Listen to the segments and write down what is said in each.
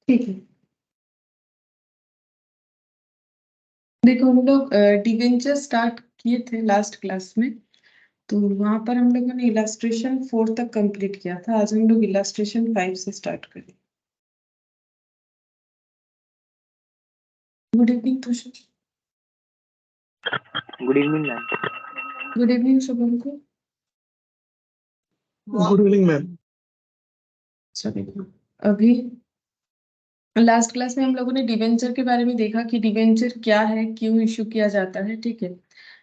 ठीक है। देखो हम लोग डिवेंचर स्टार्ट किए थे लास्ट क्लास में, तो वहां पर हम लोगों ने इलास्ट्रेशन 4 तक कंप्लीट किया था। आज हम लोग इलास्ट्रेशन 5 से स्टार्ट करें। Good evening Tushar. Good evening ma'am. Good evening Shubham को। Good evening ma'am. अच्छा देखो, अभी लास्ट क्लास में हम लोगों ने डिवेंचर के बारे में देखा कि डिवेंचर क्या है, क्यों इशू किया जाता है, ठीक है,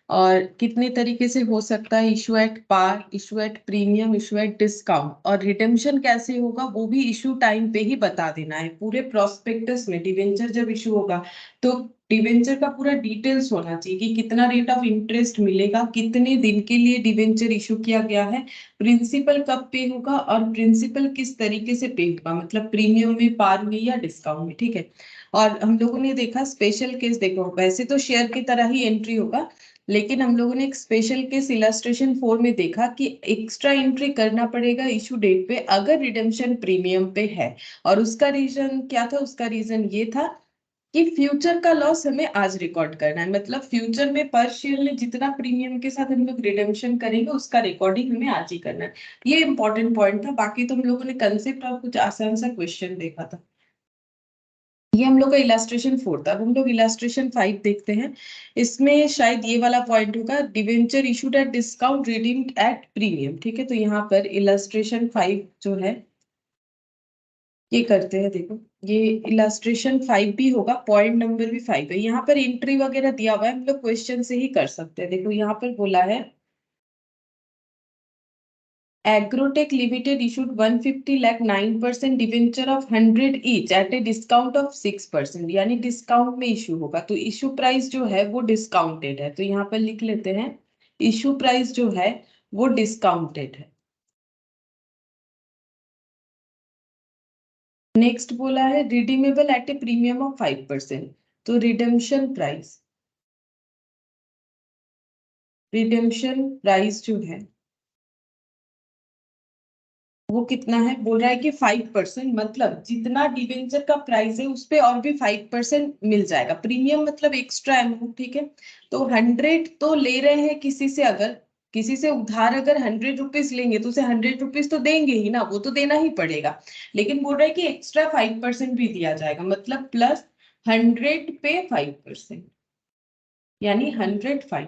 और कितने तरीके से हो सकता है, issue at par, issue at premium, issue at discount, और रिडेम्पशन कैसे होगा वो भी इशू टाइम पे ही बता देना है। पूरे प्रोस्पेक्टस में डिवेंचर जब इशू होगा तो डिवेंचर का पूरा डिटेल्स होना चाहिए कि कितना रेट ऑफ इंटरेस्ट मिलेगा, कितने दिन के लिए डिवेंचर इशू किया गया है, प्रिंसिपल कब पे होगा और प्रिंसिपल किस तरीके से पे होगा, मतलब प्रीमियम में, पार में या डिस्काउंट में, ठीक है। और हम लोगों ने देखा स्पेशल केस, देखो वैसे तो शेयर की तरह ही एंट्री होगा, लेकिन हम लोगों ने एक स्पेशल केस इलस्ट्रेशन 4 में देखा कि एक्स्ट्रा एंट्री करना पड़ेगा इशू डेट पे अगर रिडेम्पशन प्रीमियम पे है। और उसका रीजन क्या था? उसका रीजन ये था कि फ्यूचर का लॉस हमें आज रिकॉर्ड करना है, मतलब फ्यूचर में पर शेयर में जितना प्रीमियम के साथ हम लोग रिडेम्पशन करेंगे उसका रिकॉर्डिंग हमें आज ही करना है। ये इंपॉर्टेंट पॉइंट था। बाकी तो हम लोगों ने कंसेप्ट और कुछ आसान सा क्वेश्चन देखा था। ये हम लोग का इलास्ट्रेशन 4 था। अब हम लोग इलास्ट्रेशन 5 देखते हैं। इसमें शायद ये वाला पॉइंट होगा, debenture issued at discount redeemed at premium, ठीक है। तो यहाँ पर इलास्ट्रेशन 5 जो है ये करते हैं। देखो ये इलास्ट्रेशन 5 भी होगा, पॉइंट नंबर भी 5 है। यहाँ पर एंट्री वगैरह दिया हुआ है, हम लोग क्वेश्चन से ही कर सकते हैं। देखो यहाँ पर बोला है Agrotech Limited issued 150 lakh 9% debenture of 100 each at a discount of 6%, यानी डिस्काउंट में इशू होगा। तो इशू प्राइस जो है वो डिस्काउंटेड है, तो यहाँ पर लिख लेते हैं इशू प्राइस जो है वो डिस्काउंटेड है। नेक्स्ट बोला है redeemable eight A premium of 5%, तो रिडेम्पशन प्राइस जो है वो कितना है? बोल रहा है कि 5%, मतलब जितना डिवेंचर का प्राइस है उस पे और भी 5% मिल जाएगा। प्रीमियम मतलब एक्स्ट्रा अमाउंट, ठीक है। तो 100 तो ले रहे हैं किसी से, अगर किसी से उधार अगर 100 रुपीज लेंगे तो उसे 100 रुपीज तो देंगे ही ना, वो तो देना ही पड़ेगा। लेकिन बोल रहा है कि एक्स्ट्रा 5% भी दिया जाएगा, मतलब प्लस 100 पे 5%, यानी 105।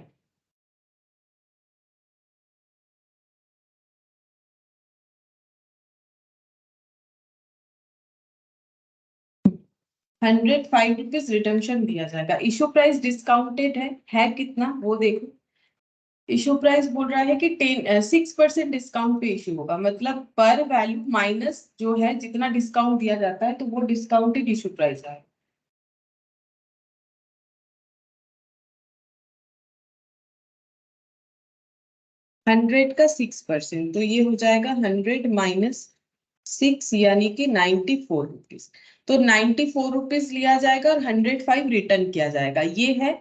105 रुपीज रिटर्न दिया जाएगा। इशू प्राइस डिस्काउंटेड है कितना वो देखो। इशू प्राइस बोल रहा है कि 6% डिस्काउंट पे इशू होगा, मतलब पर वैल्यू माइनस जो है जितना डिस्काउंट दिया जाता है तो वो डिस्काउंटेड इशू प्राइस है। 100 का 6%, तो ये हो जाएगा 100 माइनस 6, यानी कि 94 रुपीज। तो 94 रुपीज लिया जाएगा और 105 रिटर्न किया जाएगा। ये है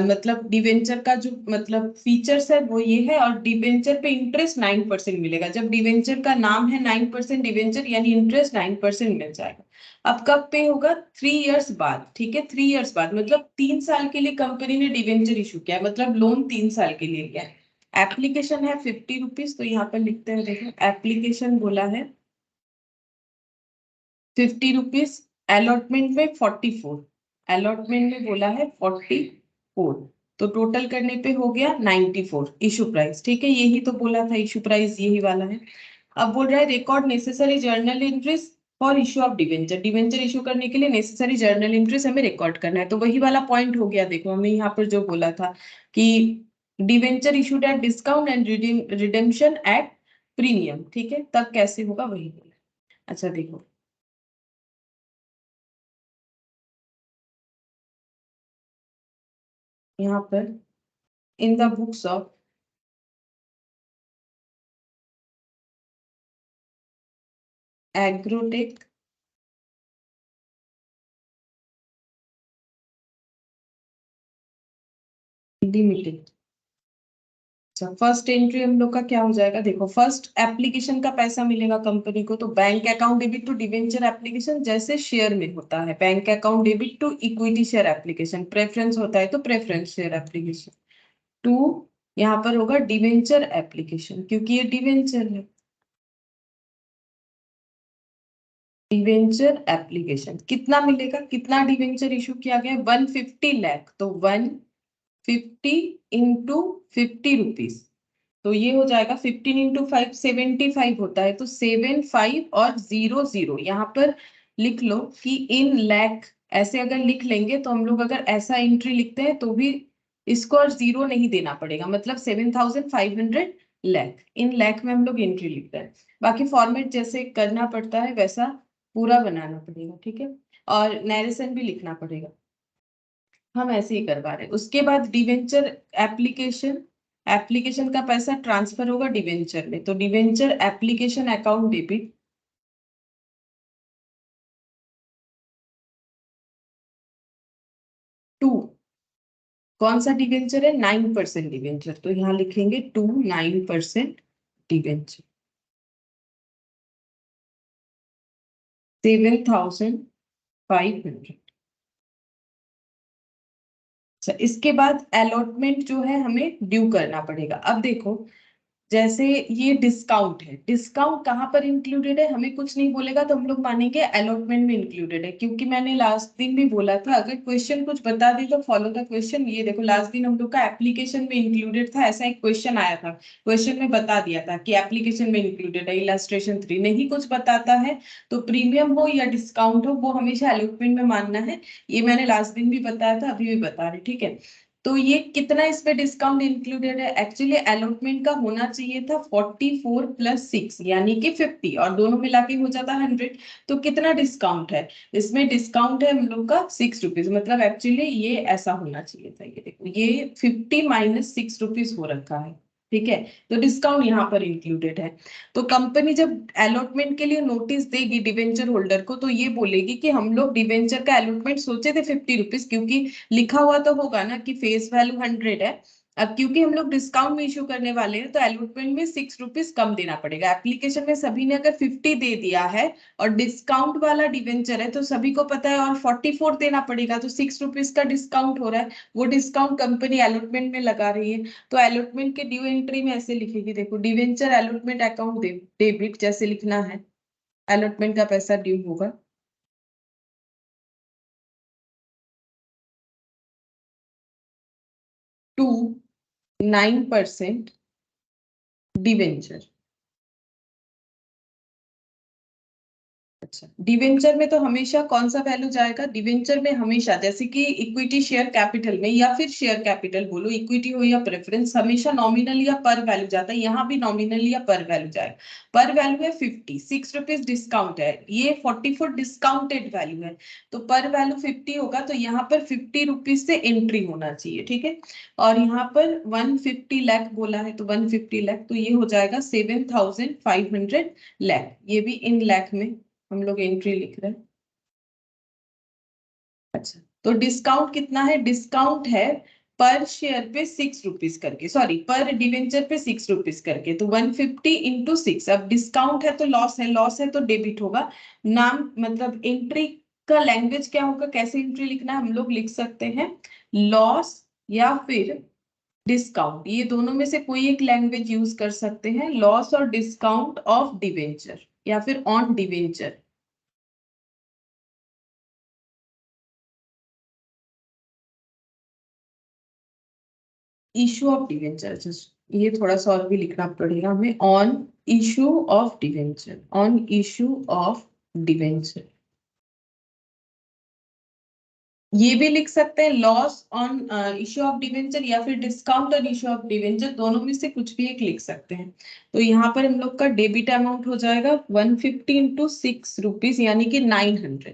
मतलब डिवेंचर का जो मतलब फीचर्स है वो ये है। और डिवेंचर पे इंटरेस्ट 9% मिलेगा। जब डिवेंचर का नाम है 9% डिवेंचर, यानी इंटरेस्ट 9% मिल जाएगा। अब कब पे होगा? 3 इयर्स बाद, ठीक है। 3 इयर्स बाद मतलब 3 साल के लिए कंपनी ने डिवेंचर इशू किया है, मतलब लोन 3 साल के लिए किया है। एप्लीकेशन है 50 रुपीज, तो यहाँ पर लिखते हैं। देखो एप्लीकेशन बोला है 50 रुपीज, अलॉटमेंट में 44, अलॉटमेंट में बोला है 44, तो टोटल करने पे हो गया 94 इशू प्राइस, ठीक है। यही तो बोला था, इशू प्राइस यही वाला है। अब बोल रहा है record necessary journal entries for issue of debenture, debenture issue करने के लिए नेसेसरी जर्नल एंट्रीज हमें रिकॉर्ड करना है। तो वही वाला पॉइंट हो गया। देखो हमने यहाँ पर जो बोला था कि debenture issued at discount and redemption at premium, ठीक है, तब कैसे होगा वही बोला। अच्छा देखो यहाँ पर in the books of agrotech limited, अच्छा, फर्स्ट एंट्री हम लोग का क्या हो जाएगा, देखो फर्स्ट एप्लीकेशन का पैसा मिलेगा कंपनी को, तो bank account debit to debenture application जैसे शेयर में होता है, bank account debit to equity share application, preference होता है तो प्रेफरेंस शेयर एप्लीकेशन टू, यहाँ पर होगा डिवेंचर एप्लीकेशन क्योंकि ये डिवेंचर है, डिवेंचर एप्लीकेशन कितना मिलेगा, कितना डिवेंचर इशू किया गया 150 लाख, तो 150 इंटू 50 रुपीज, तो ये हो जाएगा 15 इंटू 5 75 होता है, तो 75 और 00 यहाँ पर लिख लो कि इन लैख, ऐसे अगर लिख लेंगे तो हम लोग अगर ऐसा एंट्री लिखते हैं तो भी इसको और जीरो नहीं देना पड़ेगा, मतलब 7500 लैख, इन लैख में हम लोग एंट्री लिखते हैं, बाकी फॉर्मेट जैसे करना पड़ता है वैसा पूरा बनाना पड़ेगा, ठीक है, और नैरेशन भी लिखना पड़ेगा, हम ऐसे ही करवा रहे हैं। उसके बाद डिवेंचर एप्लीकेशन, एप्लीकेशन का पैसा ट्रांसफर होगा डिवेंचर में, तो debenture application account debit to, कौन सा डिवेंचर है, 9% डिवेंचर, तो यहाँ लिखेंगे टू 9% डिवेंचर, 7500। अच्छा, इसके बाद अलॉटमेंट जो है हमें ड्यू करना पड़ेगा, अब देखो जैसे ये डिस्काउंट है, डिस्काउंट कहाँ पर इंक्लूडेड है, हमें कुछ नहीं बोलेगा तो हम लोग मानेंगे अलॉटमेंट में इंक्लूडेड है, क्योंकि मैंने लास्ट दिन भी बोला था अगर क्वेश्चन कुछ बता दी तो फॉलो द क्वेश्चन, ये देखो लास्ट दिन हम लोग का एप्लीकेशन में इंक्लूडेड था, ऐसा एक क्वेश्चन आया था, क्वेश्चन में बता दिया था कि एप्लीकेशन में इंक्लूडेड है, इलस्ट्रेशन 3 नहीं कुछ बताता है तो प्रीमियम हो या डिस्काउंट हो वो हमेशा अलॉटमेंट में मानना है, ये मैंने लास्ट दिन भी बताया था, अभी भी बता रहे, ठीक है। तो ये कितना इसमें डिस्काउंट इंक्लूडेड है, एक्चुअली अलॉटमेंट का होना चाहिए था 44 प्लस 6 यानी कि 50, और दोनों मिला के हो जाता 100, तो कितना डिस्काउंट है, इसमें डिस्काउंट है हम लोग का 6 रुपीज, मतलब एक्चुअली ये ऐसा होना चाहिए था, ये देखो ये 50 माइनस 6 रुपीज हो रखा है, ठीक है, तो डिस्काउंट यहाँ पर इंक्लूडेड है। तो कंपनी जब अलॉटमेंट के लिए नोटिस देगी डिवेंचर होल्डर को तो ये बोलेगी कि हम लोग डिवेंचर का अलॉटमेंट सोचे थे 50 रुपीज, क्योंकि लिखा हुआ तो होगा ना कि फेस वैल्यू 100 है, अब क्योंकि हम लोग डिस्काउंट में इशू करने वाले हैं तो अलॉटमेंट में 6 रुपीज कम देना पड़ेगा, एप्लीकेशन में सभी ने अगर 50 दे दिया है और डिस्काउंट वाला डिवेंचर है तो सभी को पता है और 44 देना पड़ेगा, तो 6 रुपीज का डिस्काउंट हो रहा है, वो डिस्काउंट कंपनी अलॉटमेंट में लगा रही है, तो अलॉटमेंट के ड्यू एंट्री में ऐसे लिखेगी, देखो डिवेंचर अलॉटमेंट अकाउंट डेबिट जैसे लिखना है, अलॉटमेंट का पैसा ड्यू होगा टू 9% डिवेंचर। अच्छा, डिवेंचर में तो हमेशा कौन सा वैल्यू जाएगा, डिवेंचर में हमेशा जैसे कि इक्विटी शेयर कैपिटल में या फिर शेयर कैपिटल बोलो, इक्विटी हो या प्रेफरेंस, हमेशा नॉमिनल या पर वैल्यू जाता है, यहाँ भी नॉमिनल या पर वैल्यू जाएगा, पर वैल्यू है 50, 6 रुपीज डिस्काउंट है, ये 44 डिस्काउंटेड वैल्यू है, तो पर वैल्यू 50 होगा, तो यहाँ पर 50 रुपीज से एंट्री होना चाहिए, ठीक है, और यहाँ पर 150 लाख बोला है तो 150 लाख, तो ये हो जाएगा 7500 लाख, ये भी इन लाख में हम लोग एंट्री लिख रहे हैं। अच्छा, तो डिस्काउंट कितना है, डिस्काउंट है पर शेयर पे 6 रुपीज करके, सॉरी पर डिवेंचर पे 6 रुपीज करके, तो 150 इंटू 6, अब डिस्काउंट है तो लॉस है, लॉस है तो डेबिट होगा, नाम मतलब एंट्री का लैंग्वेज क्या होगा, कैसे एंट्री लिखना है, हम लोग लिख सकते हैं लॉस या फिर डिस्काउंट, ये दोनों में से कोई एक लैंग्वेज यूज कर सकते हैं, लॉस और डिस्काउंट ऑफ डिवेंचर या फिर on debenture, issue of debenture, ये थोड़ा सा और भी लिखना पड़ेगा हमें, on issue of debenture, on issue of debenture, ये भी लिख सकते हैं loss on issue of debenture या फिर डिस्काउंट और इशू ऑफ डिवेंचर, दोनों में से कुछ भी एक लिख सकते हैं, तो यहाँ पर हम लोग का डेबिट अमाउंट हो जाएगा 150 इंटू 6 रुपीज यानी कि 900,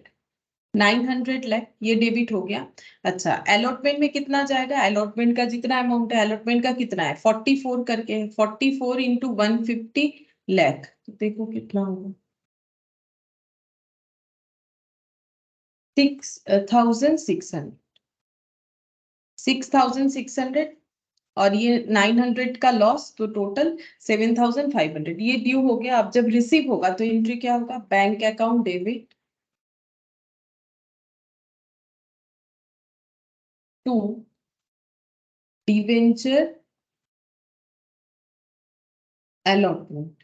900 लाख ये डेबिट हो गया। अच्छा, अलॉटमेंट में कितना जाएगा, अलॉटमेंट का जितना अमाउंट है, अलॉटमेंट का कितना है 44 करके है, 44 इंटू 150 लाख, तो देखो कितना होगा 6,600, 6,600 और ये 900 का लॉस, तो टोटल 7500 ये ड्यू हो गया। अब जब रिसीव होगा तो एंट्री क्या होगा, bank account debit to debenture allotment,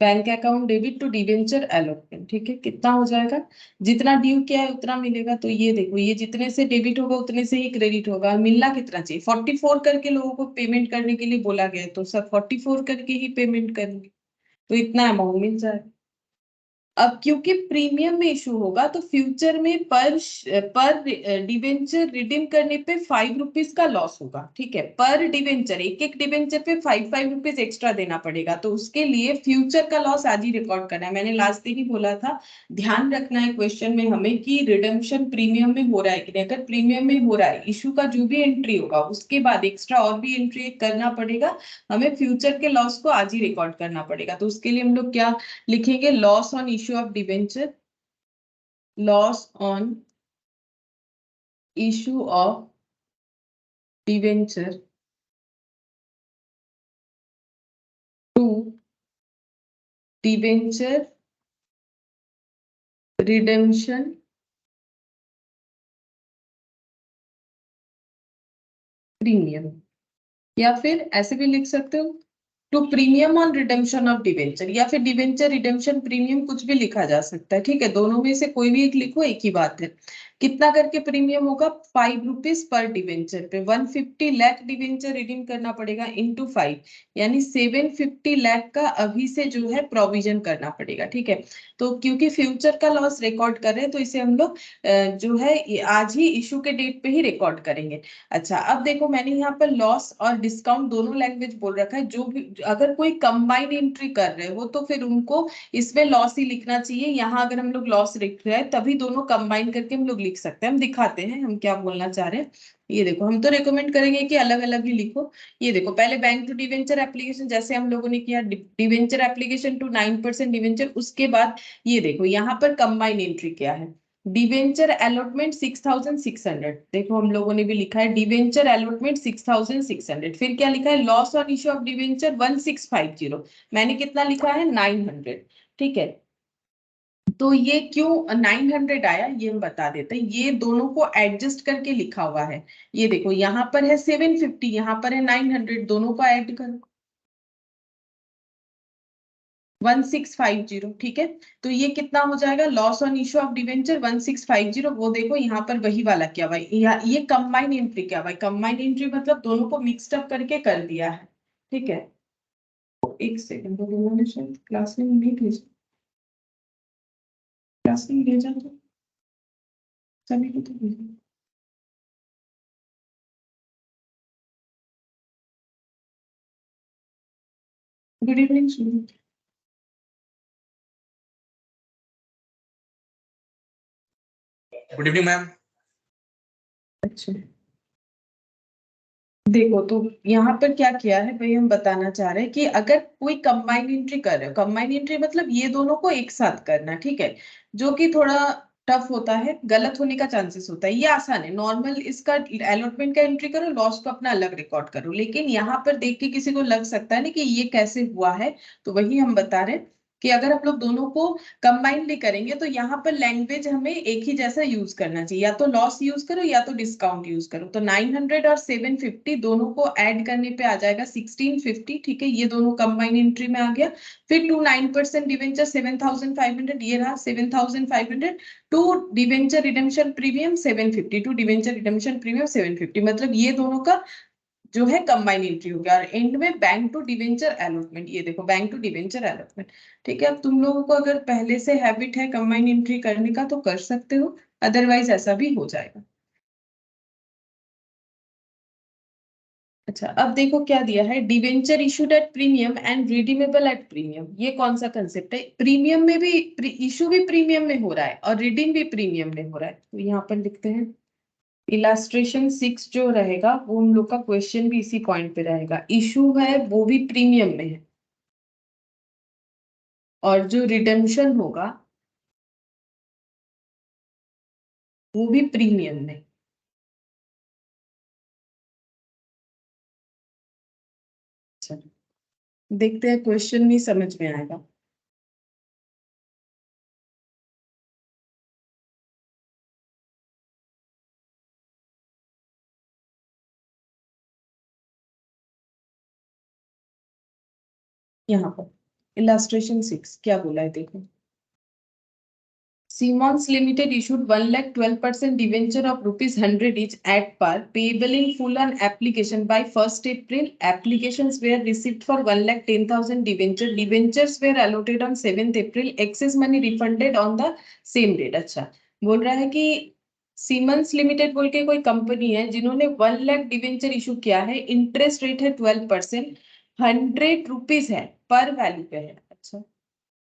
bank account debit to debenture allotment. ठीक है, कितना हो जाएगा, जितना ड्यू किया है उतना मिलेगा। तो ये देखो, ये जितने से डेबिट होगा उतने से ही क्रेडिट होगा। और मिलना कितना चाहिए, 44 करके लोगों को पेमेंट करने के लिए बोला गया है, तो सब 44 करके ही पेमेंट करेंगे, तो इतना अमाउंट मिल जाएगा। अब क्योंकि प्रीमियम में इशू होगा तो फ्यूचर में पर डिवेंचर रिडीम करने पे 5 रुपीज का लॉस होगा। ठीक है, पर डिवेंचर, एक एक डिवेंचर पे 5 5 रुपीज एक्स्ट्रा देना पड़ेगा। तो उसके लिए फ्यूचर का लॉस आज ही रिकॉर्ड करना है। मैंने लास्ट दिन ही बोला था, ध्यान रखना है क्वेश्चन में हमें कि रिडम्पशन प्रीमियम में हो रहा है कि नहीं। अगर प्रीमियम में हो रहा है, इशू का जो भी एंट्री होगा उसके बाद एक्स्ट्रा और भी एंट्री करना पड़ेगा, हमें फ्यूचर के लॉस को आज ही रिकॉर्ड करना पड़ेगा। तो उसके लिए हम लोग क्या लिखेंगे, loss on issue of debenture, loss on issue of debenture to debenture redemption premium, या फिर ऐसे भी लिख सकते हो to premium on redemption of debenture, या फिर डिवेंचर रिडेम्पशन प्रीमियम, कुछ भी लिखा जा सकता है। ठीक है, दोनों में से कोई भी एक लिखो, एक ही बात है। कितना करके प्रीमियम होगा, 5 रुपीज पर डिवेंचर पे। 150 लाख डिवेंचर रिडीम करना पड़ेगा इंटू 5, यानी 750 लाख का अभी से जो है प्रोविजन करना पड़ेगा। ठीक है, तो क्योंकि फ्यूचर का लॉस रिकॉर्ड कर रहे हैं तो इसे हम लोग जो है ये आज ही इशू के डेट पे ही रिकॉर्ड करेंगे। अच्छा, अब देखो मैंने यहाँ पर लॉस और डिस्काउंट दोनों लैंग्वेज बोल रखा है। जो भी अगर कोई कंबाइंड एंट्री कर रहे हो तो फिर उनको इसमें लॉस ही लिखना चाहिए। यहाँ अगर हम लोग लॉस लिख रहे हैं तभी दोनों कंबाइन करके हम लोग लिख सकते हैं। हम दिखाते हैं हम क्या बोलना चाह रहे हैं। ये देखो, हम तो रेकमेंड करेंगे कि अलग अलग ही लिखो। ये देखो, पहले बैंक टू डिवेंचर एप्लीकेशन जैसे हम लोगों ने किया, डिवेंचर एप्लीकेशन टू 9% डिवेंचर। उसके बाद ये देखो यहाँ पर कंबाइन एंट्री क्या है, डिवेंचर अलॉटमेंट 6600। देखो हम लोगों ने भी लिखा है डिवेंचर अलॉटमेंट 6600। फिर क्या लिखा है, loss on issue of debenture 1650। मैंने कितना लिखा है, 900। ठीक है, तो ये क्यों 900 आया ये हम बता देते हैं। ये दोनों को एडजस्ट करके लिखा हुआ है। ये देखो, यहाँ पर है 750, यहाँ पर है 900, दोनों को ऐड करो 1650। ठीक है, तो ये कितना हो जाएगा, loss on issue of debenture 1650। वो देखो यहाँ पर वही वाला क्या भाई, ये कंबाइन एंट्री क्या भाई, कंबाइन एंट्री मतलब दोनों को मिक्सड अप करके कर दिया है। ठीक है, एक सेकंड, तो मैंने शायद क्लास में नहीं भेजा, क्लास में भेजा तो सभी को तो भेजा। Good evening Sunil. Good evening ma'am. अच्छा, देखो तो यहाँ पर क्या किया है भाई, हम बताना चाह रहे हैं कि अगर कोई कंबाइन एंट्री कर रहे हो, कंबाइन एंट्री मतलब ये दोनों को एक साथ करना। ठीक है, जो कि थोड़ा टफ होता है, गलत होने का चांसेस होता है। ये आसान है, नॉर्मल इसका अलॉटमेंट का एंट्री करो, लॉस को अपना अलग रिकॉर्ड करो। लेकिन यहाँ पर देख के किसी को लग सकता है ना कि ये कैसे हुआ है, तो वही हम बता रहे हैं कि अगर हम लोग दोनों को कंबाइनली करेंगे तो यहाँ पर लैंग्वेज हमें एक ही जैसा यूज करना चाहिए, या तो लॉस यूज करो या तो डिस्काउंट यूज करो। तो 900 और 750 दोनों को ऐड करने पे आ जाएगा 1650। ठीक है, ये दोनों कंबाइन एंट्री में आ गया। फिर टू 9% डिवेंचर 7500, ये रहा 7500 to debenture redemption premium 750, to debenture redemption premium 750, मतलब ये दोनों का जो है कंबाइन एंट्री हो गया। और एंड में बैंक टू डिवेंचर अलॉटमेंट, ये देखो बैंक टू डिवेंचर अलॉटमेंट। ठीक है, अब तुम लोगों को अगर पहले से हैबिट है कंबाइन एंट्री करने का तो कर सकते हो, अदरवाइज ऐसा भी हो जाएगा। अच्छा, अब देखो क्या दिया है, debenture issued at premium and redeemable at premium. ये कौन सा कंसेप्ट है, प्रीमियम में भी इशू भी प्रीमियम में हो रहा है और रिडीम भी प्रीमियम में हो रहा है। तो यहाँ पर लिखते हैं इलास्ट्रेशन 6 जो रहेगा वो हम लोग का क्वेश्चन भी इसी पॉइंट पे रहेगा। इशू है वो भी प्रीमियम में है, और जो रिडेम्पशन होगा वो भी प्रीमियम में। चलो देखते हैं, क्वेश्चन भी समझ में आएगा। यहाँ पर इलास्ट्रेशन 6 क्या बोला है देखो। Siemens Limited issued 1,12% debenture of rupees 100 each at par, payable in full on application by 1st April. Applications were received for 1,10,000 debenture. Debentures were allotted on 7th April. Excess money refunded on the same date. अच्छा, बोल रहा है कि siemens limited बोल के कोई company है जिन्होंने 1 लाख डिवेंचर इशू किया है, इंटरेस्ट रेट है 12%, 100 रुपीज है पर वैल्यू पे है। अच्छा,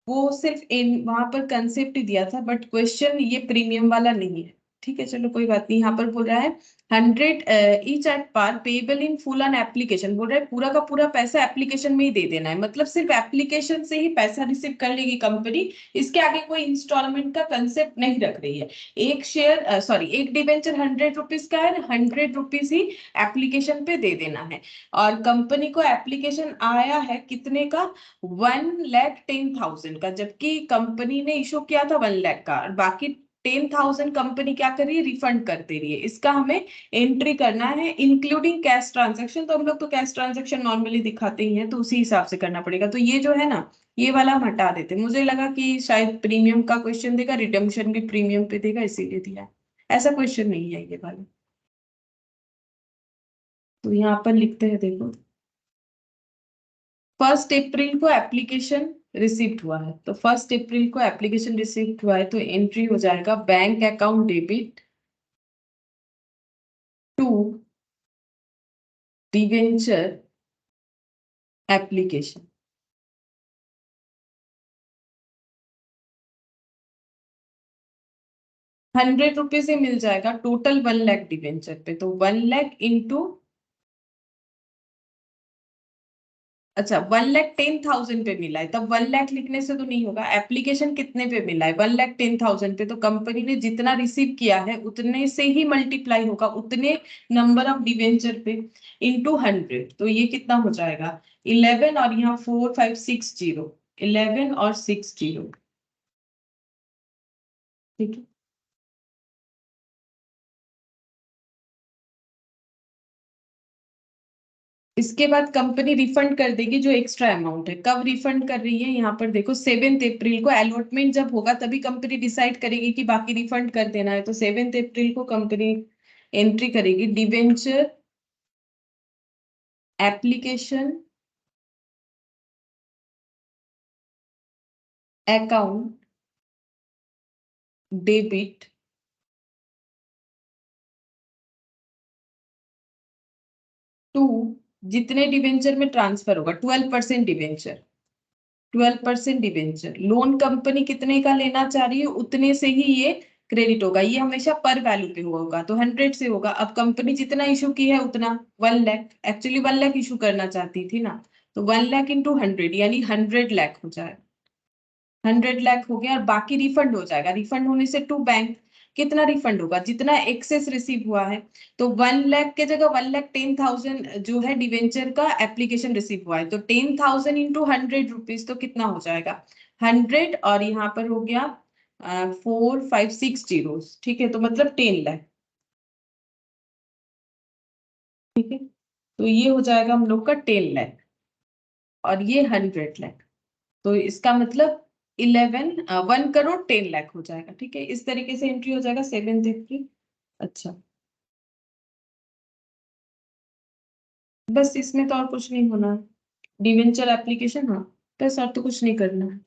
वो सिर्फ वहां पर कंसेप्ट दिया था, बट क्वेश्चन ये प्रीमियम वाला नहीं है। ठीक है, चलो कोई बात नहीं। यहाँ पर बोल रहा है 100 each at par, payable in full on application. बोल रहा है पूरा का पूरा पैसा एप्लीकेशन में ही दे देना है, मतलब सिर्फ एप्लीकेशन से ही पैसा रिसीव कर लेगी कंपनी। इसके आगे कोई इंस्टॉलमेंट का कंसेप्ट नहीं रख रही है। एक शेयर सॉरी एक डिवेंचर 100 रुपीज का है, 100 रुपीज ही एप्लीकेशन पे दे देना है। और कंपनी को एप्लीकेशन आया है कितने का, 1,10,000 का, जबकि कंपनी ने इशू किया था 1 लाख का, और बाकी 10,000 कंपनी क्या कर रही है, रिफंड कर दे रही है। इसका हमें एंट्री करना है इंक्लूडिंग कैश ट्रांजैक्शन। तो हम लोग तो कैश ट्रांजैक्शन नॉर्मली दिखाते ही हैं, तो उसी हिसाब से करना पड़ेगा। तो ये जो है ना, ये वाला हम हटा देते। मुझे लगा कि शायद प्रीमियम का क्वेश्चन देगा, रिडम्पशन भी प्रीमियम पे देगा, इसीलिए दिया है। ऐसा क्वेश्चन नहीं है ये वाला। तो यहाँ पर लिखते हैं देखो, 1 अप्रैल को एप्लीकेशन रिसीव्ड हुआ है, तो 1 अप्रैल को एप्लीकेशन रिसीव्ड हुआ है, तो एंट्री हो जाएगा bank account debit to debenture application. 100 rupees से मिल जाएगा टोटल 1 लाख डिवेंचर पे, तो 1 लाख इंटू, अच्छा 1,10,000 पे मिला है, तब 1 लाख लिखने से तो नहीं होगा। एप्लीकेशन कितने पे मिला है, 1,10,000 पे, तो कंपनी ने जितना रिसीव किया है उतने से ही मल्टीप्लाई होगा, उतने नंबर ऑफ डिवेंचर पे, इंटू 100। तो ये कितना हो जाएगा 11, और यहाँ 4 5 6 0, 11 और 6 0। ठीक है, इसके बाद कंपनी रिफंड कर देगी जो एक्स्ट्रा अमाउंट है। कब रिफंड कर रही है, यहाँ पर देखो 7 अप्रैल को। अलॉटमेंट जब होगा तभी कंपनी डिसाइड करेगी कि बाकी रिफंड कर देना है। तो 7 अप्रैल को कंपनी एंट्री करेगी debenture application account debit to, जितने डिवेंचर में ट्रांसफर होगा 12% डिवेंचर, 12% डिवेंचर लोन कंपनी कितने का लेना चाह रही है उतने से ही ये क्रेडिट होगा। ये हमेशा पर वैल्यू पे होगा, तो 100 से होगा। अब कंपनी जितना इशू की है उतना, 1 लाख, एक्चुअली 1 लाख इशू करना चाहती थी ना, तो 1 लाख इंटू 100 यानी 100 लाख हो जाएगा। 100 लाख हो गया, और बाकी रिफंड हो जाएगा। रिफंड होने से टू बैंक, कितना रिफंड होगा, जितना एक्सेस रिसीव हुआ है। तो 1 लाख के जगह 1,10,000 जो है डिवेंचर का एप्लीकेशन रिसीव हुआ है, तो 10,000 इंटू 100 रुपीज, तो कितना हो जाएगा 100, और यहाँ पर हो गया 4 5 6 जीरो। ठीक है, तो मतलब 10 लाख। ठीक है, तो ये हो जाएगा हम लोग का 10 लाख, और ये 100 लाख। तो इसका मतलब 1 करोड़ 10 लाख हो जाएगा। ठीक है, इस तरीके से एंट्री हो जाएगा 7 अप्रैल। अच्छा, बस इसमें तो और कुछ नहीं होना है। डिवेंचर एप्लीकेशन, हाँ, बस और तो कुछ नहीं करना है।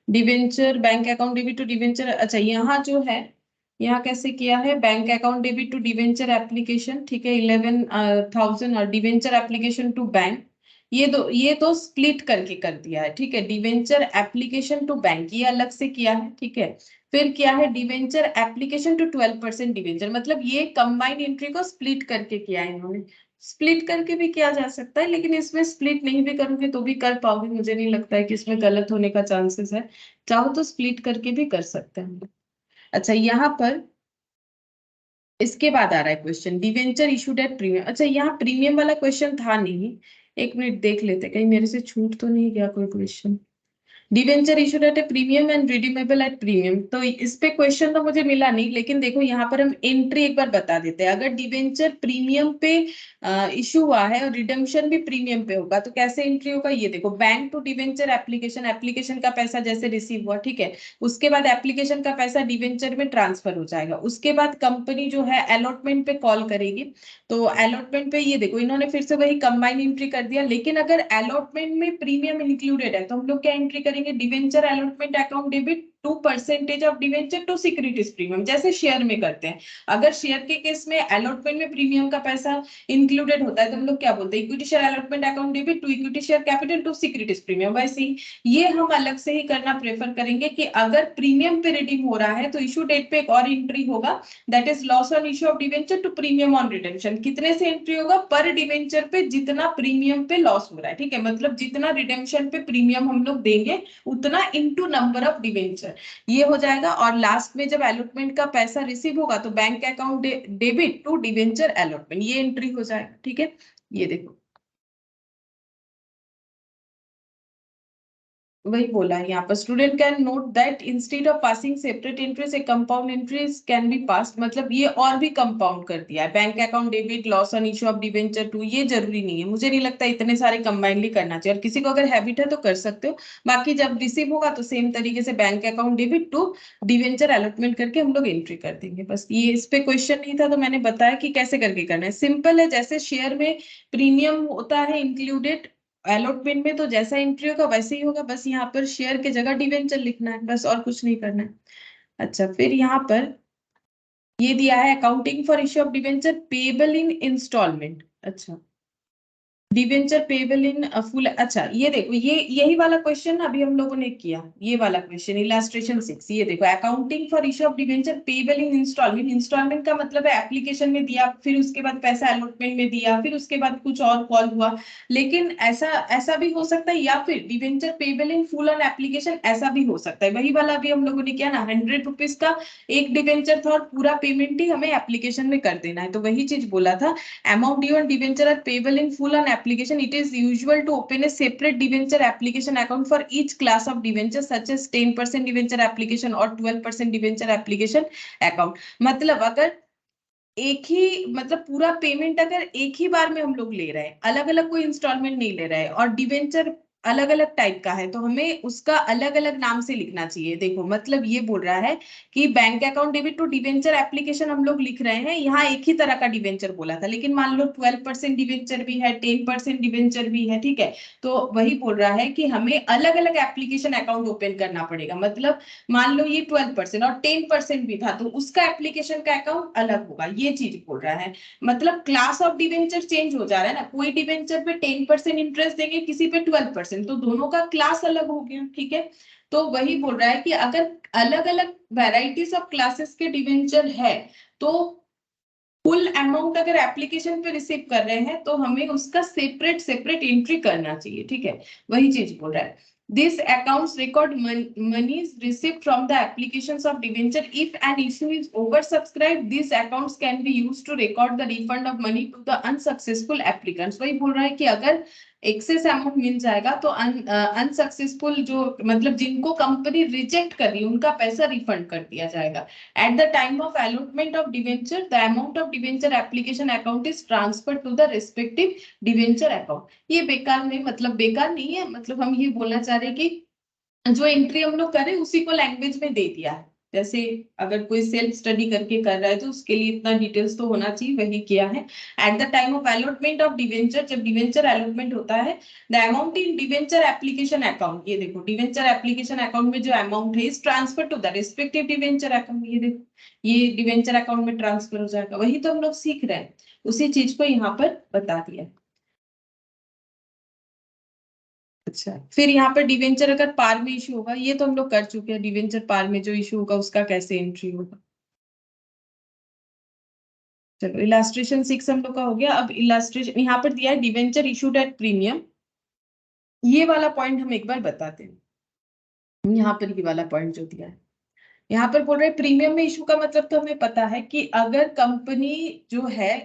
Debenture bank account debit to debenture, अच्छा यहाँ जो है, यहाँ कैसे किया है, bank account debit to debenture application. ठीक है, 11,000, और डिवेंचर एप्लीकेशन टू बैंक, ये दो स्प्लिट करके कर दिया है। ठीक है, डिवेंचर एप्लीकेशन टू बैंक ये अलग से किया है। ठीक है, फिर क्या है, डिवेंचर एप्लीकेशन टू 12% डिवेंचर, मतलब ये कंबाइंड एंट्री को स्प्लिट करके किया है इन्होंने। स्प्लिट करके भी किया जा सकता है, लेकिन इसमें स्प्लिट नहीं भी करोगे तो भी कर पाओगे, मुझे नहीं लगता है कि इसमें गलत होने का चांसेस है। चाहो तो स्प्लिट करके भी कर सकते हैं। अच्छा, यहाँ पर इसके बाद आ रहा है question, debenture issued at premium. अच्छा, यहाँ प्रीमियम वाला क्वेश्चन था नहीं, एक मिनट देख लेते, कहीं मेरे से छूट तो नहीं गया कोई question. Debenture issued at A premium and redeemable at premium, तो इस पे क्वेश्चन तो मुझे मिला नहीं, लेकिन देखो यहाँ पर हम एंट्री एक बार बता देते हैं। अगर डिवेंचर प्रीमियम पे इशू हुआ है और रिडेम्पशन भी प्रीमियम पे होगा तो कैसे एंट्री होगा, ये देखो। Bank to debenture application, application का पैसा जैसे रिसीव हुआ, ठीक है, उसके बाद एप्लीकेशन का पैसा डिवेंचर में ट्रांसफर हो जाएगा। उसके बाद कंपनी जो है अलॉटमेंट पे कॉल करेगी, तो अलॉटमेंट पे ये देखो इन्होंने फिर से वही कंबाइन एंट्री कर दिया। लेकिन अगर अलॉटमेंट में प्रीमियम इंक्लूडेड है तो हम लोग क्या एंट्री करेंगे, debenture allotment account debit 2% of debenture to securities premium, जैसे शेयर में करते हैं। अगर शेयर के केस में अलॉटमेंट में प्रीमियम का पैसा इंक्लूडेड होता है तो हम लोग क्या बोलते हैं, equity share allotment account debit to equity share capital to securities premium. वैसे ही ये हम अलग से ही करना प्रेफर करेंगे कि अगर प्रीमियम पे रिडीम हो रहा है तो इशू डेट पे एक और एंट्री होगा, that is loss on issue of debenture to premium on redemption. कितने से एंट्री होगा, पर डिवेंचर पे जितना प्रीमियम पे लॉस हो रहा है, ठीक है, मतलब जितना रिडेम्पशन पे प्रीमियम हम लोग देंगे उतना इनटू नंबर ऑफ डिवेंचर, ये हो जाएगा। और लास्ट में जब अलॉटमेंट का पैसा रिसीव होगा तो bank account debit to debenture allotment, ये एंट्री हो जाएगा, ठीक है। ये देखो वही बोला है यहाँ पर, student can note that instead of passing separate entries a compound entries can be pass, मतलब ये और भी कंपाउंड कर दिया है। Bank account debit, loss on issue of debenture to, ये जरूरी नहीं है, मुझे नहीं लगता इतने सारे कंबाइनली करना चाहिए। और किसी को अगर हैबिट है तो कर सकते हो, बाकी जब रिसीव होगा तो सेम तरीके से bank account debit to debenture allotment करके हम लोग एंट्री कर देंगे। बस ये इस पे क्वेश्चन नहीं था तो मैंने बताया कि कैसे करके करना है। सिंपल है, जैसे शेयर में प्रीमियम होता है इंक्लूडेड अलॉटमेंट में, तो जैसा एंट्री होगा वैसे ही होगा, बस यहाँ पर शेयर के जगह डिवेंचर लिखना है, बस और कुछ नहीं करना है। अच्छा, फिर यहाँ पर ये दिया है accounting for issue of debenture payable in installment. अच्छा, डिवेंचर पेबल इन फुल, अच्छा ये देखो, ये यही वाला क्वेश्चन अभी हम लोगों ने किया, ये वाला क्वेश्चन इलस्ट्रेशन 6। ये देखो accounting for issue of debenture payable in installment, installment का मतलब है एप्लीकेशन में दिया, फिर उसके बाद पैसा अलॉटमेंट में दिया, फिर उसके बाद कुछ और कॉल हुआ। लेकिन ऐसा ऐसा भी हो सकता है, या फिर debenture payable in full on application, ऐसा भी हो सकता है। वही वाला अभी हम लोगों ने किया ना, 100 रुपीज का एक डिवेंचर था और पूरा पेमेंट ही हमें एप्लीकेशन में कर देना है, तो वही चीज बोला था। Amount due on debenture are payable in full on application. It is usual to open a separate debenture application account for each class of debenture, such as 10% debenture application or 12% debenture application account. मतलब अगर एक ही, मतलब पूरा payment अगर एक ही बार में हम लोग ले रहे हैं, अलग अलग कोई इंस्टॉलमेंट नहीं ले रहे हैं, और डिवेंचर अलग अलग टाइप का है, तो हमें उसका अलग अलग नाम से लिखना चाहिए। देखो मतलब ये बोल रहा है कि bank account debit to debenture application हम लोग लिख रहे हैं, यहाँ एक ही तरह का डिवेंचर बोला था, लेकिन मान लो 12% डिवेंचर भी है, 10% डिवेंचर भी है, ठीक है, तो वही बोल रहा है कि हमें अलग अलग एप्लीकेशन अकाउंट ओपन करना पड़ेगा। मतलब मान लो ये 12% और 10% भी था तो उसका एप्लीकेशन का अकाउंट अलग होगा, ये चीज बोल रहा है। मतलब क्लास ऑफ डिवेंचर चेंज हो जा रहा है ना, कोई डिवेंचर पे 10% इंटरेस्ट देंगे, किसी पे 12%, तो दोनों का क्लास अलग हो गया, ठीक है। तो वही बोल रहा है कि अगर अलग अलग वेराइटीज ऑफ क्लासेस के डिवेंचर है तो फुल अमाउंट अगर एप्लीकेशन पे रिसीव कर रहे हैं तो हमें उसका सेपरेट सेपरेट एंट्री करना चाहिए, ठीक है, वही चीज बोल रहा है। These accounts record monies received from the applications of debenture. If an issue is oversubscribed, these accounts can be used to record the refund of money to the unsuccessful applicants. वही बोल रहा है कि अगर एक्सेस अमाउंट मिल जाएगा तो unsuccessful जो, मतलब जिनको कंपनी रिजेक्ट कर रही है उनका पैसा रिफंड कर दिया जाएगा। At the time of allotment of debenture, the amount of debenture application account is transferred to the respective debenture account. ये बेकार नहीं, मतलब बेकार नहीं है, मतलब हम ये बोलना चाह रहे हैं कि जो एंट्री हम लोग करें उसी को लैंग्वेज में दे दिया है। जैसे अगर कोई सेल्फ स्टडी करके कर रहा है तो उसके लिए इतना डिटेल्स तो होना चाहिए, वही किया है। At the time of allotment of debenture, जब डिवेंचर अलॉटमेंट होता है, the amount in debenture application account, ये देखो डिवेंचर एप्लीकेशन अकाउंट में जो अमाउंट है is transfer to the respective debenture account, ये देखो ये डिवेंचर अकाउंट में ट्रांसफर हो जाएगा। वही तो हम लोग सीख रहे हैं, उसी चीज को यहाँ पर बता दिया। अच्छा, फिर यहाँ पर डिवेंचर अगर पार में इशू होगा, ये तो हम लोग कर चुके हैं, डिवेंचर पार में जो इशू होगा उसका कैसे एंट्री होगा। चलो इलास्ट्रेशन 6 हम लोग का हो गया। अब इलास्ट्रेशन यहाँ पर दिया है डिवेंचर इशूड एट प्रीमियम, ये वाला पॉइंट हम एक बार बताते हैं। यहाँ पर ये वाला पॉइंट जो दिया है, यहाँ पर बोल रहे हैं प्रीमियम में इशू का मतलब तो हमें पता है कि अगर कंपनी जो है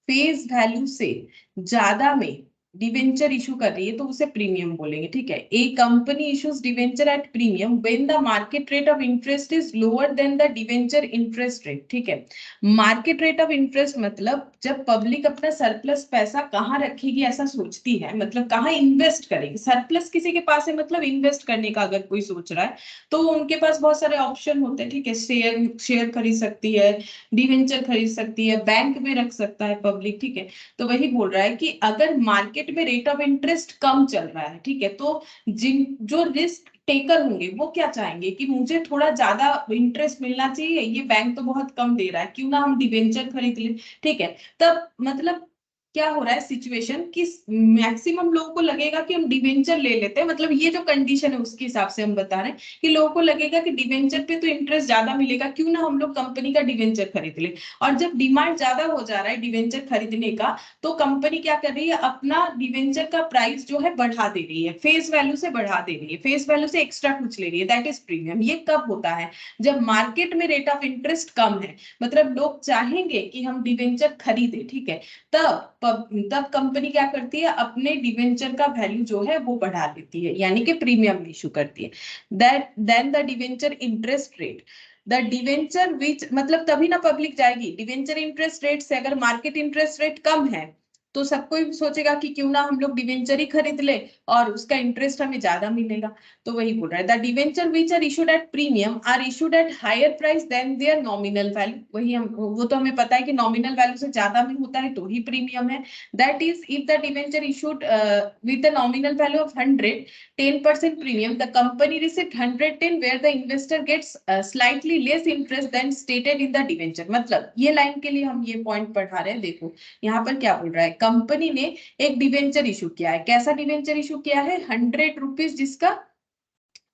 फेस वैल्यू से ज्यादा में डिवेंचर इशू कर रही है तो उसे प्रीमियम बोलेंगे, ठीक है। A company issues debenture at premium when the market rate of interest is lower than the debenture interest rate, ठीक है। मार्केट रेट ऑफ इंटरेस्ट मतलब जब पब्लिक अपना सरप्लस पैसा कहाँ रखेगी ऐसा सोचती है, मतलब कहाँ इन्वेस्ट करेगी। सरप्लस किसी के पास है मतलब इन्वेस्ट करने का अगर कोई सोच रहा है तो उनके पास बहुत सारे ऑप्शन होते हैं, ठीक है। शेयर खरीद सकती है, डिवेंचर खरीद सकती है, बैंक में रख सकता है पब्लिक, ठीक है। तो वही बोल रहा है कि अगर मार्केट में रेट ऑफ इंटरेस्ट कम चल रहा है, ठीक है, तो जिन जो रिस्क टेकर होंगे वो क्या चाहेंगे कि मुझे थोड़ा ज्यादा इंटरेस्ट मिलना चाहिए, ये बैंक तो बहुत कम दे रहा है, क्यों ना हम डिवेंचर खरीद लें, ठीक है। तब मतलब क्या हो रहा है सिचुएशन कि मैक्सिमम लोगों को लगेगा कि हम डिवेंचर ले लेते हैं, मतलब ये जो कंडीशन है उसके हिसाब से हम बता रहे हैं कि लोगों को लगेगा कि डिवेंचर पे तो इंटरेस्ट ज्यादा मिलेगा, क्यों ना हम लोग कंपनी का डिवेंचर खरीद ले। और जब डिमांड ज्यादा हो जा रहा है डिवेंचर खरीदने का तो कंपनी क्या कर रही है, अपना डिवेंचर का प्राइस जो है बढ़ा दे रही है, फेस वैल्यू से बढ़ा दे रही है, फेस वैल्यू से एक्स्ट्रा कुछ ले रही है, दैट इज प्रीमियम। ये कब होता है, जब मार्केट में रेट ऑफ इंटरेस्ट कम है, मतलब लोग चाहेंगे कि हम डिवेंचर खरीदे, ठीक है। तब कंपनी क्या करती है, अपने डिवेंचर का वैल्यू जो है वो बढ़ा देती है, यानी कि प्रीमियम इशू करती है। Then the debenture interest rate, the debenture which, मतलब तभी ना पब्लिक जाएगी डिवेंचर इंटरेस्ट रेट से। अगर मार्केट इंटरेस्ट रेट कम है तो सब कोई सोचेगा कि क्यों ना हम लोग डिवेंचर ही खरीद ले और उसका इंटरेस्ट हमें ज्यादा मिलेगा। तो वही बोल रहा है, the debenture which are issued at premium are issued at higher price than their nominal value. वही हम, वो तो हमें पता है कि नॉमिनल वैल्यू से ज्यादा में होता है तो ही प्रीमियम है। That is if the debenture issued with the nominal value of 100, 10% premium, the company received 110 where the investor gets slightly less interest than stated in the debenture। मतलब ये लाइन के लिए हम ये पॉइंट पढ़ा रहे हैं। देखो यहाँ पर क्या बोल रहा है, कंपनी ने एक डिवेंचर इशू किया है। कैसा डिवेंचर इशू किया है, 100 रुपीज जिसका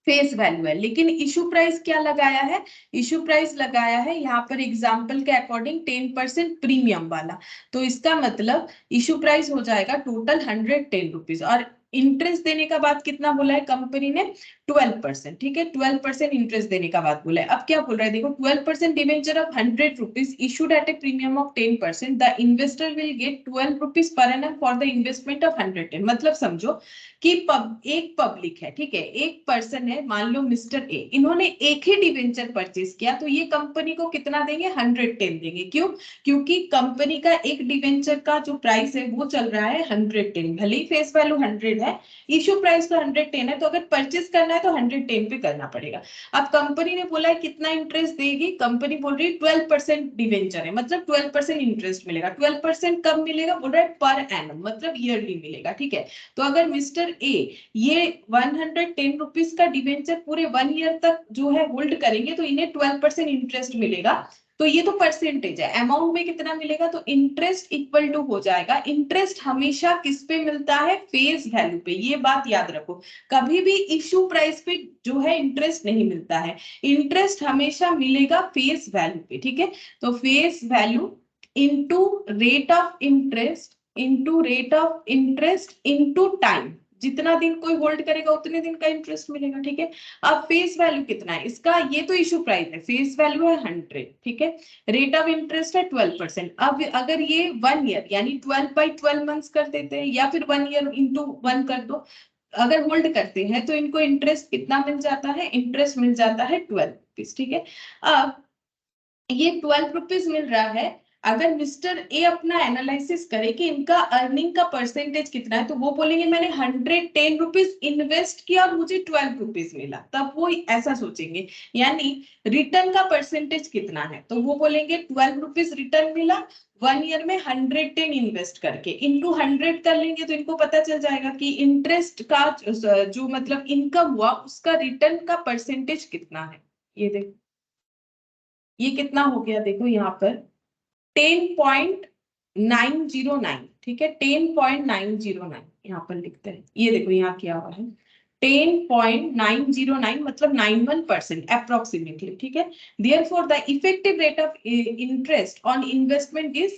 फेस वैल्यू है, लेकिन इशू प्राइस क्या लगाया है, इशू प्राइस लगाया है यहाँ पर एग्जांपल के अकॉर्डिंग 10% प्रीमियम वाला। तो इसका मतलब इशू प्राइस हो जाएगा टोटल 110 रुपीज, और इंटरेस्ट देने का बात कितना बोला है कंपनी ने, 12%, ठीक है। 12% इंटरेस्ट देने का बात बोला है। अब क्या बोल रहा है देखो, 12% debenture of 100 rupees issued at A premium of 10%, the investor will get 12 rupees per annum for the investment of 110। मतलब समझो कि एक पब्लिक है, ठीक है, एक पर्सन है, मान लो मिस्टर ए, इन्होंने एक ही डिवेंचर परचेज किया तो ये कंपनी को कितना देंगे, 110 देंगे। क्यों, क्योंकि कंपनी का एक डिवेंचर का जो प्राइस है वो चल रहा है 110, भले ही फेस वैल्यू 100 है, इशू प्राइस तो 110 है, तो अगर परचेज करना है तो 110 पे करना पड़ेगा। अब कंपनी ने बोला है कितना इंटरेस्ट देगी, कंपनी बोल रही है 12% डिवेंचर है, मतलब 12% इंटरेस्ट मिलेगा। 12% कब मिलेगा, बोल रहा है पर एनम, मतलब ईयरली मिलेगा, ठीक है। तो अगर मिस्टर ए ये 110 रुपीज का डिवेंचर पूरे 1 ईयर तक जो है होल्ड करेंगे तो इन्हें 12% इंटरेस्ट मिलेगा। तो ये तो परसेंटेज है, अमाउंट में कितना मिलेगा, तो इंटरेस्ट इक्वल टू हो जाएगा। इंटरेस्ट हमेशा किस पे मिलता है, फेस वैल्यू पे, ये बात याद रखो। कभी भी इशू प्राइस पे जो है इंटरेस्ट नहीं मिलता है, इंटरेस्ट हमेशा मिलेगा फेस वैल्यू पे, ठीक है। तो face value into rate of interest, into rate of interest into time, जितना दिन कोई होल्ड करेगा उतने दिन का इंटरेस्ट मिलेगा, ठीक है। अब फेस वैल्यू कितना है इसका, ये तो इशू प्राइस है, फेस वैल्यू है 100, ठीक है। रेट ऑफ इंटरेस्ट है 12%। अब अगर ये 1 ईयर यानी 12/12 मंथ्स कर देते हैं, या फिर 1 ईयर इंटू 1 कर दो, अगर होल्ड करते हैं तो इनको इंटरेस्ट कितना मिल जाता है, इंटरेस्ट मिल जाता है 12 रुपीज, ठीक है। अब ये 12 रुपीज मिल रहा है, अगर मिस्टर ए अपना एनालिसिस करे कि इनका अर्निंग का परसेंटेज कितना है, तो वो बोलेंगे मैंने 110 रुपीज इन्वेस्ट किया और मुझे 12 रुपीज मिला, तब वो ऐसा सोचेंगे। यानी रिटर्न का परसेंटेज कितना है, तो वो बोलेंगे 12 रुपीज रिटर्न मिला 1 ईयर में 110 इन्वेस्ट करके, इंटू 100 कर लेंगे तो इनको पता चल जाएगा कि इंटरेस्ट का जो मतलब इनकम हुआ उसका रिटर्न का परसेंटेज कितना है। ये देखो ये कितना हो गया, देखो यहाँ पर 10.909, ठीक है, 10.909 यहाँ पर लिखते हैं, ये देखो यहाँ क्या हुआ है 10.909, मतलब 91% अप्रोक्सीमेटली, ठीक है। Therefore the effective rate of interest on investment is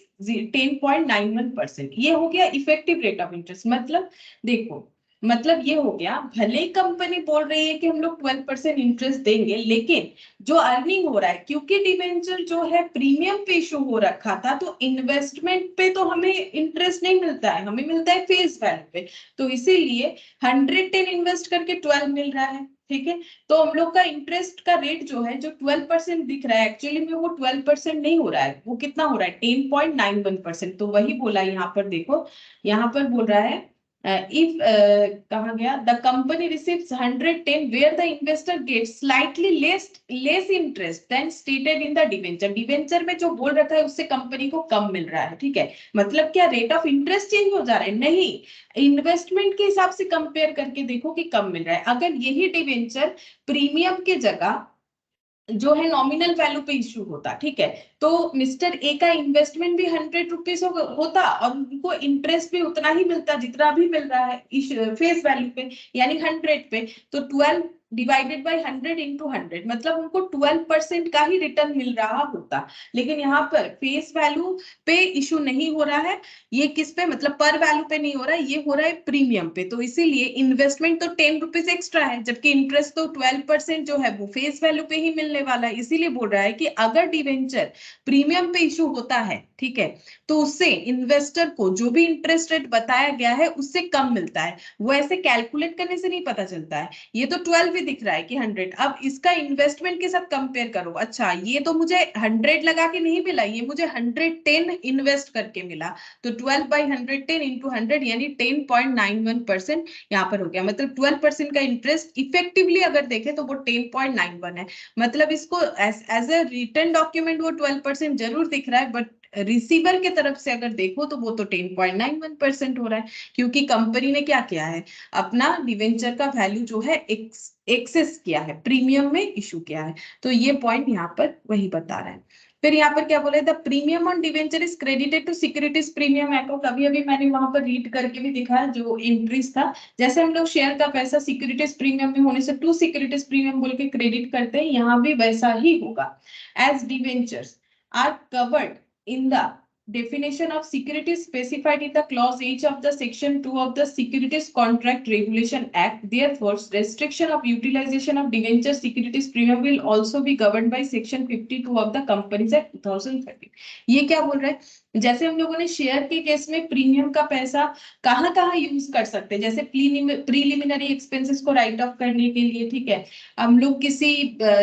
10.91%। ये हो गया इफेक्टिव रेट ऑफ इंटरेस्ट। मतलब देखो मतलब ये हो गया, भले ही कंपनी बोल रही है कि हम लोग 12% इंटरेस्ट देंगे, लेकिन जो अर्निंग हो रहा है, क्योंकि डिवेंचर जो है प्रीमियम पे इशू हो रखा था, तो इन्वेस्टमेंट पे तो हमें इंटरेस्ट नहीं मिलता है, हमें मिलता है फेस वैल्यू पे। तो इसीलिए 110 इन्वेस्ट करके 12 मिल रहा है, ठीक है। तो हम लोग का इंटरेस्ट का रेट जो है, जो 12% दिख रहा है, एक्चुअली में वो 12% नहीं हो रहा है, वो कितना हो रहा है, 10.91%। तो वही बोला यहाँ पर, देखो यहाँ पर बोल रहा है, if कहा गया, the company receives 110 where the investor gets slightly less interest than stated in the debenture। Debenture में जो बोल रखा है उससे कंपनी को कम मिल रहा है, ठीक है। मतलब क्या रेट ऑफ इंटरेस्ट चेंज हो जा रहा है? नहीं, इन्वेस्टमेंट के हिसाब से कंपेयर करके देखो कि कम मिल रहा है। अगर यही डिवेंचर प्रीमियम के जगह जो है नॉमिनल वैल्यू पे इश्यू होता, ठीक है, तो मिस्टर ए का इन्वेस्टमेंट भी 100 रुपीज होता और उनको इंटरेस्ट भी उतना ही मिलता जितना भी मिल रहा है फेस वैल्यू पे, यानी 100 पे। तो 12 डिवाइडेड बाय 100 इंटू 100, मतलब उनको 12% का ही रिटर्न मिल रहा होता। लेकिन यहाँ पर फेस वैल्यू पे इशू नहीं हो रहा है, ये किस पे, मतलब पर वैल्यू पे नहीं हो रहा है, ये हो रहा है प्रीमियम पे। तो इसीलिए इन्वेस्टमेंट तो 10 रुपीज एक्स्ट्रा है, जबकि इंटरेस्ट तो 12% जो है वो फेस वैल्यू पे ही मिलने वाला है। इसीलिए बोल रहा है कि अगर डिवेंचर प्रीमियम पे इशू होता है, ठीक है, तो उससे इन्वेस्टर को जो भी इंटरेस्ट रेट बताया गया है उससे कम मिलता है। वो ऐसे कैलकुलेट करने से नहीं पता चलता है। ये तो 12 भी दिख रहा है कि 100, अब इसका इन्वेस्टमेंट के साथ कंपेयर करो, अच्छा ये तो मुझे 100 लगा के नहीं मिला, ये मुझे 110 इन्वेस्ट करके मिला। तो 12 बाई 110 इंटू 100 यानी 10.91% यहाँ पर हो गया। मतलब 12% का इंटरेस्ट इफेक्टिवली अगर देखें तो वो 10.91 है। मतलब इसको एज ए रिटर्न डॉक्यूमेंट वो 12% जरूर दिख रहा है, बट रिसीवर के तरफ से अगर देखो तो वो तो 10.91% हो रहा है, क्योंकि कंपनी ने क्या किया है, अपना डिवेंचर का वैल्यू जो है एक्सेस किया है, प्रीमियम में इशू किया है। तो ये पॉइंट यहाँ पर वही बता रहा है। फिर यहाँ पर क्या बोला है, the premium on debenture is credited to securities premium account. अभी अभी मैंने वहां पर रीड करके भी दिखाया जो एंट्रीज था, जैसे हम लोग शेयर का पैसा सिक्योरिटीज प्रीमियम में होने से टू सिक्योरिटीज प्रीमियम बोल के क्रेडिट करते हैं, यहाँ भी वैसा ही होगा। As debentures are covered in the definition of securities specified in the clause H of the section 2 of the Securities Contract Regulation Act, therefore restriction of utilization of debenture securities premium will also be governed by section 52 of the Companies Act 2013। ये क्या बोल रहा है, जैसे हम लोगों ने share के केस में प्रीमियम का पैसा कहाँ कहाँ यूज कर सकते हैं, जैसे प्रीलिमिनरी एक्सपेंसेस को राइट ऑफ करने के लिए, ठीक है, हम लोग किसी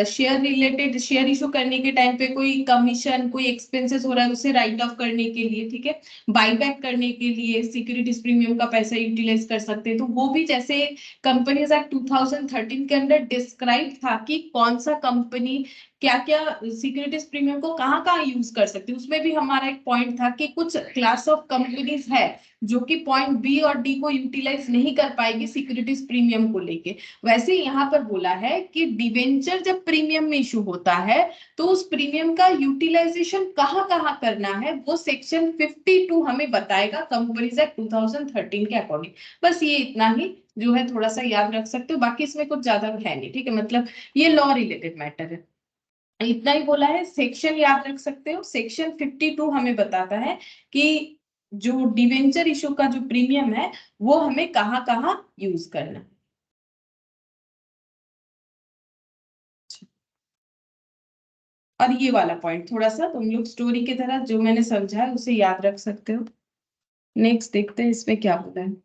शेयर रिलेटेड शेयर इशू करने के टाइम पे कोई कमीशन कोई एक्सपेंसेस हो रहा है उसे राइट ऑफ करने के लिए, ठीक है, बाईबैक करने के लिए सिक्योरिटीज प्रीमियम का पैसा यूटिलाइज कर सकते हैं। तो वो भी जैसे कंपनीज एक्ट 2013 के अंदर डिस्क्राइब था कि कौन सा कंपनी क्या क्या सिक्योरिटीज प्रीमियम को कहाँ कहाँ यूज कर सकती है, उसमें भी हमारा एक पॉइंट था कि कुछ क्लास ऑफ कंपनीज है जो कि पॉइंट बी और डी को यूटिलाइज नहीं कर पाएगी सिक्योरिटीज प्रीमियम को लेके। वैसे यहाँ पर बोला है कि डिवेंचर जब प्रीमियम में इशू होता है तो उस प्रीमियम का यूटिलाइजेशन कहाँ कहाँ करना है वो सेक्शन 52 हमें बताएगा कंपनीज एक्ट 2013 के अकॉर्डिंग। बस ये इतना ही जो है थोड़ा सा याद रख सकते हो, बाकी इसमें कुछ ज्यादा है नहीं, ठीक है, मतलब ये लॉ रिलेटेड मैटर है, इतना ही बोला है। सेक्शन याद रख सकते हो, सेक्शन 52 हमें बताता है कि जो डिवेंचर इशू का जो प्रीमियम है वो हमें कहाँ कहाँ यूज करना है। और ये वाला पॉइंट थोड़ा सा तुम लोग स्टोरी की तरह जो मैंने समझा है उसे याद रख सकते हो। नेक्स्ट देखते हैं इसमें क्या बोला है।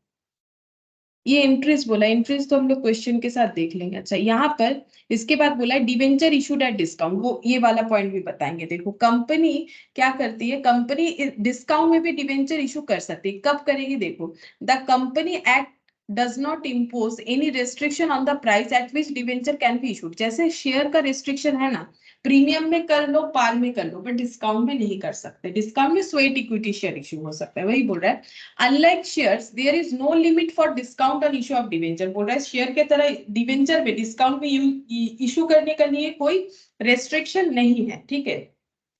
ये इंटरेस्ट बोला, इंटरेस्ट तो हम लोग क्वेश्चन के साथ देख लेंगे। अच्छा यहाँ पर इसके बाद बोला है डिवेंचर इशूड एट डिस्काउंट, वो ये वाला पॉइंट भी बताएंगे। देखो कंपनी क्या करती है, कंपनी डिस्काउंट में भी डिवेंचर इशू कर सकती है, कब करेगी, देखो the company act does not impose any restriction on the price at which debenture can be issued। जैसे शेयर का रिस्ट्रिक्शन है ना, प्रीमियम में कर लो पार में कर लो, पर डिस्काउंट में नहीं कर सकते, डिस्काउंट में स्वेट इक्विटी शेयर इशू हो सकता है, वही बोल रहा है। Unlike shares there is no limit for discount on issue of debenture, बोल रहा है शेयर के तरह डिवेंचर में डिस्काउंट में इशू करने के लिए कोई रेस्ट्रिक्शन नहीं है, ठीक है,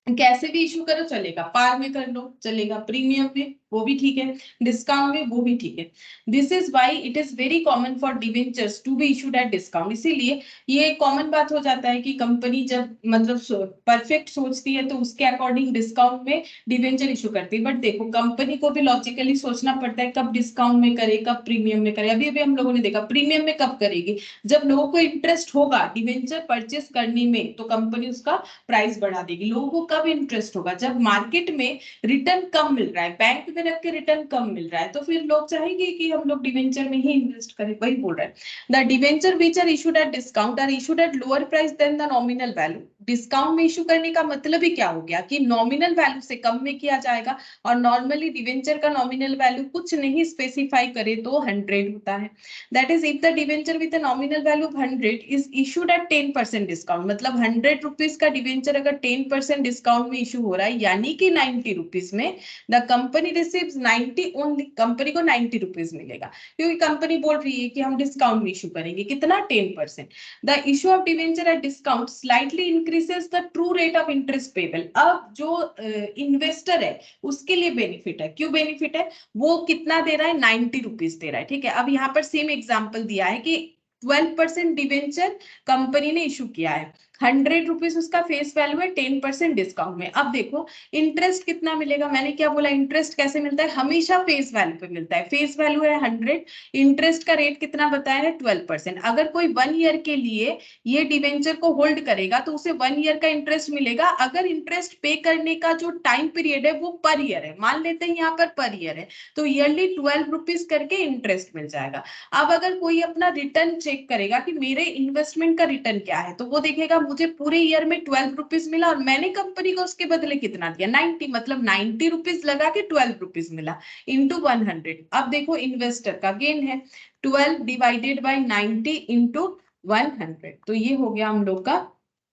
कैसे भी इशू करो चलेगा, पार में कर लो चलेगा, प्रीमियम में वो भी ठीक है, डिस्काउंट में वो भी ठीक है। This is why it is very common for debentures to be issued at discount. इसीलिए ये कॉमन बात हो जाता है कि कंपनी जब मतलब परफेक्ट सोचती है तो उसके अकॉर्डिंग डिस्काउंट में डिवेंचर इशू करती है। बट देखो कंपनी को भी लॉजिकली सोचना पड़ता है कब डिस्काउंट में करे, कब प्रीमियम में करे। अभी अभी हम लोगों ने देखा प्रीमियम में कब करेगी, जब लोगों को इंटरेस्ट होगा डिवेंचर परचेस करने में तो कंपनी उसका प्राइस बढ़ा देगी। लोगों को कब इंटरेस्ट होगा, जब मार्केट में रिटर्न कम मिल रहा है, बैंक में रख के रिटर्न कम मिल रहा है, तो फिर लोग चाहेंगे कि हम लोग डिवेंचर में ही इन्वेस्ट करें। वही बोल रहे हैं, the debenture which are issued at discount are issued at lower price than the nominal value. Discount में इशू करने का मतलब ही क्या हो गया कि नॉमिनल वैल्यू से कम में किया जाएगा, और नॉर्मली डिवेंचर का नॉमिनल वैल्यू कुछ नहीं स्पेसिफाई करे तो 100 होता है। That is if the debenture with a nominal value of 100 is issued at 10% discount, मतलब 100 रुपीज का डिवेंचर अगर 10% डिस्काउंट में इशू हो रहा है यानी कि 90 रुपीज में, the company receives 90 only, company को 90 रुपीज मिलेगा, क्योंकि कंपनी बोल रही है कि हम डिस्काउंट में इशू करेंगे कितना, 10%। The issue of debenture at discount slightly increases the true rate of interest payable. अब जो इन्वेस्टर है उसके लिए बेनिफिट है। क्यों बेनिफिट है, वो कितना दे रहा है, 90 रुपीज दे रहा है, ठीक है। अब यहाँ पर सेम एग्जांपल दिया है कि 12% डिवेंचर कंपनी ने इशू किया है, 100 रुपीज उसका फेस वैल्यू है, 10% डिस्काउंट में। अब देखो इंटरेस्ट कितना मिलेगा, मैंने क्या बोला, इंटरेस्ट कैसे मिलता है, हमेशा फेस वैल्यू पे मिलता है। फेस वैल्यू है 100, इंटरेस्ट का रेट कितना बताया है, 12%। अगर कोई 1 ईयर के लिए ये डिवेंचर को होल्ड करेगा तो उसे 1 ईयर का इंटरेस्ट मिलेगा। अगर इंटरेस्ट पे करने का जो टाइम पीरियड है वो पर ईयर है, मान लेते हैं यहाँ पर ईयर है, तो ईयरली 12 रुपीज करके इंटरेस्ट मिल जाएगा। अब अगर कोई अपना रिटर्न चेक करेगा कि मेरे इन्वेस्टमेंट का रिटर्न क्या है, तो वो देखेगा मुझे पूरे ईयर में 12 रुपीज मिला और मैंने कंपनी को उसके बदले कितना दिया, 90, मतलब 90 रुपीज लगा के 12 रुपीज मिला इंटू 100। अब देखो इन्वेस्टर का गेन है 12 डिवाइडेड बाई 90 इंटू 100, तो ये हो गया हम लोग का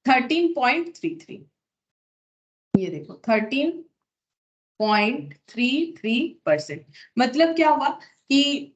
13.33। ये देखो 13.33%। मतलब क्या हुआ कि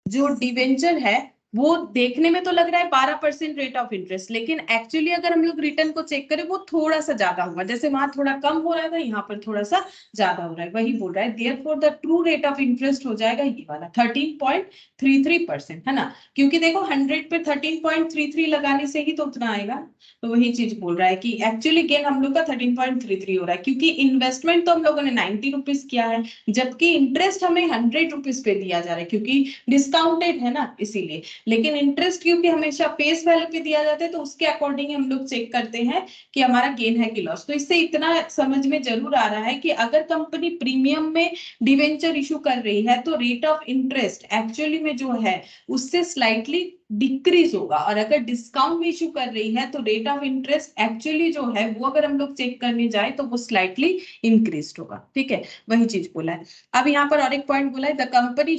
जो डिवेंचर है वो देखने में तो लग रहा है 12% रेट ऑफ इंटरेस्ट, लेकिन एक्चुअली अगर हम लोग रिटर्न को चेक करें वो थोड़ा सा ज्यादा होगा। जैसे वहां थोड़ा कम हो रहा था, यहाँ पर थोड़ा सा ज्यादा हो रहा है। वही बोल रहा है therefore the true rate of interest हो जाएगा ये वाला 13.33%, है ना। क्योंकि देखो 100 पे 13.33 लगाने से ही तो उतना आएगा, तो वही चीज बोल रहा है कि एक्चुअली गेन हम लोग का 13.33 हो रहा है, क्योंकि इन्वेस्टमेंट तो हम लोगों ने 90 रुपीज किया है, जबकि इंटरेस्ट हमें 100 रुपीज पे दिया जा रहा है क्योंकि डिस्काउंटेड है ना, इसीलिए। लेकिन इंटरेस्ट क्योंकि हमेशा फेस वैल्यू पे दिया जाता है तो उसके अकॉर्डिंग हम लोग चेक करते हैं कि हमारा गेन है कि लॉस। तो इससे इतना समझ में जरूर आ रहा है कि अगर कंपनी प्रीमियम में डिवेंचर इशू कर रही है तो रेट ऑफ इंटरेस्ट एक्चुअली में जो है उससे स्लाइटली डिक्रीज होगा, और अगर डिस्काउंट में इशू कर रही है तो रेट ऑफ इंटरेस्ट एक्चुअली जो है वो अगर हम लोग चेक करने जाए तो वो स्लाइटली इंक्रीज होगा, ठीक है। वही चीज बोला है। अब यहाँ पर और एक पॉइंट बोला है, द कंपनी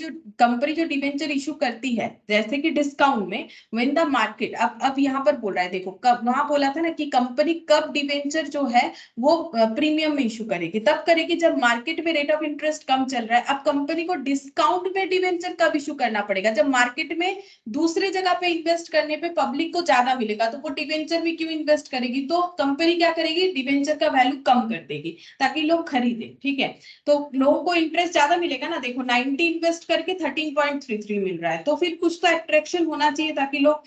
जो डिवेंचर इशू करती है जैसे कि डिस्काउंट में, व्हेन द मार्केट, अब यहाँ पर बोल रहा है देखो, कब वहां बोला था ना कि कंपनी कब डिवेंचर जो है वो प्रीमियम में इशू करेगी, तब करेगी जब मार्केट में रेट ऑफ इंटरेस्ट कम चल रहा है। अब कंपनी को डिस्काउंट में डिवेंचर कब इशू करना पड़ेगा, जब मार्केट में दूसरे जगह पे इन्वेस्ट करने पे पब्लिक को ज्यादा मिलेगा, तो वो डिवेंचर में क्यों इन्वेस्ट करेगी, तो कंपनी क्या करेगी, डिवेंचर का वैल्यू कम कर देगी ताकि लोग खरीदे, ठीक है। तो लोगों को इंटरेस्ट ज्यादा मिलेगा ना, देखो 90 इन्वेस्ट करके 13.33 मिल रहा है, तो फिर कुछ तो अट्रैक्शन होना चाहिए ताकि लोग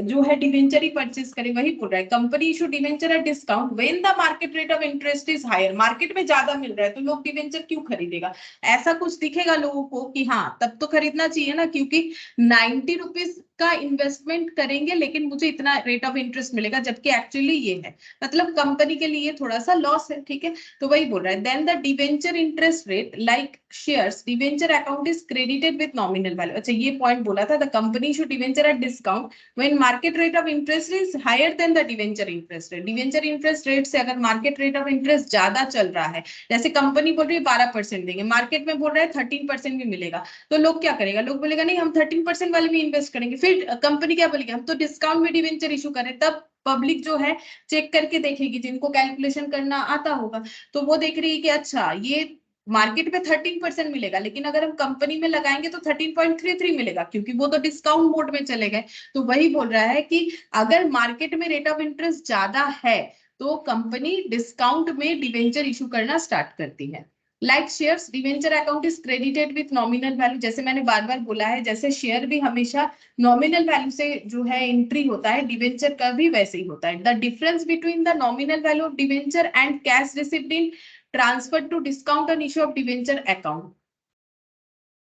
जो है डिवेंचर ही परचेस करें। वही बोल रहा है company issue debenture at discount when the market rate of interest is higher, market में ज्यादा मिल रहा है तो लोग डिवेंचर क्यों खरीदेगा, ऐसा कुछ दिखेगा लोगों को कि हाँ तब तो खरीदना चाहिए ना, क्योंकि 90 रुपीज का इन्वेस्टमेंट करेंगे लेकिन मुझे इतना रेट ऑफ इंटरेस्ट मिलेगा, जबकि एक्चुअली ये है, मतलब कंपनी के लिए थोड़ा सा लॉस है, ठीक है। तो वही बोल रहा है then the debenture interest rate like shares debenture account is credited with nominal value. अच्छा ये पॉइंट बोला था, the company issue debenture at discount when market rate of interest is higher than the debenture interest rate. Debenture interest rate से अगर market rate of interest ज्यादा चल रहा है, जैसे कंपनी बोल रही है 12% देंगे, मार्केट में बोल रहा है 13% भी मिलेगा, तो लोग क्या करेगा, लोग बोलेगा नहीं हम 13% वाले में इन्वेस्ट करेंगे। फिर कंपनी क्या बोलेगी, हम तो डिस्काउंट में डिवेंचर इशू करें, तब पब्लिक जो है चेक करके देखेगी, जिनको कैलकुलेशन करना आता होगा, तो वो देख रही है कि अच्छा ये मार्केट में 13% मिलेगा, लेकिन अगर हम कंपनी में लगाएंगे तो 13.33 मिलेगा, क्योंकि वो तो डिस्काउंट मोड में चले गए। तो वही बोल रहा है कि अगर मार्केट में रेट ऑफ इंटरेस्ट ज्यादा है तो कंपनी डिस्काउंट में डिवेंचर इशू करना स्टार्ट करती है। Like shares, debenture account is credited with nominal value, जैसे मैंने बार बार बोला है, जैसे शेयर भी हमेशा नॉमिनल वैल्यू से जो है एंट्री होता है, डिवेंचर का भी वैसे ही होता है। The difference between the nominal value of debenture and cash received in transfer to discount on issue of debenture account.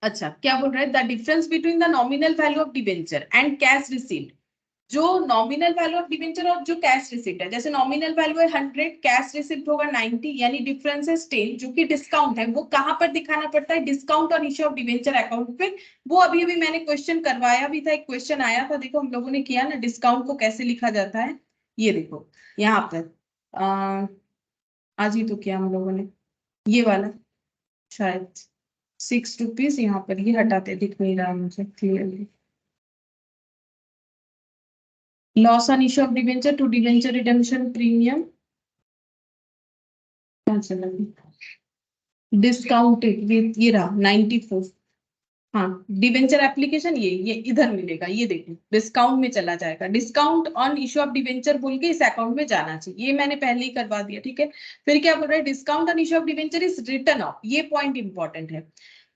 अच्छा, क्या बोल रहे हैं? The difference between the nominal value of debenture and cash received, जो nominal value of debenture और जो cash receipt है, जैसे नॉमिनल वैल्यू है 100, कैश रिसिप्ट होगा 90, यानी डिफरेंस है 10, जो कि डिस्काउंट है। वो कहां पर दिखाना पड़ता है? डिस्काउंट और इश्यू ऑफ डिवेंचर अकाउंट पे। वो अभी अभी मैंने क्वेश्चन करवाया भी था, एक क्वेश्चन आया था, देखो हम लोगों ने किया ना, डिस्काउंट को कैसे लिखा जाता है। ये देखो यहाँ पर आज ही तो किया हम लोगों ने, ये वाला शायद 6 रुपीज, यहाँ पर ये हटाते, दिख नहीं रहा मुझे clearly. Loss on issue of debenture to debenture redemption premium, discounted, ये रहा 94। हाँ, डिवेंचर एप्लीकेशन ये इधर मिलेगा, ये देखो डिस्काउंट में चला जाएगा, discount on issue of debenture बोल के इस अकाउंट में जाना चाहिए, ये मैंने पहले ही करवा दिया, ठीक है। फिर क्या बोल रहा है? Discount on issue of debenture is return of, ये पॉइंट इंपॉर्टेंट है,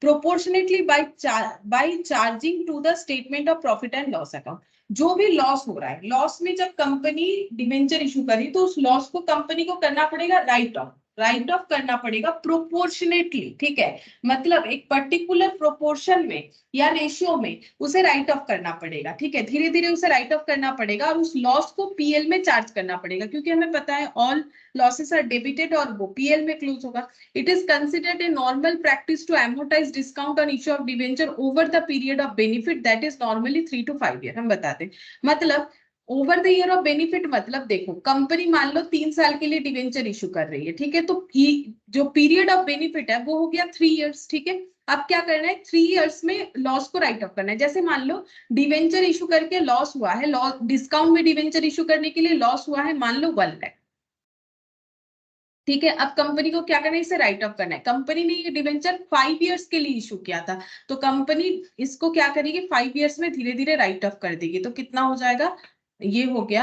proportionately by charging to the statement of profit and loss account. जो भी लॉस हो रहा है, लॉस में जब कंपनी डिवेंचर इशू करी तो उस लॉस को कंपनी को करना पड़ेगा राइट ऑफ करना पड़ेगा प्रोपोर्शनेटली, ठीक है। मतलब एक पर्टिकुलर प्रोपोर्शन में या रेशियो में उसे राइट ऑफ करना पड़ेगा, ठीक है, धीरे धीरे उसे राइट ऑफ करना पड़ेगा, और उस लॉस को पीएल में चार्ज करना पड़ेगा, क्योंकि हमें पता है ऑल लॉसेस आर डेबिटेड और वो पीएल में क्लोज होगा। It is considered a normal practice to amortize discount on issue of debenture over the period of benefit, that is normally 3 to 5 year। हम बताते हैं, मतलब over the year of benefit, मतलब देखो कंपनी मान लो 3 साल के लिए डिवेंचर इशू कर रही है, ठीक है, तो जो पीरियड ऑफ बेनिफिट है वो हो गया 3 इयर्स, ठीक है। अब क्या करना है? 3 इयर्स में लॉस को राइट ऑफ करना है। जैसे मान लो डिवेंचर इशू करके लॉस हुआ है, लॉस डिस्काउंट में डिवेंचर इशू करने के लिए लॉस हुआ है मान लो 1 लाख, ठीक है। अब कंपनी को क्या करना है? इसे राइट ऑफ करना है। कंपनी ने ये डिवेंचर 5 इयर्स के लिए इशू किया था, तो कंपनी इसको क्या करेगी? 5 इयर्स में धीरे धीरे राइट ऑफ कर देगी, तो कितना हो जाएगा? ये हो गया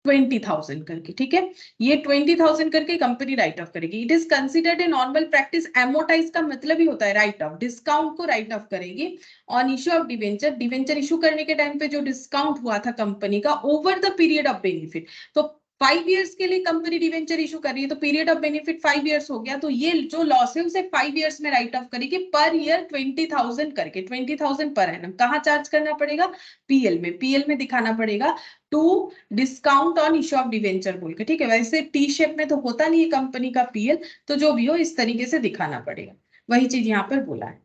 20,000 करके, ठीक है। ये 20,000 करके कंपनी राइट ऑफ करेगी। It is considered a normal practice, amortise का मतलब ही होता है राइट ऑफ, डिस्काउंट को राइट ऑफ करेगी on issue of debenture, debenture issue करने के टाइम पे जो डिस्काउंट हुआ था कंपनी का over the period of benefit. तो 5 इयर्स के लिए कंपनी डिवेंचर इशू कर रही है, तो पीरियड ऑफ बेनिफिट 5 इयर्स हो गया, तो ये जो लॉस है उसे 5 इयर्स में राइट ऑफ करेगी, पर ईयर 20,000 करके, 20,000 पर एनम। कहाँ चार्ज करना पड़ेगा? पीएल में, पीएल में दिखाना पड़ेगा to discount on issue of debenture बोल के, ठीक है। वैसे टी शेप में तो होता नहीं है कंपनी का पीएल, तो जो भी हो इस तरीके से दिखाना पड़ेगा, वही चीज यहाँ पर बोला है।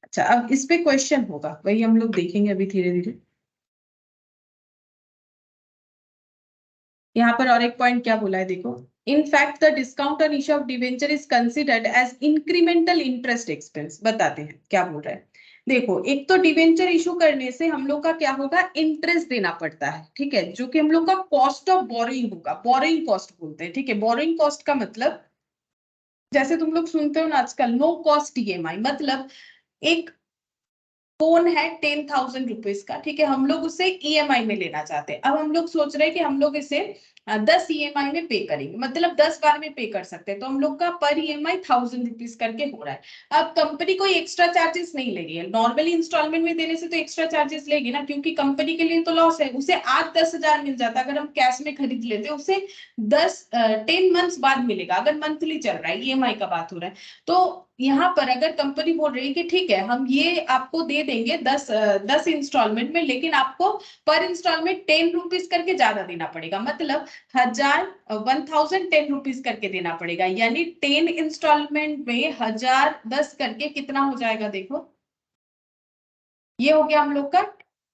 अच्छा, अब इस पे क्वेश्चन होगा, वही हम लोग देखेंगे अभी धीरे धीरे। यहाँ पर और एक पॉइंट क्या बोला है देखो, in fact the discount on issue of debenture is considered as incremental interest expense. बताते हैं क्या बोल रहा है। देखो, एक तो डिवेंचर इशू करने से हम लोग का क्या होगा? इंटरेस्ट देना पड़ता है, ठीक है, जो कि हम लोग का कॉस्ट ऑफ बोरोइंग होगा, बोरोइंग कॉस्ट बोलते हैं, ठीक है। बोरोइंग कॉस्ट का मतलब जैसे तुम लोग सुनते हो ना आजकल, नो कॉस्ट ईएमआई, मतलब एक फोन है 10,000 रुपीज का, ठीक है, हम लोग उसे ईएमआई में लेना चाहते हैं। अब हम लोग सोच रहे हैं कि हम लोग इसे 10 ईएमआई में पे करेंगे, मतलब 10 बार में पे कर सकते हैं, तो हम लोग का पर ईएमआई 1,000 रुपीज करके हो रहा है। अब कंपनी कोई एक्स्ट्रा चार्जेस नहीं ले रही है, नॉर्मली इंस्टॉलमेंट में देने से तो एक्स्ट्रा चार्जेस लेगी ना, क्योंकि कंपनी के लिए तो लॉस है। उसे आज 10,000 मिल जाता, अगर हम कैश में खरीद लेते उसे 10 मंथ्स बाद मिलेगा, अगर मंथली चल रहा है, ईएमआई का बात हो रहा है। तो यहाँ पर अगर कंपनी बोल रही है कि ठीक है हम ये आपको दे देंगे 10 इंस्टॉलमेंट में, लेकिन आपको पर इंस्टॉलमेंट 10 रुपीज करके ज्यादा देना पड़ेगा, मतलब 1,010 रुपीज करके देना पड़ेगा, यानी 10 इंस्टॉलमेंट में 1,010 करके कितना हो जाएगा? देखो, ये हो गया हम लोग का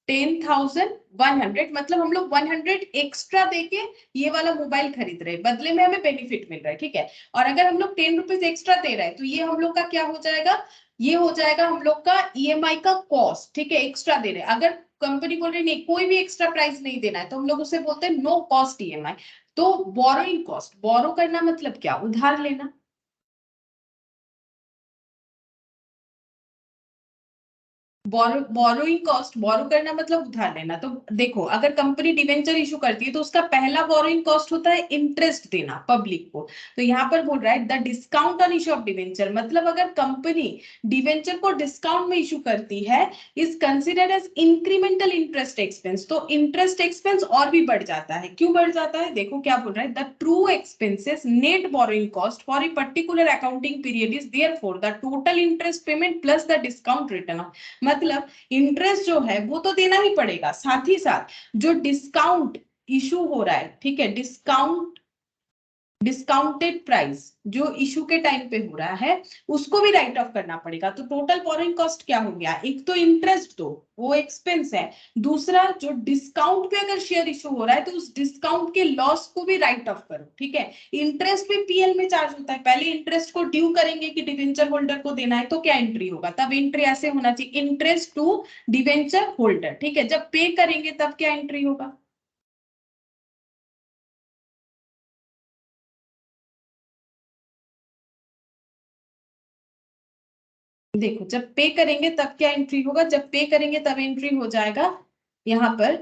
10,100, मतलब हम लोग 100 एक्स्ट्रा देके ये वाला मोबाइल खरीद रहे हैं, बदले में हमें बेनिफिट मिल रहा है, ठीक है। और अगर हम लोग 10 रुपीज एक्स्ट्रा दे रहे हैं तो ये हम लोग का क्या हो जाएगा? ये हो जाएगा हम लोग का ईएमआई का कॉस्ट, ठीक है, एक्स्ट्रा दे रहे हैं। अगर कंपनी बोल रही नहीं कोई भी एक्स्ट्रा प्राइस नहीं देना है, तो हम लोग उसे बोलते हैं नो कॉस्ट ईएमआई। तो बोरोइंग कॉस्ट, बोरो करना मतलब क्या? उधार लेना। बोरोइंग कॉस्ट, बोरो करना मतलब उधार लेना। तो देखो अगर कंपनी डिवेंचर इशू करती है तो उसका पहला बोरोइंग कॉस्ट होता है इंटरेस्ट देना पब्लिक को। तो यहाँ पर बोल रहा है the discount on issue of debenture, मतलब अगर कंपनी डिवेंचर को डिस्काउंट में इशू करती है is considered as incremental interest expense. तो इंटरेस्ट एक्सपेंस और भी बढ़ जाता है। क्यों बढ़ जाता है, देखो क्या बोल रहा है, the true expenses net borrowing cost for a particular accounting period is therefore the total interest payment plus the discount return of. मतलब इंटरेस्ट जो है वो तो देना ही पड़ेगा, साथ ही साथ जो डिस्काउंट इशू हो रहा है, ठीक है, डिस्काउंटेड प्राइस जो इशू के टाइम पे हो रहा है उसको भी राइट ऑफ करना पड़ेगा। तो टोटल बोरोइंग कॉस्ट क्या हो गया, एक तो इंटरेस्ट दो वो एक्सपेंस है, दूसरा जो डिस्काउंट पे अगर शेयर इशू हो रहा है तो उस डिस्काउंट के लॉस को भी राइट ऑफ करो, ठीक है। इंटरेस्ट पे पीएल में चार्ज होता है, पहले इंटरेस्ट को ड्यू करेंगे कि डिवेंचर होल्डर को देना है तो क्या एंट्री होगा, तब एंट्री ऐसे होना चाहिए, इंटरेस्ट टू डिवेंचर होल्डर, ठीक है। जब पे करेंगे तब क्या एंट्री होगा, देखो जब पे करेंगे तब क्या एंट्री होगा, जब पे करेंगे तब एंट्री हो जाएगा यहाँ पर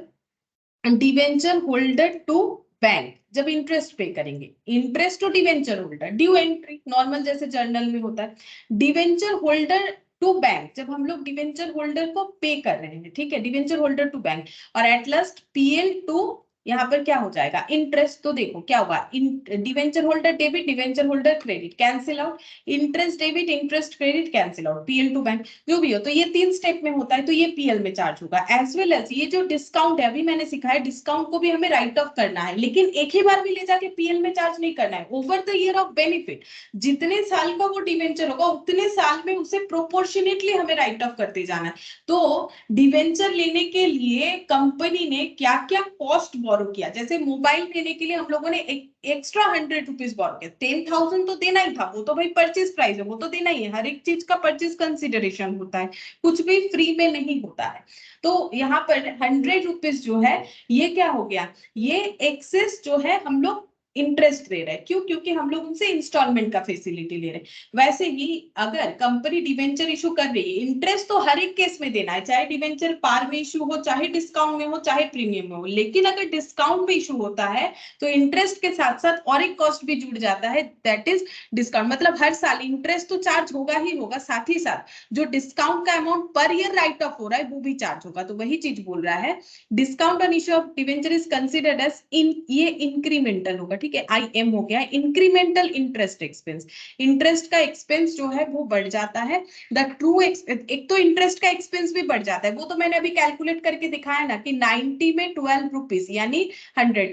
डिवेंचर होल्डर टू बैंक। जब इंटरेस्ट पे करेंगे, interest to debenture holder due entry normal जैसे जर्नल में होता है। डिवेंचर होल्डर टू बैंक, जब हम लोग डिवेंचर होल्डर को पे कर रहे हैं, ठीक है, डिवेंचर होल्डर टू बैंक। और एट लास्ट पीएल टू, यहाँ पर क्या हो जाएगा इंटरेस्ट। तो देखो क्या होगा, debenture holder debit debenture holder credit cancel out, interest debit interest credit cancel out, PL to bank जो भी हो। तो ये 3 स्टेप में होता है, तो ये पीएल में चार्ज होगा। एज वेल एज ये जो डिस्काउंट है अभी मैंने सिखाया, डिस्काउंट को भी हमें राइट ऑफ करना है, लेकिन एक ही बार भी ले जाके पीएल में चार्ज नहीं करना है, over the year of benefit जितने साल का वो डिवेंचर होगा उतने साल में उसे प्रोपोर्शनेटली हमें राइट ऑफ करते जाना है। तो डिवेंचर लेने के लिए कंपनी ने क्या क्या कॉस्ट बोरो किया, जैसे मोबाइल लेने के लिए हम लोगों ने एक्स्ट्रा 100 रुपीज बोरो किया, 10,000 तो देना ही था, वो तो भाई परचेज प्राइस है, वो तो देना ही है, हर एक चीज का परचेज कंसिडरेशन होता है, कुछ भी फ्री में नहीं होता है। तो यहाँ पर 100 रुपीज जो है ये क्या हो गया, ये एक्सेस जो है हम लोग इंटरेस्ट दे रहे हैं, क्यों, क्योंकि हम लोग उनसे इंस्टॉलमेंट का फैसिलिटी ले रहे हैं। वैसे ही अगर कंपनी डिवेंचर इशू कर रही है, इंटरेस्ट तो हर एक केस में देना है, चाहे डिवेंचर पार में इशू हो, चाहे डिस्काउंट में हो, चाहे प्रीमियम में हो। लेकिन अगर डिस्काउंट में इशू होता है तो इंटरेस्ट के साथ साथ और एक कॉस्ट भी जुड़ जाता है, दैट इज डिस्काउंट। मतलब हर साल इंटरेस्ट तो चार्ज होगा ही होगा, साथ ही साथ जो डिस्काउंट का amount per year right of हो रहा है वो भी चार्ज होगा। तो वही चीज बोल रहा है, discount on issue of debenture is considered as ये इंक्रीमेंटल होगा, ठीक है, आईएम हो गया, इंक्रीमेंटल इंटरेस्ट एक्सपेंस। इंटरेस्ट का एक्सपेंस जो है वो बढ़ जाता है। द ट्रू एक तो इंटरेस्ट का एक्सपेंस भी बढ़ जाता है, वो तो मैंने अभी कैलकुलेट करके दिखाया ना कि 90 में 12 रुपीज यानी 100,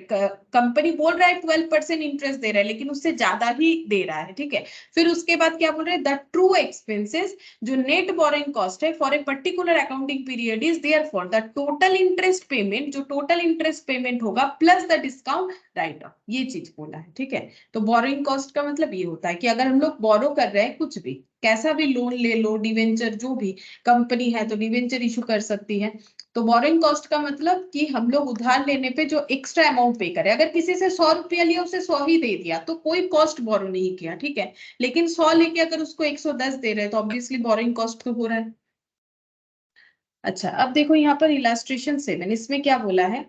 कंपनी बोल रहा है 12% इंटरेस्ट दे रहा है लेकिन उससे ज्यादा ही दे रहा है, ठीक है। फिर उसके बाद क्या बोल रहे हैं, द ट्रू एक्सपेंसेस जो नेट बोरोइंग कॉस्ट है for a particular accounting period is therefore the total interest payment, जो टोटल इंटरेस्ट पेमेंट होगा plus the discount right of, ये चीज बोला है, ठीक है। तो बोरोइंग कॉस्ट का मतलब ये होता है कि अगर हम लोग बोरो कर रहे हैं कुछ भी, कैसा भी लोन ले लो, डिवेंचर जो भी कंपनी है तो डिवेंचर इशू कर सकती है। तो बोरोइंग कॉस्ट का मतलब कि हम लोग उधार लेने पे जो एक्स्ट्रा अमाउंट पे करें, अगर किसी से 100 रुपया लिया उसे 100 ही दे दिया तो कोई कॉस्ट बोरो नहीं किया, ठीक है। लेकिन 100 लेके अगर उसको 110 दे रहे हैं तो ऑब्वियसली बोरोइंग कॉस्ट तो हो रहा है। अच्छा अब देखो यहाँ पर इलास्ट्रेशन 7, इसमें क्या बोला है,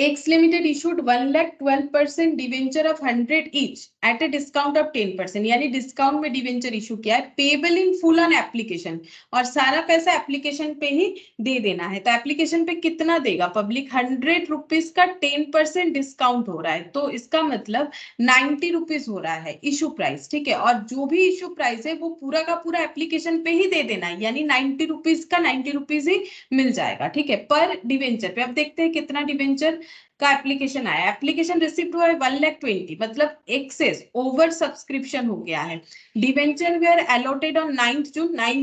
X Limited issued 1,12% debenture of 100 each at a discount of 10%, यानी डिस्काउंट में डिवेंचर इशू किया है, payable in full on application, और सारा पैसा एप्लीकेशन पे ही दे देना है। तो एप्लीकेशन पे कितना देगा पब्लिक, 100 रुपीज का 10% डिस्काउंट हो रहा है, तो इसका मतलब 90 रुपीज हो रहा है इशू प्राइस, ठीक है। और जो भी इशू प्राइस है वो पूरा का पूरा एप्लीकेशन पे ही दे देना है, यानी 90 रुपीज का 90 रुपीज ही मिल जाएगा, ठीक है, पर डिवेंचर पे। अब देखते हैं कितना डिवेंचर का एप्लीकेशन आया, एप्लीकेशन रिसिप्ट हुआ है 1,20,000, मतलब एक्सेस ओवर सब्सक्रिप्शन हो गया है। डिवेंचर वेयर अलॉटेड ऑन 9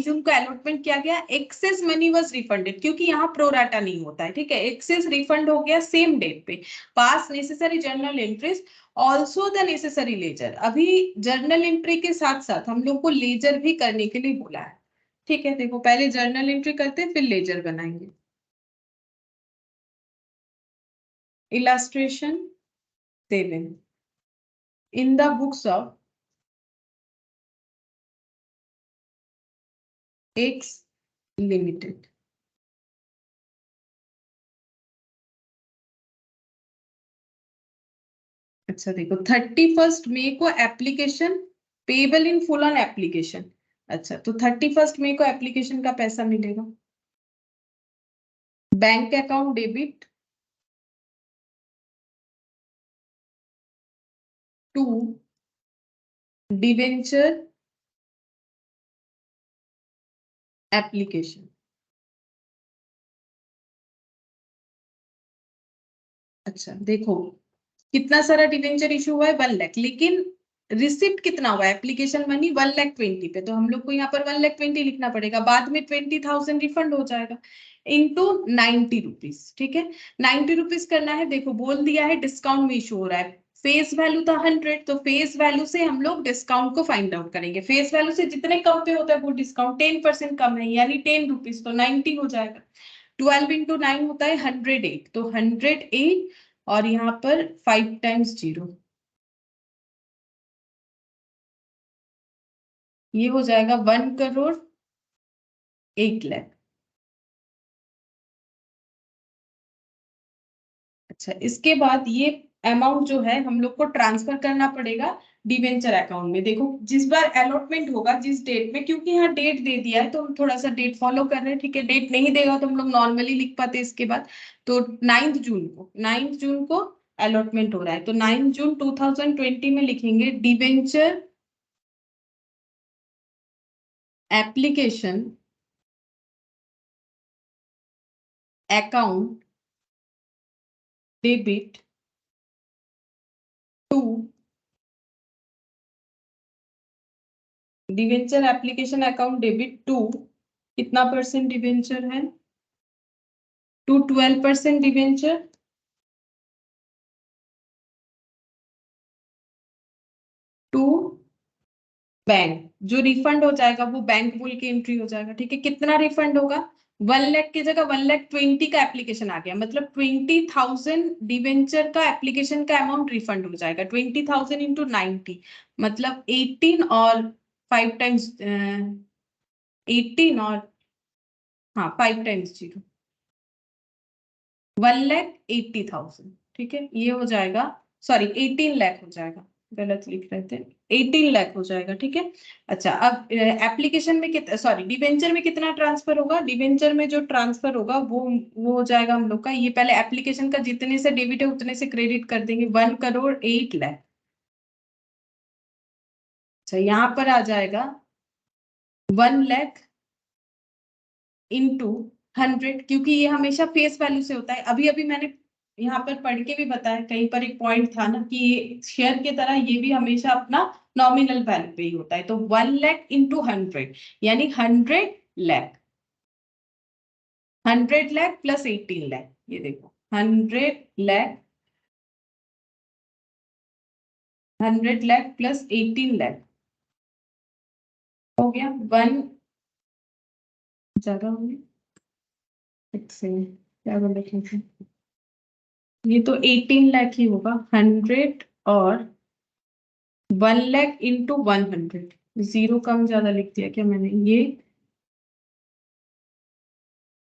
जून को अलॉटमेंट किया गया, एक्सेस मनी वाज रिफंडेड, क्योंकि यहाँ प्रोराटा नहीं होता है, ठीक है, एक्सेस रिफंड हो गया सेम डेट पे। पास necessary journal entries also the necessary laser, अभी जर्नल एंट्री के साथ साथ हम लोग को लेजर भी करने के लिए बोला है, ठीक है। देखो पहले जर्नल एंट्री करते हैं फिर लेजर बनाएंगे। Illustration 7. In the books of X limited. अच्छा देखो 31 मई को application payable in full on application. अच्छा तो 31 मई को एप्लीकेशन का पैसा मिलेगा। Bank account debit to debenture application. अच्छा देखो कितना सारा डिवेंचर इशू हुआ है 1 लाख, लेकिन रिसिप्ट कितना हुआ है एप्लीकेशन मनी 1,20,000 पे, तो हम लोग को यहाँ पर 1,20,000 लिखना पड़ेगा, बाद में 20,000 रिफंड हो जाएगा इंटू 90 रुपीज। ठीक है 90 रुपीज करना है। देखो बोल दिया है डिस्काउंट में इशू हो रहा है, फेस वैल्यू था 100, तो फेस वैल्यू से हम लोग डिस्काउंट को फाइंड आउट करेंगे। फेस वैल्यू से जितने कम पे होता है वो डिस्काउंट 10% कम है, यानी 10 रुपीज, तो 90 हो जाएगा। 12 इंटू 9 होता है 108, तो 108 और यहाँ पर 5 टाइम्स 0, ये हो जाएगा 1,08,00,000। अच्छा इसके बाद ये अमाउंट जो है हम लोग को ट्रांसफर करना पड़ेगा डिवेंचर अकाउंट में। देखो जिस बार अलॉटमेंट होगा जिस डेट में, क्योंकि यहाँ डेट दे दिया है तो हम थोड़ा सा डेट फॉलो कर रहे हैं। ठीक है डेट नहीं देगा तो हम लोग नॉर्मली लिख पाते इसके बाद। तो 9 जून को अलॉटमेंट हो रहा है, तो 9 जून 2020 में लिखेंगे debenture application account debit to debenture application account debit to कितना परसेंट डिवेंचर है, टू 12% डिवेंचर टू बैंक। जो रिफंड हो जाएगा वो बैंक बोल के एंट्री हो जाएगा। ठीक है कितना रिफंड होगा, 1 लाख की जगह 1,20,000 का एप्लीकेशन आ गया, मतलब 20,000 डिवेंचर का एप्लीकेशन का अमाउंट रिफंड हो जाएगा। 20,000 इंटू 90 मतलब 18 और 5 टाइम्स 18 और हाँ 5 टाइम्स 0 1,80,000। ठीक है ये हो जाएगा, सॉरी 18 लाख हो जाएगा, गलत लिख रहे थे, 18 लाख हो जाएगा। ठीक है अच्छा अब एप्लीकेशन में कितना, सॉरी डिवेंचर में कितना ट्रांसफर होगा, डिवेंचर में जो ट्रांसफर होगा वो हो जाएगा हम लोग का, ये पहले एप्लीकेशन का जितने से डेबिट है उतने से क्रेडिट कर देंगे, 1,08,00,000। अच्छा यहाँ पर आ जाएगा 1 लाख इंटू 100, क्योंकि ये हमेशा फेस वैल्यू से होता है। अभी अभी मैंने यहाँ पर पढ़ के भी बताया, कहीं पर एक पॉइंट था ना कि ये शेयर की तरह ये भी हमेशा अपना नॉमिनल वैल्यू पे ही होता है, तो 1 लाख इंटू 100 यानी 100 लाख, 100 लाख प्लस 18 लाख, ये देखो 100 लाख, 100 लाख प्लस 18 लाख हो गया 1, ज्यादा हो गया, एक सेकंड क्या बोल रहे थे, ये तो 18 लाख ही होगा, 100 और 1 लाख इंटू 100, जीरो कम ज्यादा लिख दिया क्या मैंने, ये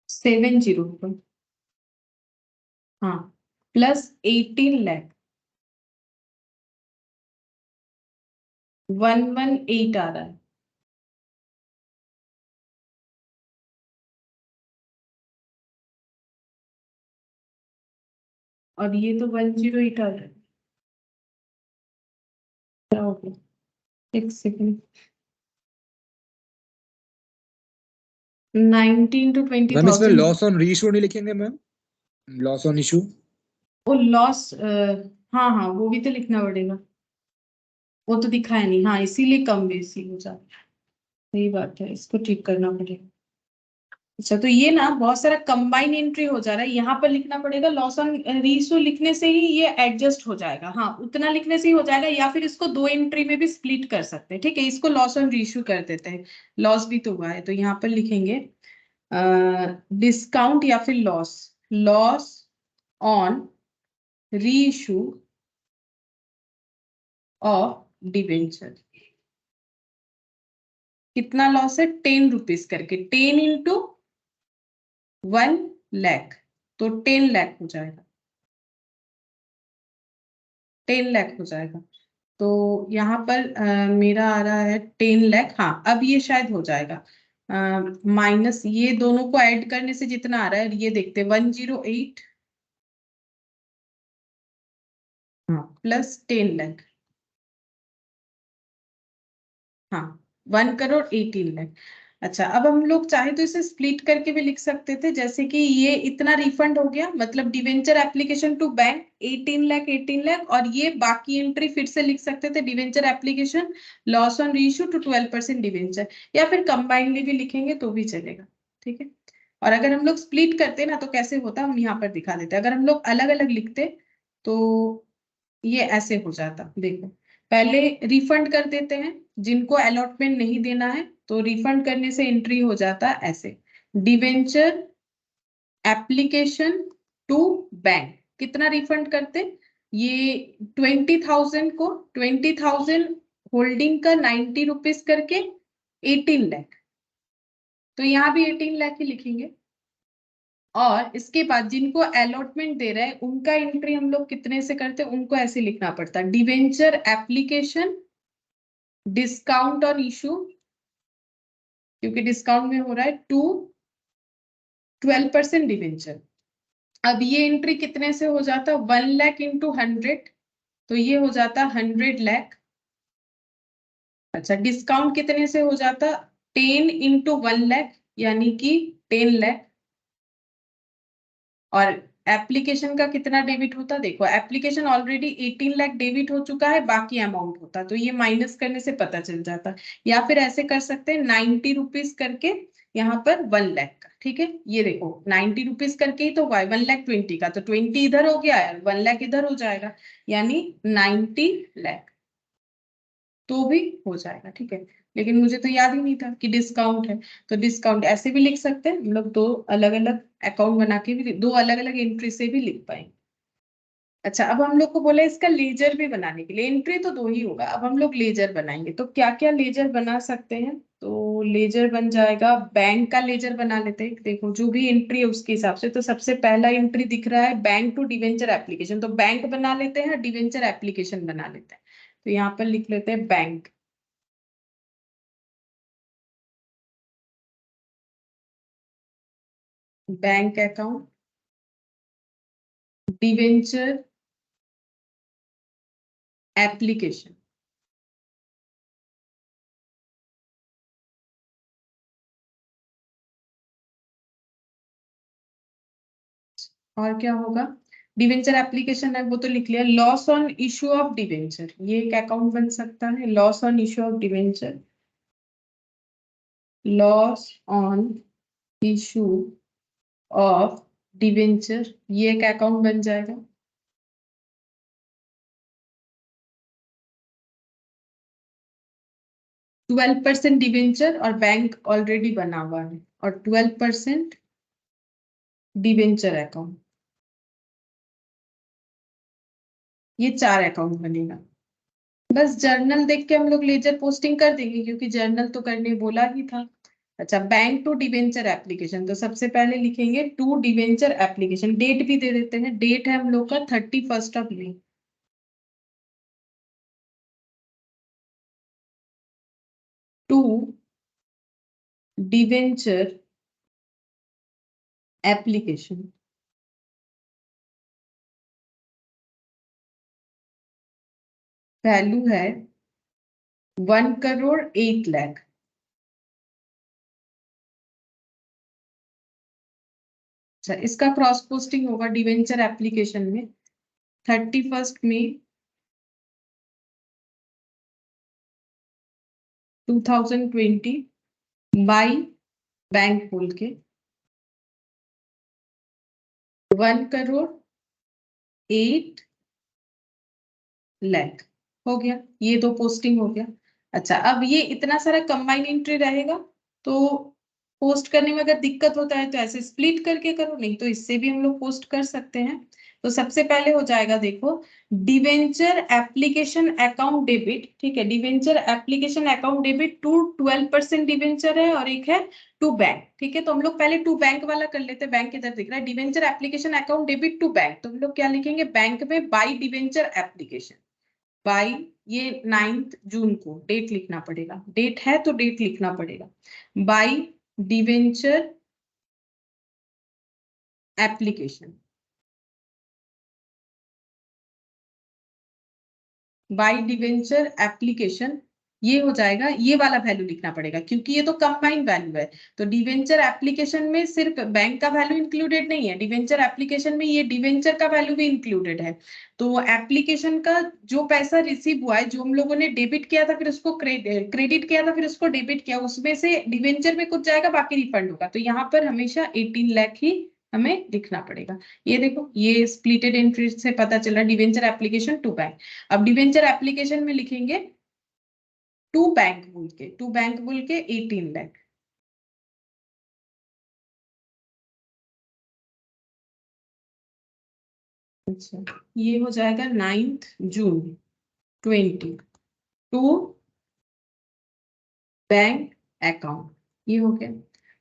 70 होगा, हाँ प्लस 18 लाख 118 आ रहा है, और ये तो 108 आ रहा है, क्या हो गया, एक सेकेंड, 19 to मैम इसमें 20,000 लॉस ऑन रीइशू नहीं लिखेंगे मैम, लॉस ऑन इशू? वो लॉस, हाँ हाँ वो भी तो लिखना पड़ेगा, वो तो दिखा है नहीं, हाँ इसीलिए कम बेसी हो जाता है, सही बात है, इसको ठीक करना पड़ेगा। अच्छा तो ये ना बहुत सारा कंबाइन एंट्री हो जा रहा है, यहाँ पर लिखना पड़ेगा लॉस ऑन रीइशू, लिखने से ही ये एडजस्ट हो जाएगा, हाँ उतना लिखने से ही हो जाएगा, या फिर इसको 2 एंट्री में भी स्प्लिट कर सकते हैं। ठीक है इसको लॉस ऑन रीइशू कर देते हैं, लॉस भी तो हुआ है, तो यहाँ पर लिखेंगे डिस्काउंट या फिर loss, loss on reissue of debenture. कितना लॉस है 10 रुपीज करके, 10 इंटू 1 लाख, तो 10 लाख हो जाएगा, 10 लाख हो जाएगा। तो यहाँ पर मेरा आ रहा है 10 लाख। हाँ, अब ये शायद हो जाएगा, माइनस ये दोनों को ऐड करने से जितना आ रहा है ये देखते हैं, 108, हाँ, प्लस 10 लाख, हाँ, 1,18,00,000। अच्छा, अब हम लोग चाहे तो इसे स्प्लिट करके भी लिख सकते थे, जैसे कि ये इतना रिफंड हो गया, मतलब debenture application to bank 18 lakh, और ये बाकी एंट्री फिर से लिख सकते थे, debenture application loss on reissue to 12% debenture, या फिर कंबाइनली भी लिखेंगे तो भी चलेगा, ठीक है। और अगर हम लोग स्प्लिट करते ना तो कैसे होता, हम यहाँ पर दिखा देते। अगर हम लोग अलग अलग लिखते तो ये ऐसे हो जाता, देखो, पहले रिफंड कर देते हैं, जिनको अलॉटमेंट नहीं देना है तो रिफंड करने से एंट्री हो जाता ऐसे, डिवेंचर एप्लीकेशन टू बैंक, कितना रिफंड करते, ये 20,000 को 20,000 होल्डिंग का 90 रुपीज करके 18 लाख, तो यहाँ भी 18 लाख ही लिखेंगे। और इसके बाद जिनको अलॉटमेंट दे रहे हैं उनका एंट्री हम लोग कितने से करते हैं, उनको ऐसे लिखना पड़ता है, debenture application discount on issue, क्योंकि डिस्काउंट में हो रहा है, टू 12% डिवेंचर। अब ये एंट्री कितने से हो जाता, 1 लाख इंटू 100, तो ये हो जाता 100 लाख। अच्छा, डिस्काउंट कितने से हो जाता, 10 इंटू 1 लाख, यानी कि 10 लाख। और एप्लीकेशन का कितना डेबिट होता, देखो एप्लीकेशन ऑलरेडी 18 लाख डेबिट हो चुका है, बाकी अमाउंट होता, तो ये माइनस करने से पता चल जाता। या फिर ऐसे कर सकते हैं 90 रुपीज करके यहाँ पर 1 लाख का, ठीक है, ये देखो 90 रुपीज करके ही तो 1,20,000 का, तो 20 इधर हो गया, 1 लाख इधर हो जाएगा, यानी 90 लाख, तो भी हो जाएगा, ठीक है। लेकिन मुझे तो याद ही नहीं था कि डिस्काउंट है, तो डिस्काउंट ऐसे भी लिख सकते हैं हम लोग, दो अलग अलग अकाउंट बना के भी, दो अलग अलग एंट्री से भी लिख पाएंगे। अच्छा, अब हम लोग को बोला इसका लेजर भी बनाने के लिए, एंट्री तो दो ही होगा, अब हम लोग लेजर बनाएंगे, तो क्या क्या लेजर बना सकते हैं, तो लेजर बन जाएगा, बैंक का लेजर बना लेते हैं, देखो जो भी एंट्री है उसके हिसाब से। तो सबसे पहला एंट्री दिख रहा है बैंक टू डिवेंचर एप्लीकेशन, तो बैंक बना लेते हैं, डिवेंचर एप्लीकेशन बना लेते हैं, तो यहाँ पर लिख लेते हैं bank, bank account, debenture application, और क्या होगा, डिवेंचर एप्लीकेशन है वो तो लिख लिया, loss on issue of debenture, ये एक अकाउंट बन सकता है, loss on issue of debenture, loss on issue of debenture, ये एक अकाउंट बन जाएगा। ट्वेल्व परसेंट डिवेंचर, और बैंक ऑलरेडी बना हुआ है, और 12% डिवेंचर अकाउंट, ये 4 अकाउंट बनेगा। बस जर्नल देख के हम लोग लेजर पोस्टिंग कर देंगे, क्योंकि जर्नल तो करने बोला ही था। अच्छा, बैंक टू डिवेंचर एप्लीकेशन, तो सबसे पहले लिखेंगे टू डिवेंचर एप्लीकेशन, डेट भी दे देते हैं, डेट है हम लोग का 31 मई, टू डिवेंचर एप्लीकेशन, वैल्यू है 1,08,00,000। अच्छा, इसका क्रॉस पोस्टिंग होगा डिवेंचर एप्लीकेशन में 31 मई 2020 बाई बैंक खोल के 1,08,00,000 हो गया, ये दो पोस्टिंग हो गया। अच्छा, अब ये इतना सारा कंबाइन एंट्री रहेगा, तो पोस्ट करने में अगर दिक्कत होता है तो ऐसे स्प्लिट करके करो, नहीं तो इससे भी हम लोग पोस्ट कर सकते हैं। तो सबसे पहले हो जाएगा, देखो, डिवेंचर एप्लीकेशन अकाउंट डेबिट, ठीक है, debenture application account debit to 12% debenture है और एक है टू बैंक, ठीक है। तो हम लोग पहले टू बैंक वाला कर लेते हैं। बैंक इधर दिख रहा है, debenture application account debit to bank, तो हम लोग क्या लिखेंगे, बैंक में बाय डिवेंचर एप्लीकेशन, बाय, ये 9 जून को डेट लिखना पड़ेगा, डेट है तो डेट लिखना पड़ेगा, by debenture application, by debenture application, ये हो जाएगा, ये वाला वैल्यू लिखना पड़ेगा क्योंकि ये तो कंबाइंड वैल्यू है। तो डिवेंचर एप्लीकेशन में सिर्फ बैंक का वैल्यू इंक्लूडेड नहीं है, डिवेंचर एप्लीकेशन में ये डिवेंचर का वैल्यू भी इंक्लूडेड है। तो एप्लीकेशन का जो पैसा रिसीव हुआ है, जो हम लोगों ने डेबिट किया था फिर उसको क्रेडिट किया था फिर उसको डेबिट किया, उसमें से डिवेंचर में कुछ जाएगा बाकी रिफंड होगा। तो यहाँ पर हमेशा 18 लाख ही हमें लिखना पड़ेगा। ये देखो, ये स्प्लिटेड एंट्री से पता चला डिवेंचर एप्लीकेशन टू बैंक। अब डिवेंचर एप्लीकेशन में लिखेंगे टू बैंक बोल के 18 लाख। अच्छा, ये हो जाएगा 9 जून 20 टू बैंक अकाउंट, ये हो गया।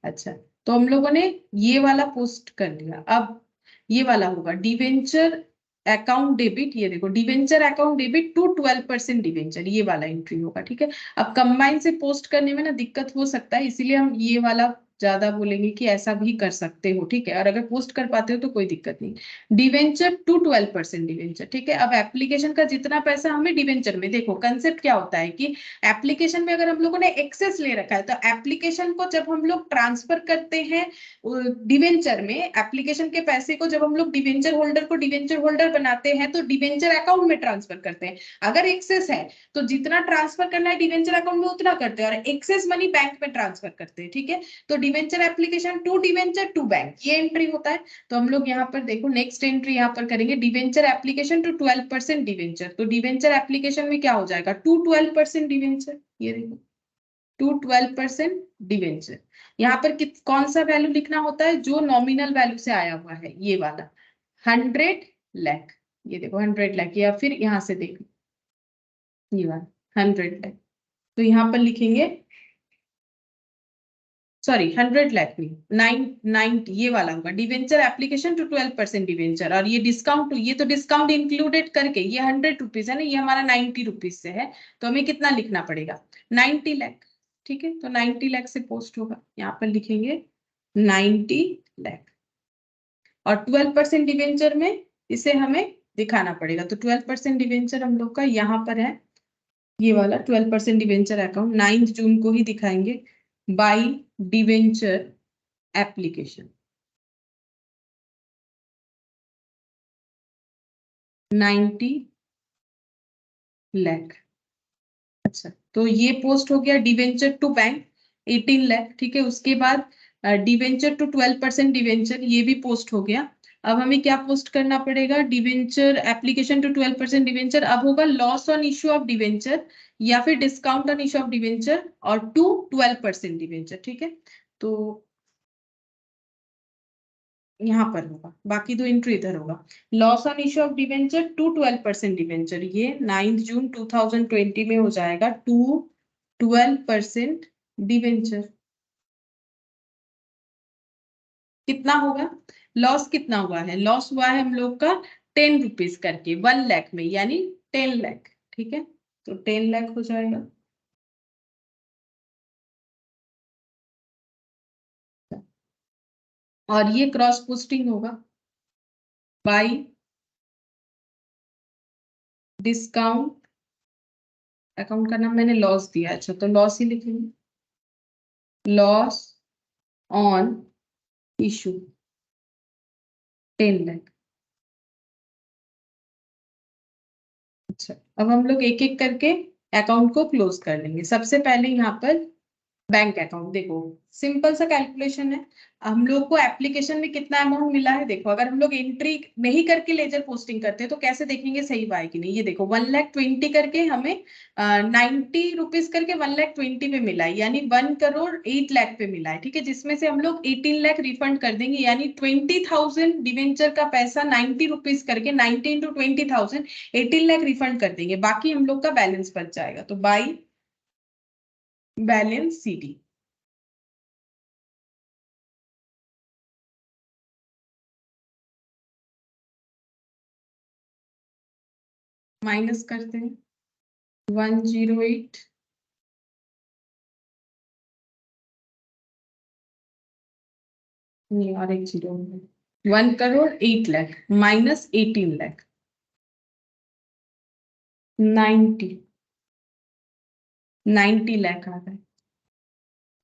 अच्छा, तो हम लोगों ने ये वाला पोस्ट कर लिया। अब ये वाला होगा डिवेंचर अकाउंट डेबिट, ये देखो debenture account debit to 12% debenture, ये वाला एंट्री होगा, ठीक है। अब कंबाइन से पोस्ट करने में ना दिक्कत हो सकता है, इसीलिए हम ये वाला ज्यादा बोलेंगे कि ऐसा भी कर सकते हो, ठीक है। और अगर पोस्ट कर पाते हो तो कोई दिक्कत नहीं। डिवेंचर टू 12% डिवेंचर, ठीक है। अब एप्लीकेशन का जितना पैसा हमें डिवेंचर में, देखो कंसेप्ट क्या होता है कि एप्लीकेशन में अगर हम लोगों ने एक्सेस ले रखा है तो एप्लीकेशन को जब हम लोग ट्रांसफर करते हैं डिवेंचर में, एप्लीकेशन के पैसे को जब हम लोग डिवेंचर होल्डर को डिवेंचर होल्डर बनाते हैं तो डिवेंचर अकाउंट में ट्रांसफर करते हैं। अगर एक्सेस है तो जितना ट्रांसफर करना है डिवेंचर अकाउंट में उतना करते हैं, और एक्सेस मनी बैंक में ट्रांसफर करते हैं, ठीक है। तो debenture application to debenture to bank, ये एंट्री होता है। तो हम लोग यहाँ पर देखो नेक्स्ट एंट्री यहाँ पर करेंगे, डिवेंचर एप्लीकेशन टू 12% डिवेंचर। तो डिवेंचर एप्लीकेशन में क्या हो जाएगा, टू 12% डिवेंचर, ये देखो टू 12% डिवेंचर। यहाँ पर कौन सा वैल्यू लिखना होता है, जो नॉमिनल वैल्यू से आया हुआ है, ये वाला 100 लाख, ये देखो 100 लाख, या फिर यहाँ से देखो ये वाला 100 लाख। तो यहाँ पर लिखेंगे, सॉरी 100 लाख नहीं, 90 ये वाला होगा, डिवेंचर एप्लीकेशन टू 12% डिवेंचर, और ये डिस्काउंट, ये तो डिस्काउंट इंक्लूडेड करके ये 100 रुपीज है ना, ये हमारा 90 रुपीज से है, तो हमें कितना लिखना पड़ेगा, 90 लाख, ठीक है। तो 90 लाख से पोस्ट होगा, यहाँ पर लिखेंगे 90 लाख, और 12% डिवेंचर में इसे हमें दिखाना पड़ेगा। तो 12% डिवेंचर हम लोग का यहाँ पर है, ये वाला 12% डिवेंचर अकाउंट 9 जून को ही दिखाएंगे, बाय डिवेंचर एप्लीकेशन 90 लाख। अच्छा, तो ये पोस्ट हो गया डिवेंचर टू बैंक 18 लाख, ठीक है। उसके बाद डिवेंचर टू 12% डिवेंचर, ये भी पोस्ट हो गया। अब हमें क्या पोस्ट करना पड़ेगा, डिवेंचर एप्लीकेशन टू 12% डिवेंचर, अब होगा loss on issue of debenture या फिर discount on issue of debenture और टू 12% डिवेंचर, ठीक है। तो यहाँ पर होगा, बाकी दो एंट्री इधर होगा। Loss on issue of debenture to 12% debenture, ये 9 जून 2020 में हो जाएगा टू 12% डिवेंचर। कितना होगा लॉस, कितना हुआ है, लॉस हुआ है हम लोग का 10 रुपीज करके 1 लाख में, यानी 10 लाख, ठीक है। तो 10 लाख हो जाएगा। और ये क्रॉस पोस्टिंग होगा बाय डिस्काउंट अकाउंट का नाम मैंने लॉस दिया, अच्छा तो लॉस ही लिखेंगे, लॉस ऑन इशू 10 लाख। अच्छा, अब हम लोग एक एक करके अकाउंट को क्लोज कर लेंगे। सबसे पहले यहाँ पर बैंक अकाउंट देखो सिंपल सा कैलकुलेशन है। हम लोग को एप्लीकेशन में कितना अमाउंट मिला है देखो, अगर हम लोग एंट्री नहीं करके लेजर पोस्टिंग करते हैं तो कैसे देखेंगे सही हुआ है कि नहीं। ये देखो 1,20,000 करके हमें 90 रुपीज करके 1,20,000 पे मिला है, यानी 1,08,00,000 पे मिला है। ठीक है, जिसमें से हम लोग 18,00,000 रिफंड कर देंगे, यानी 20,000 डिवेंचर का पैसा 90 रुपीज करके 90 इंटू 20,000 18,00,000 रिफंड कर देंगे। बाकी हम लोग का बैलेंस बच जाएगा। तो बाई बैलेंस सीडी माइनस करते हैं 108 नहीं और एक जीरो 1,08,00,000 माइनस 18,00,000 90 लाख आ गए।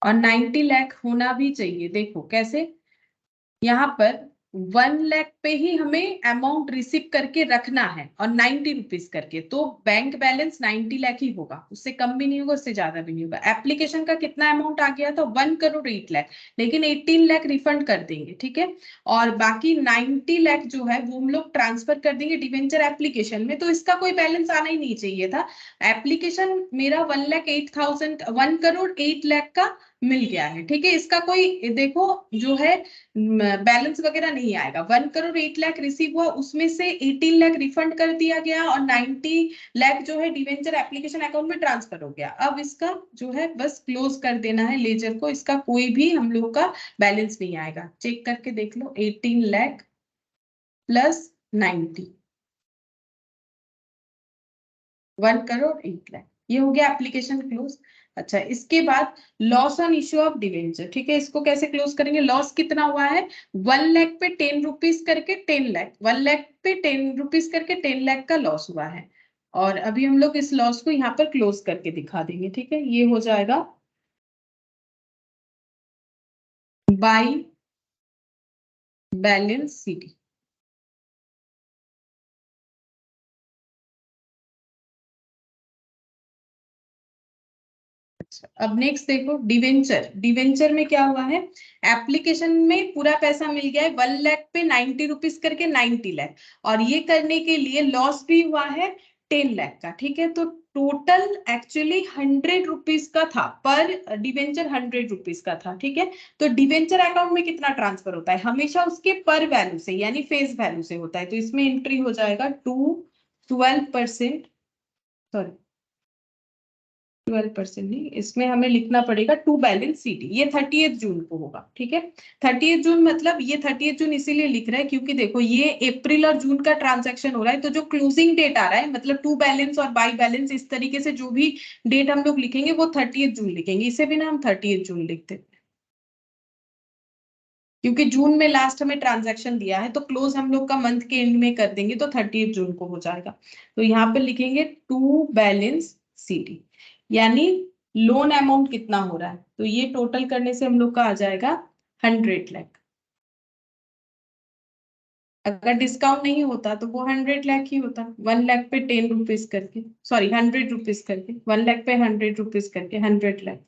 और 90 लाख होना भी चाहिए। देखो कैसे, यहाँ पर 1,00,000 पे ही हमें अमाउंट रिसीव करके रखना है और 90 रुपीज करके, तो बैंक बैलेंस 90 लाख ही होगा, उससे कम भी नहीं होगा उससे ज्यादा भी नहीं होगा। एप्लीकेशन का कितना अमाउंट आ गया था 1,08,00,000, लेकिन 18,00,000 रिफंड कर देंगे। ठीक है, और बाकी 90 लाख जो है वो हम लोग ट्रांसफर कर देंगे डिवेंचर एप्लीकेशन में, तो इसका कोई बैलेंस आना ही नहीं चाहिए था। एप्लीकेशन मेरा 1,08,000 1,08,00,000 का मिल गया है। ठीक है, इसका कोई देखो जो है बैलेंस वगैरह नहीं आएगा। 1,08,00,000 रिसीव हुआ, उसमें से 18,00,000 रिफंड कर दिया गया और 90,00,000 जो है डिवेंचर एप्लीकेशन अकाउंट में ट्रांसफर हो गया। अब इसका जो है बस क्लोज कर देना है लेजर को, इसका कोई भी हम लोग का बैलेंस नहीं आएगा। चेक करके देख लो 18,00,000 प्लस 90 1,08,00,000 ये हो गया एप्लीकेशन क्लोज। अच्छा, इसके बाद loss on issue of debenture. ठीक है, इसको कैसे क्लोज करेंगे। लॉस कितना हुआ है 1,00,000 पे 10 रुपीज करके 10,00,000 1,00,000 पे 10 रुपीज करके 10,00,000 का लॉस हुआ है। और अभी हम लोग इस लॉस को यहाँ पर क्लोज करके दिखा देंगे। ठीक है, ये हो जाएगा बाई बैलेंस सीडी। अब नेक्स्ट देखो डिवेंचर। डिवेंचर में क्या हुआ है, एप्लीकेशन में पूरा पैसा मिल गया है 1,00,000 पे 90 रुपीज करके 90,00,000, और ये करने के लिए लॉस भी हुआ है 10,00,000 का। ठीक है, तो टोटल एक्चुअली 100 रुपीज का था पर डिवेंचर 100 रुपीज का था। ठीक है, तो डिवेंचर अकाउंट में कितना ट्रांसफर होता है हमेशा उसके पर वैल्यू से यानी फेस वैल्यू से होता है, तो इसमें एंट्री हो जाएगा 12% सॉरी 12% नहीं, इसमें हमें लिखना पड़ेगा टू बैलेंस सीडी। ये 30 जून को होगा। ठीक है, 30 जून मतलब ये 30 जून इसीलिए लिख रहा है क्योंकि देखो ये अप्रैल और जून का ट्रांजैक्शन हो रहा है, तो जो क्लोजिंग डेट आ रहा है मतलब टू बैलेंस और बाई बैलेंस इस तरीके से जो भी डेट हम लोग लिखेंगे वो 30 जून लिखेंगे, इसे भी ना हम 30 जून लिखते हैं क्योंकि जून में लास्ट हमें ट्रांजैक्शन दिया है, तो क्लोज हम लोग का मंथ के एंड में कर देंगे तो 30 जून को हो जाएगा। तो यहाँ पे लिखेंगे टू बैलेंस सीडी, यानी लोन अमाउंट कितना हो रहा है, तो ये टोटल करने से हम लोग का आ जाएगा 100,00,000। अगर डिस्काउंट नहीं होता तो वो 100,00,000 ही होता, 1,00,000 पे 10 रुपीज करके सॉरी 100 रुपीज करके 1,00,000 पे 100 रुपीज करके 100,00,000।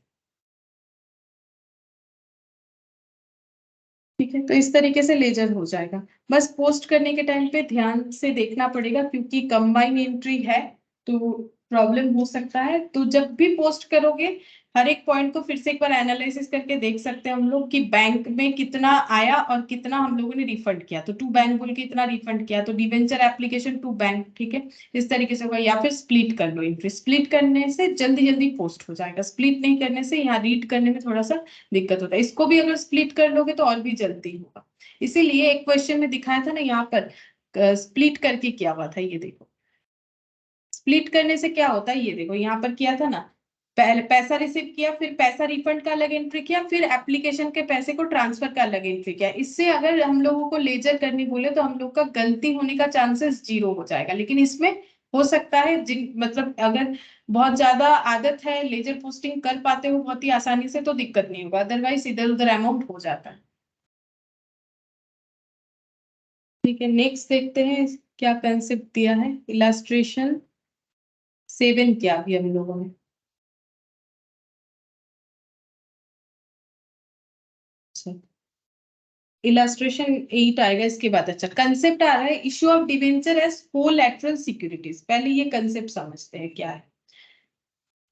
ठीक है, तो इस तरीके से लेजर हो जाएगा। बस पोस्ट करने के टाइम पे ध्यान से देखना पड़ेगा क्योंकि कंबाइन एंट्री है तो प्रॉब्लम हो सकता है। तो जब भी पोस्ट करोगे हर एक पॉइंट को फिर से एक बार एनालिसिस करके देख सकते हैं हम लोग कि बैंक में कितना आया और कितना हम लोगों ने रिफंड किया, तो टू बैंक बोल के इतना रिफंड किया तो डिवेंचर एप्लीकेशन टू बैंक। ठीक है, इस तरीके से होगा, या फिर स्प्लिट कर लो एंट्री। स्प्लिट करने से जल्दी जल्दी पोस्ट हो जाएगा, स्प्लिट नहीं करने से यहाँ रीड करने में थोड़ा सा दिक्कत होता है। इसको भी अगर स्प्लिट कर लोगे तो और भी जल्दी होगा। इसीलिए एक क्वेश्चन में दिखाया था ना यहाँ पर स्प्लिट करके किया हुआ था, ये देखो स्प्लिट करने से क्या होता है, ये देखो यहाँ पर किया था ना, पहले पैसा रिसीव किया फिर पैसा रिफंड का अलग एंट्री किया फिर एप्लीकेशन के पैसे को ट्रांसफर का अलग एंट्री किया। इससे अगर हम लोगों को लेजर करनी बोले तो हम लोग का गलती होने का चांसेस 0 हो जाएगा, लेकिन इसमें हो सकता है जिन मतलब अगर बहुत ज्यादा आदत है लेजर पोस्टिंग कर पाते हो बहुत ही आसानी से तो दिक्कत नहीं होगा, अदरवाइज इधर उधर अमाउंट हो जाता है। ठीक है, नेक्स्ट देखते हैं क्या कंसेप्ट दिया है। इलास्ट्रेशन 7 किया अभी हम लोगों ने। इलस्ट्रेशन 8 आएगा इसके बाद। अच्छा, कंसेप्ट आ रहा है issue of debenture as collateral securities. पहले ये कंसेप्ट समझते हैं क्या है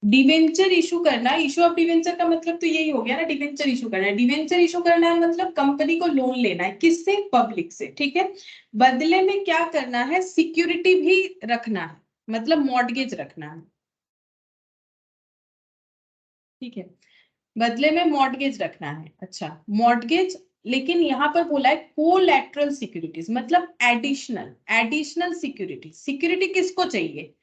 डिवेंचर इशू करना। इशू ऑफ डिवेंचर का मतलब तो यही हो गया ना, डिवेंचर इशू करना है। डिवेंचर इशू करना है मतलब कंपनी को लोन लेना है, किससे? पब्लिक से, ठीक है। बदले में क्या करना है? सिक्योरिटी भी रखना है, मतलब मॉर्टगेज रखना है, ठीक है। बदले में मॉर्टगेज रखना है। अच्छा, मॉर्टगेज, लेकिन यहाँ पर बोला है कोलैटरल सिक्योरिटीज, मतलब एडिशनल एडिशनल सिक्योरिटी। सिक्योरिटी किसको चाहिए?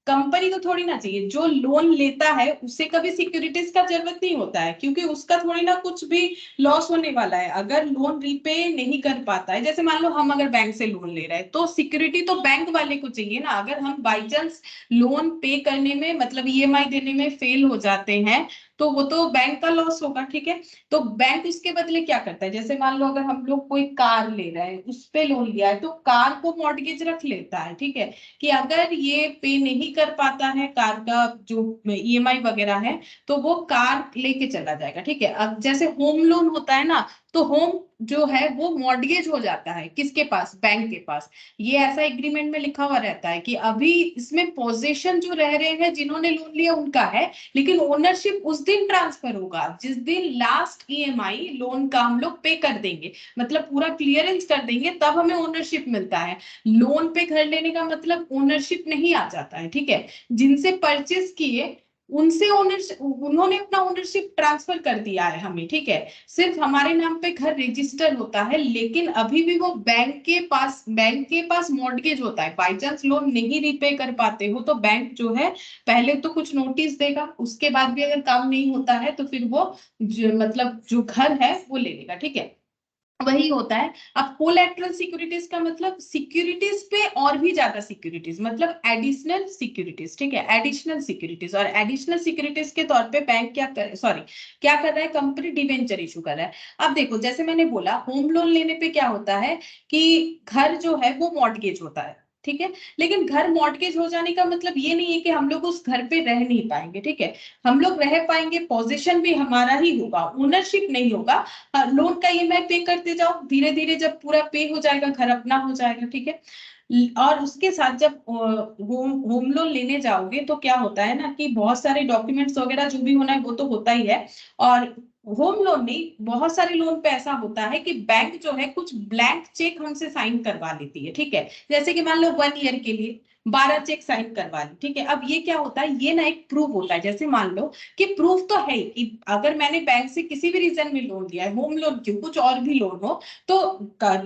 कंपनी को थोड़ी ना चाहिए। जो लोन लेता है उसे कभी सिक्योरिटीज का जरूरत नहीं होता है, क्योंकि उसका थोड़ी ना कुछ भी लॉस होने वाला है अगर लोन रीपे नहीं कर पाता है। जैसे मान लो हम अगर बैंक से लोन ले रहे हैं तो सिक्योरिटी तो बैंक वाले को चाहिए ना। अगर हम बाई चांस लोन पे करने में, मतलब ईएमआई देने में फेल हो जाते हैं तो वो तो बैंक का लॉस होगा, ठीक है। तो बैंक उसके बदले क्या करता है? जैसे मान लो अगर हम लोग कोई कार ले रहे हैं, उस पे लोन लिया है, तो कार को मॉर्टगेज रख लेता है, ठीक है, कि अगर ये पे नहीं कर पाता है कार का जो ईएमआई वगैरह है तो वो कार लेके चला जाएगा, ठीक है। अब जैसे होम लोन होता है ना, तो होम जो है वो मॉर्टगेज हो जाता है किसके पास? बैंक के पास। ये ऐसा एग्रीमेंट में लिखा हुआ रहता है कि अभी इसमें पोजीशन जो रह रहे हैं जिन्होंने लोन लिया उनका है, लेकिन ओनरशिप उस दिन ट्रांसफर होगा जिस दिन लास्ट ईएमआई लोन का हम लोग पे कर देंगे, मतलब पूरा क्लियरेंस कर देंगे, तब हमें ओनरशिप मिलता है। लोन पे घर लेने का मतलब ओनरशिप नहीं आ जाता है, ठीक है। जिनसे परचेस किए उनसे ओनरशिप, उन्होंने अपना ओनरशिप ट्रांसफर कर दिया है हमें, ठीक है। सिर्फ हमारे नाम पे घर रजिस्टर होता है, लेकिन अभी भी वो बैंक के पास मॉर्टगेज होता है। बाई चांस लोन नहीं रिपे कर पाते हो तो बैंक जो है पहले तो कुछ नोटिस देगा, उसके बाद भी अगर काम नहीं होता है तो फिर वो मतलब जो घर है वो ले लेगा, ठीक है। वही होता है। अब कोलैटरल सिक्योरिटीज का मतलब सिक्योरिटीज पे और भी ज्यादा सिक्योरिटीज, मतलब एडिशनल सिक्योरिटीज, ठीक है। एडिशनल सिक्योरिटीज, और एडिशनल सिक्योरिटीज के तौर पे बैंक क्या कर रहा है? कंपनी डिवेंचर इशू कर रहा है। अब देखो, जैसे मैंने बोला होम लोन लेने पे क्या होता है कि घर जो है वो मॉर्टगेज होता है, ठीक है। लेकिन घर मॉर्टगेज हो जाने का मतलब ये नहीं है कि हम लोग उस घर पे रह नहीं पाएंगे, ठीक है। हम लोग रह पाएंगे, पोजीशन भी हमारा ही होगा, ओनरशिप नहीं होगा। लोन का ईएमआई पे करते जाओ, धीरे धीरे जब पूरा पे हो जाएगा घर अपना हो जाएगा, ठीक है। और उसके साथ जब होम लोन लेने जाओगे तो क्या होता है ना कि बहुत सारे डॉक्यूमेंट्स वगैरह जो भी होना है वो तो होता ही है। और होम लोन नहीं, बहुत सारे लोन पे ऐसा होता है कि बैंक जो है कुछ ब्लैंक चेक हमसे साइन करवा लेती है, ठीक है। जैसे कि मान लो 1 ईयर के लिए 12 चेक साइन करवा ली, ठीक है। अब ये क्या होता है? ये ना एक प्रूफ होता है। जैसे मान लो कि प्रूफ तो है कि अगर मैंने बैंक से किसी भी रीजन में लोन लिया है, होम लोन क्यों, कुछ और भी लोन हो, तो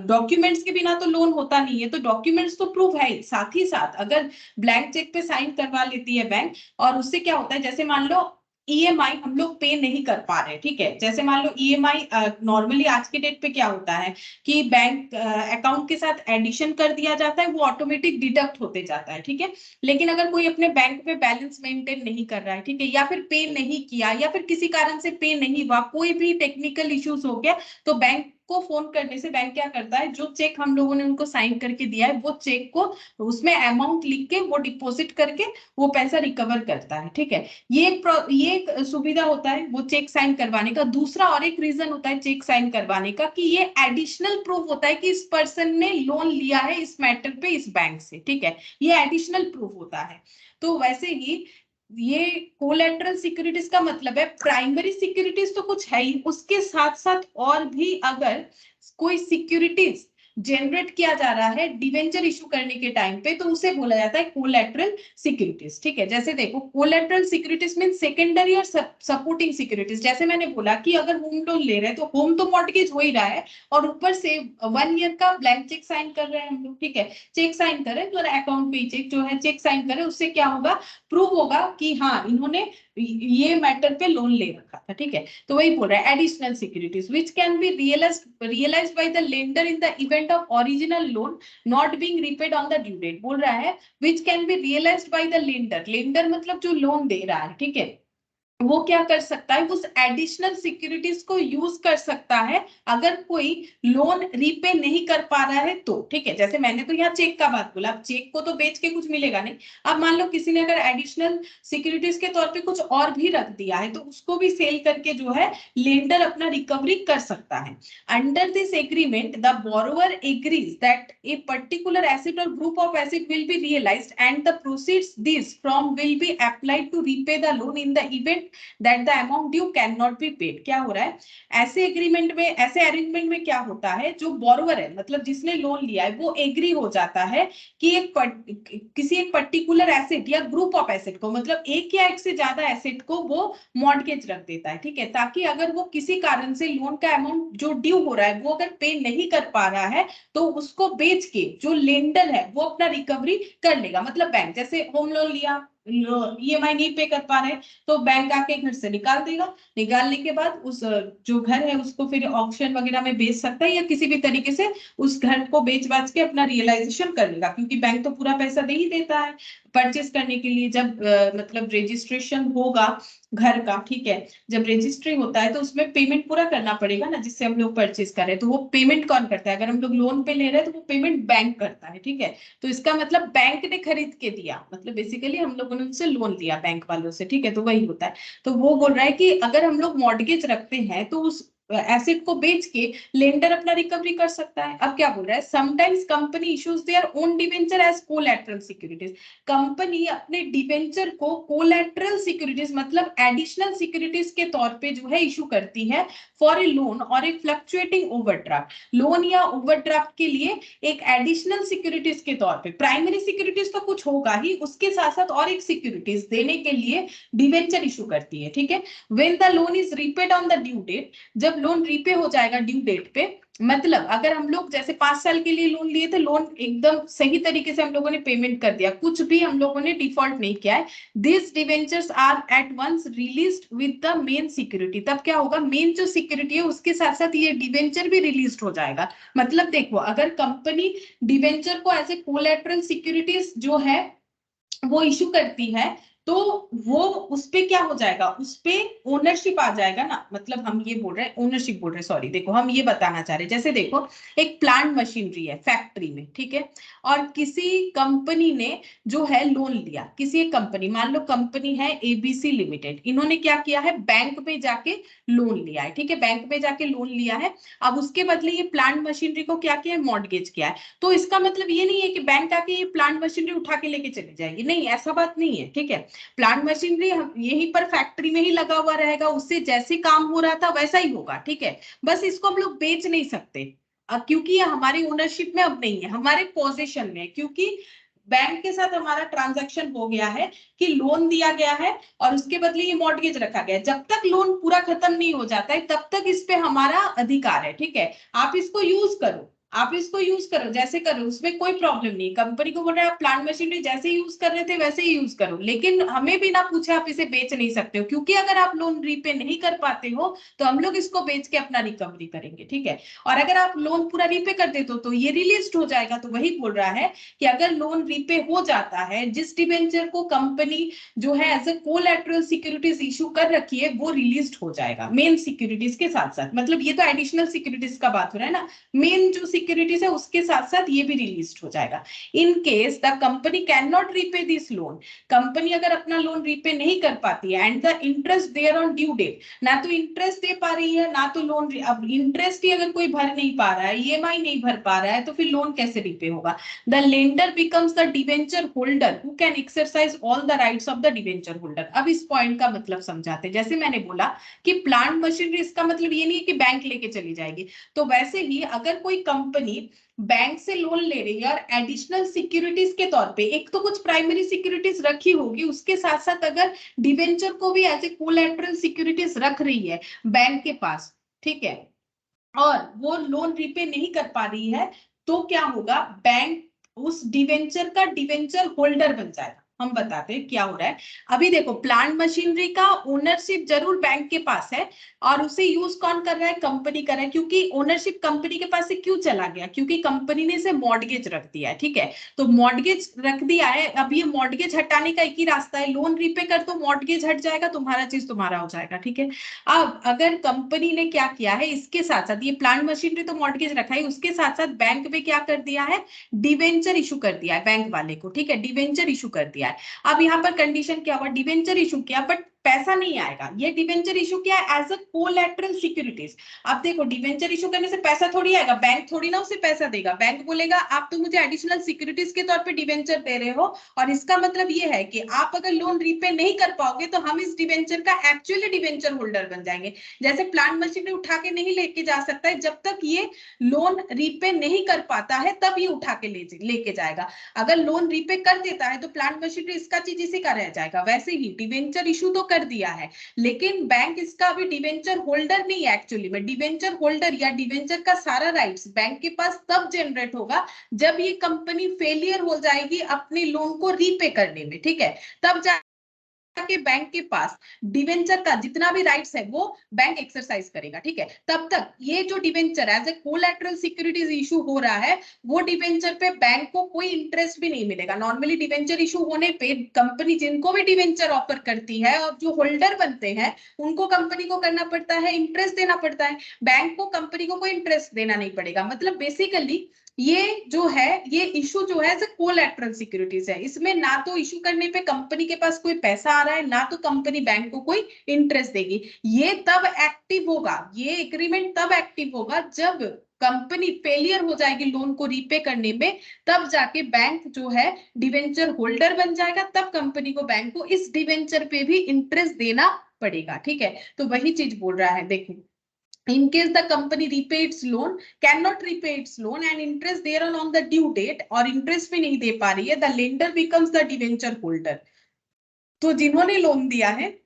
डॉक्यूमेंट्स के बिना तो लोन होता नहीं है, तो डॉक्यूमेंट्स तो प्रूफ है ही। साथ ही साथ अगर ब्लैंक चेक पे साइन करवा लेती है बैंक, और उससे क्या होता है, जैसे मान लो ईएमआई हम लोग पे नहीं कर पा रहे, ठीक है। जैसे मान लो ईएमआई नॉर्मली आज के डेट पे क्या होता है कि बैंक अकाउंट के साथ एडिशन कर दिया जाता है, वो ऑटोमेटिक डिडक्ट होते जाता है, ठीक है। लेकिन अगर कोई अपने बैंक पे बैलेंस मेंटेन नहीं कर रहा है, ठीक है, या फिर पे नहीं किया, या फिर किसी कारण से पे नहीं हुआ, कोई भी टेक्निकल इश्यूज हो गया, तो बैंक को फोन करने से बैंक क्या करता है, जो चेक हम लोगों ने उनको साइन करके दिया है वो चेक को उसमें अमाउंट लिख के वो डिपॉजिट करके वो पैसा रिकवर करता है, ठीक है। ये एक सुविधा होता है वो चेक साइन करवाने का। दूसरा और एक रीजन होता है चेक साइन करवाने का कि ये एडिशनल प्रूफ होता है कि इस पर्सन ने लोन लिया है इस मैटर पे इस बैंक से, ठीक है। ये एडिशनल प्रूफ होता है। तो वैसे ही ये कोलैटरल सिक्योरिटीज का मतलब है प्राइमरी सिक्योरिटीज तो कुछ है ही, उसके साथ साथ और भी अगर कोई सिक्योरिटीज जनरेट किया जा रहा है डिवेंचर इशू करने के टाइम पे, तो उसे बोला जाता है कोलैटरल सिक्योरिटीज, ठीक है। जैसे देखो, कोलैटरल सिक्योरिटीज मीन सेकेंडरी और सपोर्टिंग सिक्योरिटीज। जैसे मैंने बोला कि अगर होम लोन ले रहे हैं तो होम तो मॉर्टगेज हो ही रहा है, और ऊपर से 1 ईयर का ब्लैंक चेक साइन कर रहे हैं हम लोग, ठीक है। चेक साइन करें तो अकाउंट पे चेक जो है चेक साइन करें, उससे क्या होगा, प्रूव होगा कि हाँ इन्होंने ये मैटर पे लोन ले रखा था, ठीक है। तो वही बोल रहा है additional securities which can be realised by the lender in the event of original loan not being repaid on the due date. बोल रहा है which can be realised by the lender, lender मतलब जो लोन दे रहा है, ठीक है। वो क्या कर सकता है, उस एडिशनल सिक्योरिटीज को यूज कर सकता है अगर कोई लोन रीपे नहीं कर पा रहा है तो, ठीक है। जैसे मैंने तो यहाँ चेक का बात बोला, अब चेक को तो बेच के कुछ मिलेगा नहीं। अब मान लो किसी ने अगर एडिशनल सिक्योरिटीज के तौर पे कुछ और भी रख दिया है तो उसको भी सेल करके जो है लेंडर अपना रिकवरी कर सकता है। Under this agreement the borrower agrees that a particular asset और group of asset will be realised and the proceeds this from will be applied to repay the loan in the event that the amount due cannot be paid। क्या हो रहा है, ऐसे agreement में, ऐसे arrangement में क्या होता है, जो बोरोवर है मतलब जिसने लोन लिया है वो एग्री हो जाता है कि किसी एक पर्टिकुलर एसेट या ग्रुप ऑफ एसेट को, मतलब एक या एक से ज्यादा एसेट को वो मॉर्गेज रख देता है, ठीक है, ताकि अगर वो किसी कारण से लोन का अमाउंट जो ड्यू हो रहा है वो अगर पे नहीं कर पा रहा है तो उसको बेच के जो लेंडर है वो अपना रिकवरी कर लेगा। मतलब बैंक, जैसे होम लोन लिया, ईएमआई नहीं पे कर पा रहे तो बैंक आके घर से निकाल देगा, निकालने के बाद उस जो घर है उसको फिर ऑक्शन वगैरह में बेच सकता है या किसी भी तरीके से उस घर को बेच बाच के अपना रियलाइजेशन कर लेगा, क्योंकि बैंक तो पूरा पैसा दे ही देता है परचेस करने के लिए। जब मतलब रजिस्ट्रेशन होगा घर का, ठीक है, जब रजिस्ट्री होता है तो उसमें पेमेंट पूरा करना पड़ेगा ना, जिससे हम लोग परचेस कर रहे हैं, तो वो पेमेंट कौन करता है, अगर हम लोग लोन पे ले रहे हैं तो वो पेमेंट बैंक करता है, ठीक है। तो इसका मतलब बैंक ने खरीद के दिया, मतलब बेसिकली हम लोगों ने उनसे लोन लिया बैंक वालों से, ठीक है, तो वही होता है। तो वो बोल रहा है कि अगर हम लोग मॉर्गेज रखते हैं तो उस एसेट को बेच के लेंडर अपना रिकवरी कर सकता है। अब क्या बोल रहा है, sometimes company issues their own debenture as collateral securities. Company अपने डिवेंचर को कोलैटरल सिक्योरिटीज मतलब एडिशनल सिक्योरिटीज के तौर पे जो है इशू करती है फॉर ए लोन और ए फ्लक्चुएटिंग ओवरड्राफ्ट। लोन या ओवरड्राफ्ट के लिए एक एडिशनल सिक्योरिटीज के तौर पे, प्राइमरी सिक्योरिटीज तो कुछ होगा ही, उसके साथ साथ और एक सिक्योरिटीज देने के लिए डिवेंचर इशू करती है, ठीक है। When the loan is repaid on the due date, जब लोन रीपे हो जाएगा ड्यू डेट पे, मतलब अगर हम लोग जैसे 5 साल के लिए लोन लिए थे, लोन एकदम सही तरीके से हम लोगों ने पेमेंट कर दिया, कुछ भी हम लोगों ने डिफॉल्ट नहीं किया है, this debentures are at once released with the main security. तब क्या होगा, मेन जो सिक्योरिटी है उसके साथ साथ ये डिवेंचर भी रिलीज हो जाएगा। मतलब देखो, अगर कंपनी डिवेंचर को एज ए कोलैटरल सिक्योरिटीज जो है वो इशू करती है तो वो उसपे क्या हो जाएगा, उसपे ओनरशिप आ जाएगा ना, मतलब हम ये बोल रहे हैं ओनरशिप बोल रहे हैं, सॉरी, देखो हम ये बताना चाह रहे हैं, जैसे देखो एक प्लांट मशीनरी है फैक्ट्री में, ठीक है, और किसी कंपनी ने जो है लोन लिया, किसी एक कंपनी, मान लो कंपनी है एबीसी लिमिटेड, इन्होंने क्या किया है, बैंक में जाके लोन लिया है, ठीक है, बैंक में जाके लोन लिया है। अब उसके बदले ये प्लांट मशीनरी को क्या किया है, मॉर्गेज किया है। तो इसका मतलब ये नहीं है कि बैंक आके ये प्लांट मशीनरी उठा के लेके चली जाएगी, नहीं, ऐसा बात नहीं है, ठीक है। प्लांट मशीनरी यहीं पर फैक्ट्री में ही लगा हुआ रहेगा, उससे जैसे काम हो रहा था वैसा ही होगा, ठीक है। बस इसको हम लोग बेच नहीं सकते क्योंकि ये हमारी ओनरशिप में अब नहीं है, हमारे पोजीशन में है, क्योंकि बैंक के साथ हमारा ट्रांजैक्शन हो गया है कि लोन दिया गया है और उसके बदले ये मॉर्गेज रखा गया है। जब तक लोन पूरा खत्म नहीं हो जाता है तब तक इस पे हमारा अधिकार है, ठीक है। आप इसको यूज करो, आप इसको यूज करो जैसे करो, उसमें कोई प्रॉब्लम नहीं। कंपनी को बोल रहे हैं आप प्लांट मशीनरी जैसे यूज कर रहे थे वैसे ही यूज करो, लेकिन हमें बिना पूछे आप इसे बेच नहीं सकते हो, क्योंकि अगर आप लोन रीपे नहीं कर पाते हो तो हम लोग इसको बेच के अपना रिकवरी करेंगे, ठीक है। और अगर आप लोन पूरा रीपे कर देते हो तो ये रिलीज हो जाएगा। तो वही बोल रहा है कि अगर लोन रीपे हो जाता है, जिस डिबेंचर को कंपनी जो है as a collateral securities issue कर रखी है वो रिलीज हो जाएगा मेन सिक्योरिटीज के साथ साथ, मतलब ये तो एडिशनल सिक्योरिटीज का बात हो रहा है ना, मेन जो सिक्योरिटीज है उसके साथ साथ ये भी रिलीज हो जाएगा। In case the company can not repay this loan, company अगर अपना लोन रीपे नहीं कर पाती है and the interest thereon due date, ना तो इंटरेस्ट दे पा रही है ना तो लोन, अब इंटरेस्ट ही अगर कोई भर नहीं पा रहा है, ईएमआई नहीं भर पा रहा है, तो फिर लोन कैसे रीपे होगा। The lender becomes the debenture holder who can exercise all the rights of the debenture holder. अब इस पॉइंट का मतलब समझाते हैं, जैसे मैंने बोला कि प्लांट मशीनरी, इसका मतलब ये नहीं है कि बैंक लेके चली जाएगी, तो वैसे ही अगर कोई कंपनी बैंक से लोन ले रही है और एडिशनल सिक्योरिटीज के तौर पे एक तो कुछ प्राइमरी सिक्योरिटीज रखी होगी, उसके साथ साथ अगर डिवेंचर को भी एज ए कोलैटरल सिक्योरिटीज रख रही है बैंक के पास, ठीक है, और वो लोन रीपे नहीं कर पा रही है, तो क्या होगा, बैंक उस डिवेंचर का डिवेंचर होल्डर बन जाएगा। हम बताते हैं क्या हो रहा है। अभी देखो प्लांट मशीनरी का ओनरशिप जरूर बैंक के पास है और उसे यूज कौन कर रहा है, कंपनी कर रहा है, क्योंकि ओनरशिप कंपनी के पास से क्यों चला गया, क्योंकि कंपनी ने इसे मॉर्गेज रख दिया है, ठीक है। तो मॉर्गेज रख दिया है, अब ये मॉर्गेज हटाने का एक ही रास्ता है, लोन रीपे कर दो, मॉर्गेज हट जाएगा, तुम्हारा चीज तुम्हारा हो जाएगा, ठीक है। अब अगर कंपनी ने क्या किया है, इसके साथ साथ ये प्लांट मशीनरी तो मॉर्गेज रखा है, उसके साथ साथ बैंक में क्या कर दिया है, डिवेंचर इशू कर दिया है बैंक वाले को, ठीक है, डिवेंचर इशू कर दिया है। अब यहाँ पर कंडीशन क्या हुआ, डिवेंचर इशू किया बट पैसा नहीं आएगा, ये डिवेंचर इशू किया एज अ कोलैटरल सिक्योरिटीज। अब देखो डिवेंचर इशू करने से पैसा थोड़ी आएगा, बैंक थोड़ी ना उसे पैसा देगा, बैंक बोलेगा आप तो मुझे एडिशनल सिक्योरिटीज के तौर पे डिवेंचर दे रहे हो और इसका मतलब ये है कि आप अगर लोन रीपे नहीं कर पाओगे तो हम इस डिवेंचर का एक्चुअली डिवेंचर होल्डर बन जाएंगे। जैसे प्लांट मशीनरी उठा के नहीं लेके जा सकता है, जब तक ये लोन रीपे नहीं कर पाता है तब ये उठा के लेके जाएगा। अगर लोन रीपे कर देता है तो प्लांट मशीनरी इसका चीज इसी का रह जाएगा। वैसे ही डिवेंचर इशू तो कर दिया है लेकिन बैंक इसका अभी डिवेंचर होल्डर नहीं है। एक्चुअली में डिवेंचर होल्डर या डिवेंचर का सारा राइट्स बैंक के पास तब जनरेट होगा जब ये कंपनी फेलियर हो जाएगी अपने लोन को रीपे करने में, ठीक है। तब के बैंक के पास डिवेंचर का जितना भी राइट्स है वो बैंक एक्सरसाइज करेगा, ठीक है। तब तक ये जो debenture as a collateral securities issue हो रहा है वो डिवेंचर पे बैंक को कोई इंटरेस्ट भी नहीं मिलेगा। नॉर्मली डिवेंचर इशू होने पे कंपनी जिनको भी डिवेंचर ऑफर करती है और जो होल्डर बनते हैं उनको कंपनी को करना पड़ता है, इंटरेस्ट देना पड़ता है। बैंक को कंपनी को कोई इंटरेस्ट देना नहीं पड़ेगा। मतलब बेसिकली ये जो है ये इशू जो है कोलैटरल सिक्योरिटीज है, इसमें ना तो इशू करने पे कंपनी के पास कोई पैसा आ रहा है ना तो कंपनी बैंक को कोई इंटरेस्ट देगी। ये तब एक्टिव होगा, ये एग्रीमेंट तब एक्टिव होगा जब कंपनी फेलियर हो जाएगी लोन को रीपे करने में, तब जाके बैंक जो है डिवेंचर होल्डर बन जाएगा, तब कंपनी को बैंक को इस डिवेंचर पे भी इंटरेस्ट देना पड़ेगा, ठीक है। तो वही चीज बोल रहा है, देखो in case the company repay its loan cannot repay its loan and interest thereon on the due date और interest भी नहीं दे पा रही है, the lender becomes the debenture holder। तो जिन्होंने लोन दिया है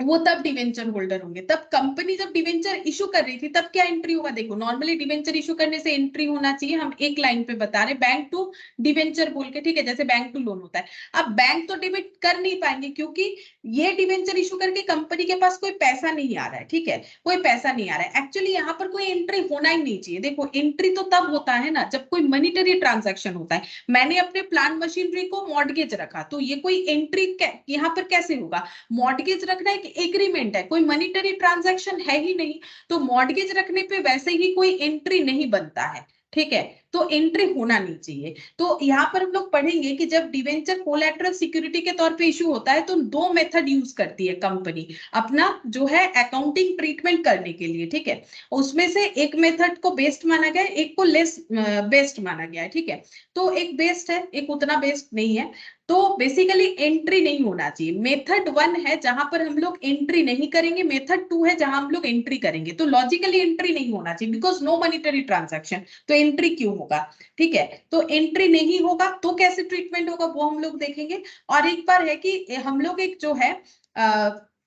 वो तब डिवेंचर होल्डर होंगे। तब कंपनी जब डिवेंचर इशू कर रही थी तब क्या एंट्री होगा, देखो नॉर्मली डिवेंचर इशू करने से एंट्री होना चाहिए, हम एक लाइन पे बता रहे बैंक टू डिवेंचर बोल के, ठीक है, जैसे बैंक टू लोन होता है। अब बैंक तो डिबेट कर नहीं पाएंगे क्योंकि ये डिवेंचर इशू करके कंपनी के पास कोई पैसा नहीं आ रहा है, ठीक है, कोई पैसा नहीं आ रहा है। एक्चुअली यहाँ पर कोई एंट्री होना ही नहीं चाहिए। देखो एंट्री तो तब होता है ना जब कोई मॉनिटरी ट्रांजैक्शन होता है। मैंने अपने प्लांट मशीनरी को मॉर्गेज रखा तो ये कोई एंट्री यहाँ पर कैसे होगा, मॉर्गेज रखना एक एग्रीमेंट है, कोई मॉनिटरी ट्रांजैक्शन है ही नहीं, तो मॉर्गेज रखने पे वैसे ही कोई एंट्री नहीं बनता है, ठीक है। तो एंट्री होना नहीं चाहिए। तो यहाँ पर हम लोग पढ़ेंगे कि जब डिवेंचर कोलैटरल सिक्योरिटी के तौर पे इशू होता है तो दो मेथड यूज करती है कंपनी अपना जो है अकाउंटिंग ट्रीटमेंट करने के लिए, ठीक है। उसमें से एक मेथड को बेस्ट माना गया है, एक को लेस बेस्ट माना गया है, ठीक है। तो एक बेस्ट है, एक उतना बेस्ट नहीं है। तो बेसिकली एंट्री नहीं होना चाहिए। मेथड 1 है जहां पर हम लोग एंट्री नहीं करेंगे, मेथड 2 है जहां हम लोग एंट्री करेंगे। तो लॉजिकली एंट्री नहीं होना चाहिए बिकॉज नो मॉनिटरी ट्रांजैक्शन, तो एंट्री क्यों होगा, ठीक है। तो एंट्री नहीं होगा तो कैसे ट्रीटमेंट होगा वो हम लोग देखेंगे। और एक बार है कि हम लोग एक जो है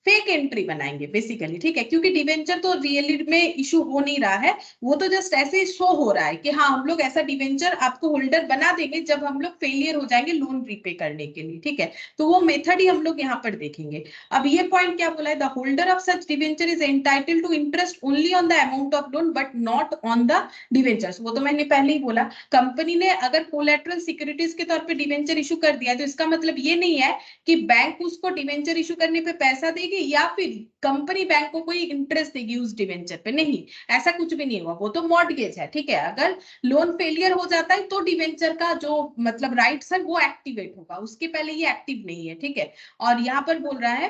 फेक एंट्री बनाएंगे बेसिकली, ठीक है, क्योंकि डिवेंचर तो रियली में इशू हो नहीं रहा है, वो तो जस्ट ऐसे शो हो रहा है कि हाँ हम लोग ऐसा डिवेंचर आपको होल्डर बना देंगे जब हम लोग फेलियर हो जाएंगे लोन रीपे करने के लिए, ठीक है। तो वो मेथड ही हम लोग यहाँ पर देखेंगे। अब ये पॉइंट क्या बोला है, the holder of such debenture is entitled to interest only on the amount of loan but not on the debentures. वो तो मैंने पहले ही बोला, कंपनी ने अगर कोलैटरल सिक्योरिटीज के तौर पे डिवेंचर इशू कर दिया तो इसका मतलब ये नहीं है कि बैंक उसको डिवेंचर इशू करने पे पैसा देगी या फिर कंपनी बैंक को कोई इंटरेस्ट देगी उस डिवेंचर पे, नहीं, ऐसा कुछ भी नहीं हुआ, वो तो मॉर्गेज है, ठीक है। अगर लोन फेलियर हो जाता है तो डिवेंचर का जो मतलब राइट्स है वो एक्टिवेट होगा, उसके पहले ये एक्टिव नहीं है, ठीक है। और यहाँ पर बोल रहा है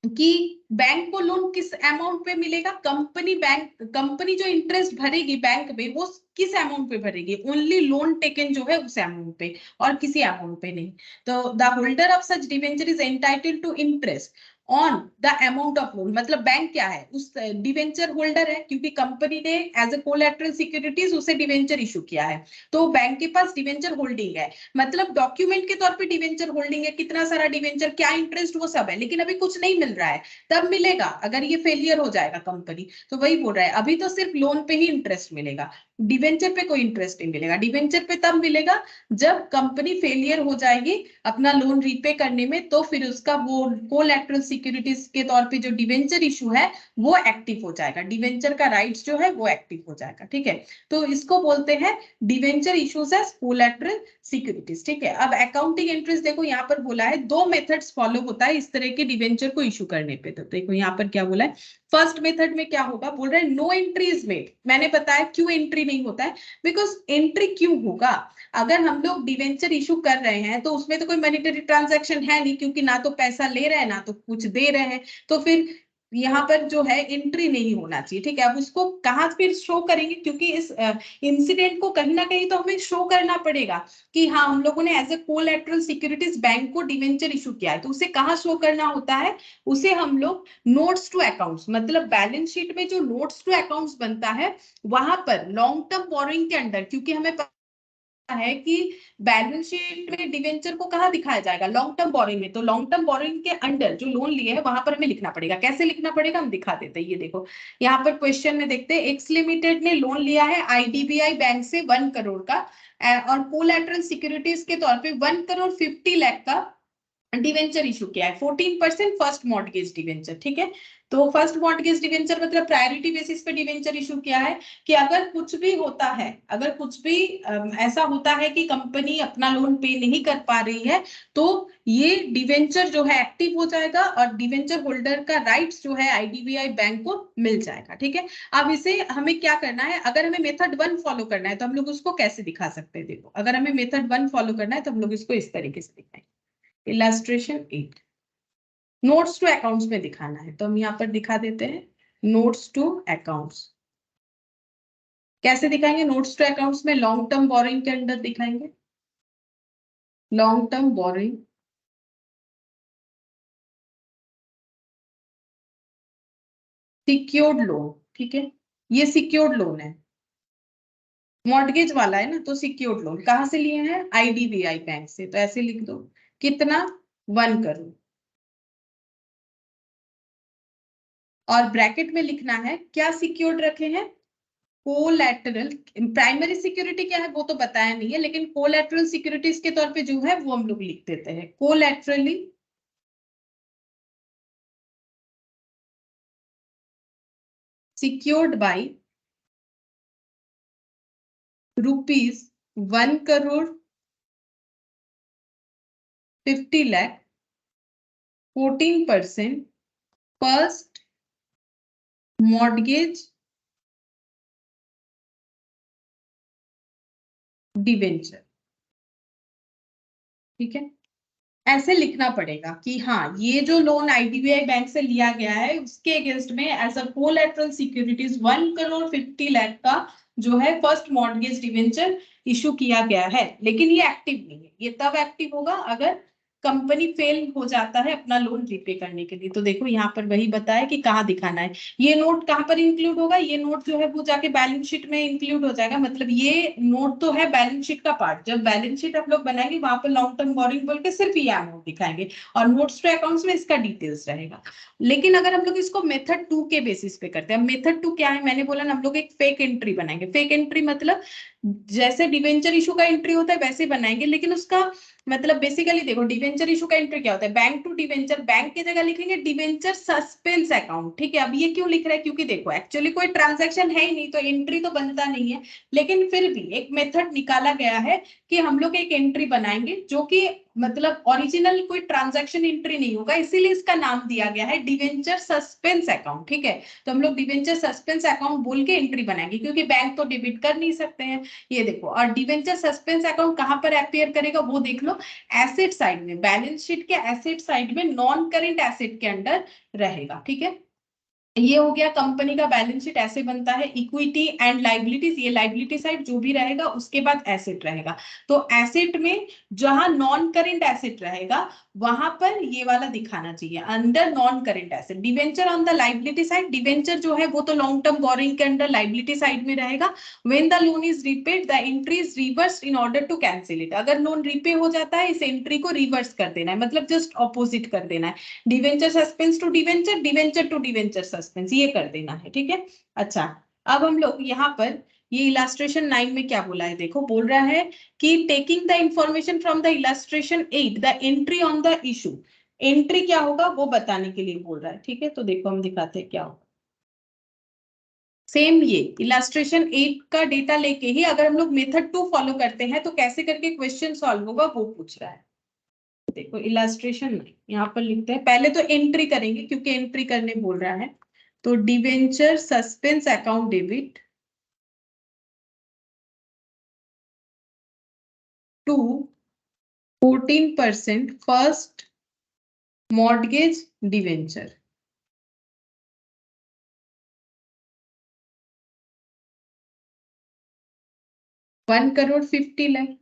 कि बैंक को लोन किस अमाउंट पे मिलेगा, कंपनी जो इंटरेस्ट भरेगी बैंक में वो किस अमाउंट पे भरेगी, ओनली लोन टेकन जो है उस अमाउंट पे और किसी अमाउंट पे नहीं। तो the holder of such debenture is entitled to interest on the amount of loan. मतलब बैंक क्या है, उस डिवेंचर होल्डर है क्योंकि कंपनी ने एज ए कोलैटरल सिक्योरिटीज उसे डिवेंचर इशू किया है, तो बैंक के पास डिवेंचर होल्डिंग है, मतलब डॉक्यूमेंट के तौर पे डिवेंचर होल्डिंग है, कितना सारा डिवेंचर, क्या इंटरेस्ट, वो सब है, लेकिन अभी कुछ नहीं मिल रहा है। तब मिलेगा अगर ये फेलियर हो जाएगा कंपनी। तो वही बोल रहा है अभी तो सिर्फ लोन पे ही इंटरेस्ट मिलेगा, डिवेंचर पे कोई इंटरेस्ट नहीं मिलेगा। डिवेंचर पे तब मिलेगा जब कंपनी फेलियर हो जाएगी अपना लोन रीपे करने में, तो फिर उसका वो कोलैटरल सिक्योरिटीज के तौर पे जो डिवेंचर इशू है वो एक्टिव हो जाएगा, डिवेंचर का राइट्स जो है वो एक्टिव हो जाएगा। ठीक है, तो इसको बोलते हैं debenture issues as collateral securities. ठीक है, अब अकाउंटिंग एंट्रीज देखो यहाँ पर बोला है 2 मेथड्स फॉलो होता है इस तरह के डिवेंचर को इशू करने पे। तो देखो यहाँ पर क्या बोला है, फर्स्ट मेथड में क्या होगा, बोल रहे हैं नो एंट्रीज मेड। मैंने बताया क्यों एंट्री नहीं होता है, बिकॉज एंट्री क्यों होगा, अगर हम लोग डिवेंचर इशू कर रहे हैं तो उसमें तो कोई मॉनेटरी ट्रांजैक्शन है नहीं, क्योंकि ना तो पैसा ले रहे हैं ना तो कुछ दे रहे हैं, तो फिर यहाँ पर जो है एंट्री नहीं होना चाहिए। ठीक है, अब उसको कहाँ फिर शो करेंगे, क्योंकि इस इंसिडेंट को कहीं ना कहीं तो हमें शो करना पड़ेगा कि हाँ हम लोगों ने as a collateral securities bank को डिवेंचर इशू किया है, तो उसे कहाँ शो करना होता है, उसे हम लोग नोट्स टू अकाउंट्स, मतलब बैलेंस शीट में जो नोट्स टू अकाउंट्स बनता है वहां पर लॉन्ग टर्म बोरोइंग के अंडर, क्योंकि हमें है कि बैलेंस शीट में डिवेंचर को कहाँ दिखाया जाएगा, लॉन्ग टर्म बोरोइंग में, तो लॉन्ग टर्म बोरोइंग के अंडर जो लोन लिए है वहां पर हमें लिखना पड़ेगा। कैसे लिखना पड़ेगा हम दिखा देते हैं, ये देखो यहाँ पर क्वेश्चन में देखते हैं, एक्स लिमिटेड ने लोन लिया है आईडीबीआई बैंक से 1 करोड़ का और कोलैटरल सिक्योरिटीज के तौर पे 1 करोड़ 50 लाख का डिवेंचर इशू किया है, 14% फर्स्ट मॉर्टगेज डिवेंचर। ठीक है, तो फर्स्ट मॉर्टगेज डिवेंचर मतलब प्रायोरिटी बेसिस पे डिवेंचर इशू किया है कि अगर कुछ भी होता है, अगर कुछ भी ऐसा होता है कि कंपनी अपना लोन पे नहीं कर पा रही है, तो ये डिवेंचर जो है एक्टिव हो जाएगा और डिवेंचर होल्डर का राइट्स जो है आईडीबीआई बैंक को मिल जाएगा। ठीक है, अब इसे हमें क्या करना है, अगर हमें मेथड 1 फॉलो करना है तो हम लोग उसको कैसे दिखा सकते हैं, देखो अगर हमें मेथड 1 फॉलो करना है तो हम लोग इसको इस तरीके से दिखाएंगे, इलस्ट्रेशन 8 नोट्स टू अकाउंट्स में दिखाना है, तो हम यहाँ पर दिखा देते हैं नोट्स टू अकाउंट्स। कैसे दिखाएंगे, नोट्स टू अकाउंट्स में लॉन्ग टर्म बोरोइंग के अंडर दिखाएंगे, long term borrowing secured loan. ठीक है, ये सिक्योर्ड लोन है, मॉर्टगेज वाला है ना, तो सिक्योर्ड लोन कहाँ से लिए हैं, आईडीबीआई बैंक से, तो ऐसे लिख दो कितना 1 करोड़, और ब्रैकेट में लिखना है क्या सिक्योर्ड रखे हैं, कोलैटरल। प्राइमरी सिक्योरिटी क्या है वो तो बताया नहीं है, लेकिन कोलैटरल सिक्योरिटीज के तौर पे जो है वो हम लोग लिख देते हैं, collaterally secured by ₹1 crore 50 lakh 14% first mortgage debenture. ठीक है, ऐसे लिखना पड़ेगा कि हाँ ये जो लोन आईडीबीआई बैंक से लिया गया है उसके अगेंस्ट में as a collateral securities 1 crore 50 lakh का जो है फर्स्ट मॉर्टगेज डिवेंचर इशू किया गया है, लेकिन ये एक्टिव नहीं है। ये तब एक्टिव होगा अगर कंपनी फेल हो जाता है अपना लोन रीपे करने के लिए। तो देखो यहाँ पर वही बताया कि कहाँ दिखाना है, ये नोट कहाँ पर इंक्लूड होगा, ये नोट जो है वो जाके बैलेंस शीट में इंक्लूड हो जाएगा, मतलब ये नोट तो है बैलेंस शीट का पार्ट, जब बैलेंस शीट आप लोग बनाएंगे वहां पर लॉन्ग टर्म बोरिंग बोल के सिर्फ ये नोट दिखाएंगे और नोट्स टू अकाउंट्स में इसका डिटेल्स रहेगा। लेकिन अगर हम लोग इसको मेथड 2 के बेसिस पे करते हैं, मेथड 2 क्या है, मैंने बोला ना हम लोग एक फेक एंट्री बनाएंगे। फेक एंट्री मतलब जैसे डिवेंचर इशू का एंट्री होता है वैसे बनाएंगे, लेकिन उसका मतलब बेसिकली देखो डिवेंचर इशू का एंट्री क्या होता है, बैंक टू डिवेंचर, बैंक की जगह लिखेंगे डिवेंचर सस्पेंस अकाउंट। ठीक है, अब ये क्यों लिख रहा है, क्योंकि देखो एक्चुअली कोई ट्रांजैक्शन है ही नहीं तो एंट्री तो बनता नहीं है, लेकिन फिर भी एक मेथड निकाला गया है कि हम लोग एक एंट्री बनाएंगे जो कि मतलब ओरिजिनल कोई ट्रांजैक्शन एंट्री नहीं होगा, इसीलिए इसका नाम दिया गया है डिवेंचर सस्पेंस अकाउंट। ठीक है, तो हम लोग डिवेंचर सस्पेंस अकाउंट बोल के एंट्री बनाएंगे, क्योंकि बैंक तो डेबिट कर नहीं सकते हैं। ये देखो, और डिवेंचर सस्पेंस अकाउंट कहां पर अपियर करेगा वो देख लो, एसेट साइड में, बैलेंस शीट के एसेट साइड में नॉन करेंट एसेट के अंडर रहेगा। ठीक है, ये हो गया कंपनी का बैलेंस शीट ऐसे बनता है, इक्विटी एंड लाइबिलिटीज, ये लाइबिलिटी साइड जो भी रहेगा उसके बाद एसेट रहेगा। तो एसेट में जहां नॉन करेंट एसेट रहेगा वहां पर ये वाला दिखाना चाहिए under non current asset. Debenture on the liability side, debenture जो है वो तो लॉन्ग टर्म बोरिंग के अंडर लाइबिलिटी साइड में रहेगा। When the loan is repaid the entry is reversed in order to cancel it, अगर लोन रीपे हो जाता है इस एंट्री को रिवर्स कर देना है, मतलब जस्ट ऑपोजिट कर देना है, debenture suspense to debenture, debenture to debenture suspense, ये कर देना है। ठीक है, अच्छा अब हम लोग यहाँ पर ये इलास्ट्रेशन 9 में क्या बोला है, देखो बोल रहा है कि taking the information from the illustration 8 the entry on the issue, entry क्या होगा वो बताने के लिए बोल रहा है। ठीक है, तो देखो हम दिखाते हैं क्या होगा। सेम ये इलास्ट्रेशन 8 का डेटा लेके ही अगर हम लोग मेथड 2 फॉलो करते हैं तो कैसे करके क्वेश्चन सॉल्व होगा वो पूछ रहा है। देखो इलास्ट्रेशन यहाँ पर लिखते हैं, पहले तो एंट्री करेंगे क्योंकि एंट्री करने बोल रहा है। तो debenture suspense account debit to 14% first mortgage debenture. ₹1,50,00,000।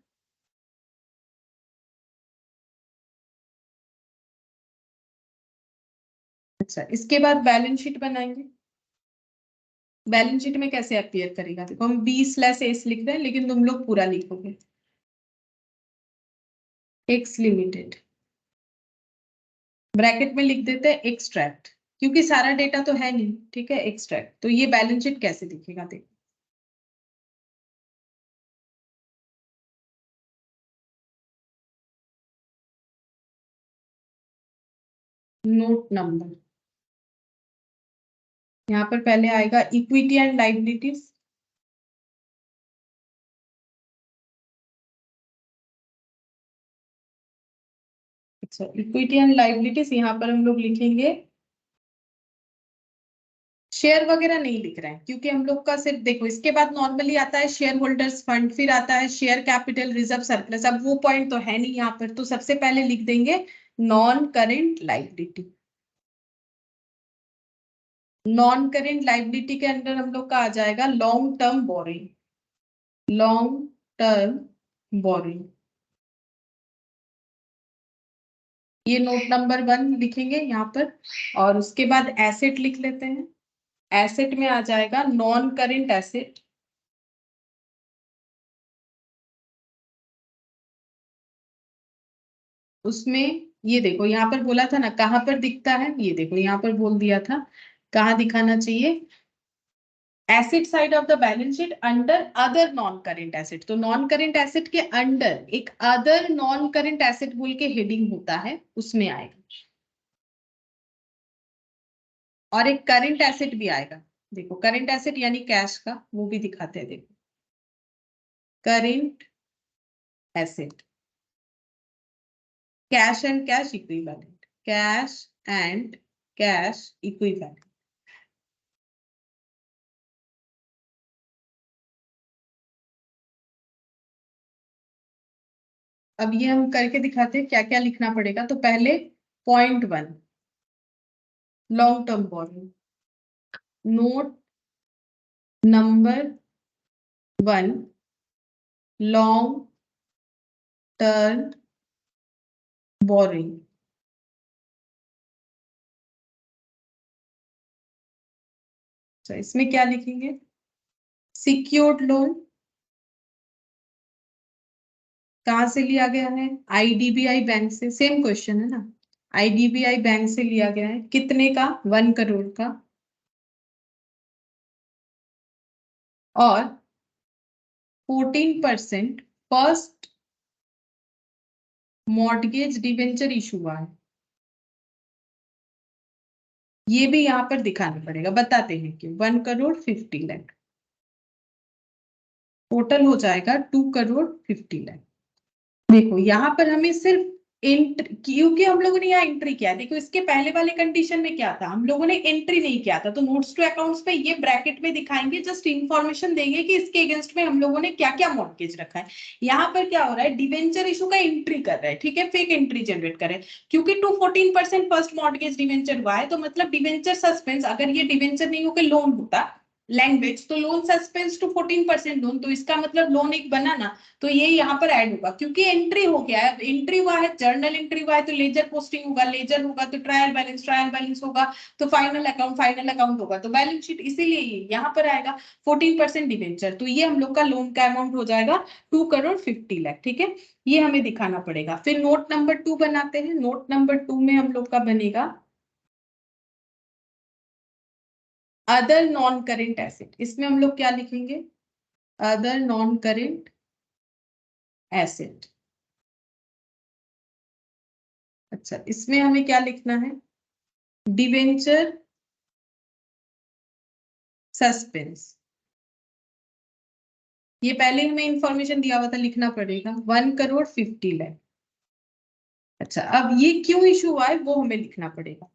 अच्छा, इसके बाद बैलेंस शीट बनाएंगे। बैलेंस शीट में कैसे अपीयर करेगा, देखो हम B/S लिख रहे हैं लेकिन तुम लोग पूरा लिखोगे। एक्स लिमिटेड ब्रैकेट में लिख देते हैं एक्सट्रैक्ट, क्योंकि सारा डेटा तो है नहीं। ठीक है, एक्सट्रैक्ट। तो ये बैलेंस शीट कैसे दिखेगा, देखो नोट नंबर, यहाँ पर पहले आएगा इक्विटी एंड लायबिलिटीज। अच्छा, इक्विटी एंड लायबिलिटीज यहाँ पर हम लोग लिखेंगे, शेयर वगैरह नहीं लिख रहे हैं क्योंकि हम लोग का सिर्फ देखो इसके बाद नॉर्मली आता है शेयर होल्डर्स फंड, फिर आता है शेयर कैपिटल रिजर्व सरप्लस। अब वो पॉइंट तो है नहीं यहाँ पर, तो सबसे पहले लिख देंगे non current liability. Non current liability के अंदर हम लोग का आ जाएगा long term borrowing, long term borrowing. ये नोट नंबर 1 लिखेंगे यहाँ पर। और उसके बाद एसेट लिख लेते हैं। एसेट में आ जाएगा नॉन करेंट एसेट, उसमें ये देखो यहाँ पर बोला था ना कहाँ पर दिखता है, ये देखो यहाँ पर बोल दिया था कहाँ दिखाना चाहिए, asset side of the balance sheet under other non current asset. तो नॉन करेंट एसेट के अंडर एक अदर नॉन करेंट एसेट बोल के हेडिंग होता है, उसमें आएगा। और एक करेंट एसेट भी आएगा, देखो करेंट एसेट यानी कैश का, वो भी दिखाते हैं। देखो current asset, cash and cash equivalent, cash and cash equivalent. अब ये हम करके दिखाते हैं क्या क्या लिखना पड़ेगा। तो पहले .1 long term borrowing, note number 1 long term borrowing. तो इसमें क्या लिखेंगे, सिक्योर्ड लोन कहां से लिया गया है, IDBI बैंक से। सेम क्वेश्चन है ना, IDBI बैंक से लिया गया है, कितने का, 1 करोड़ का। और 14% फर्स्ट मॉर्गेज डिवेंचर इशू हुआ है, ये भी यहाँ पर दिखाना पड़ेगा। बताते हैं कि 1,50,00,000 टोटल हो जाएगा 2,50,00,000। देखो यहाँ पर हमें सिर्फ एंट्री, क्योंकि हम लोगों ने यहाँ एंट्री किया, देखो इसके पहले वाले कंडीशन में क्या था, हम लोगों ने एंट्री नहीं किया था। तो नोट्स टू अकाउंट्स पे ये ब्रैकेट में दिखाएंगे, जस्ट इंफॉर्मेशन देंगे कि इसके अगेंस्ट में हम लोगों ने क्या क्या मॉर्गेज रखा है। यहाँ पर क्या हो रहा है, डिवेंचर इशू का एंट्री कर रहा है। ठीक है, फेक एंट्री जनरेट कर रहे हैं क्योंकि 214% फर्स्ट मॉर्गेज डिवेंचर हुआ है। तो मतलब डिवेंचर सस्पेंस, अगर ये डिवेंचर नहीं होकर लोन होता लैंग्वेज, तो लोन सस्पेंस टू 14% लोन, तो इसका मतलब लोन एक बना ना, तो ये यहाँ पर ऐड होगा क्योंकि एंट्री हो गया है। एंट्री हुआ है, जर्नल एंट्री हुआ है तो लेजर पोस्टिंग होगा, लेजर होगा तो ट्रायल बैलेंस होगा, तो फाइनल अकाउंट होगा, तो बैलेंस शीट। इसीलिए यहाँ पर आएगा 14% डिवेंचर। तो ये हम लोग का लोन का अमाउंट हो जाएगा 2,50,00,000। ठीक है, ये हमें दिखाना पड़ेगा। फिर नोट नंबर 2 बनाते हैं। नोट नंबर 2 में हम लोग का बनेगा अदर नॉन करेंट एसेट। इसमें हम लोग क्या लिखेंगे, अदर नॉन करेंट एसेट। अच्छा, इसमें हमें क्या लिखना है? Debenture suspense. ये पहले हमें इंफॉर्मेशन दिया हुआ था, लिखना पड़ेगा 1,50,00,000। अच्छा, अब ये क्यों इशू हुआ है वो हमें लिखना पड़ेगा।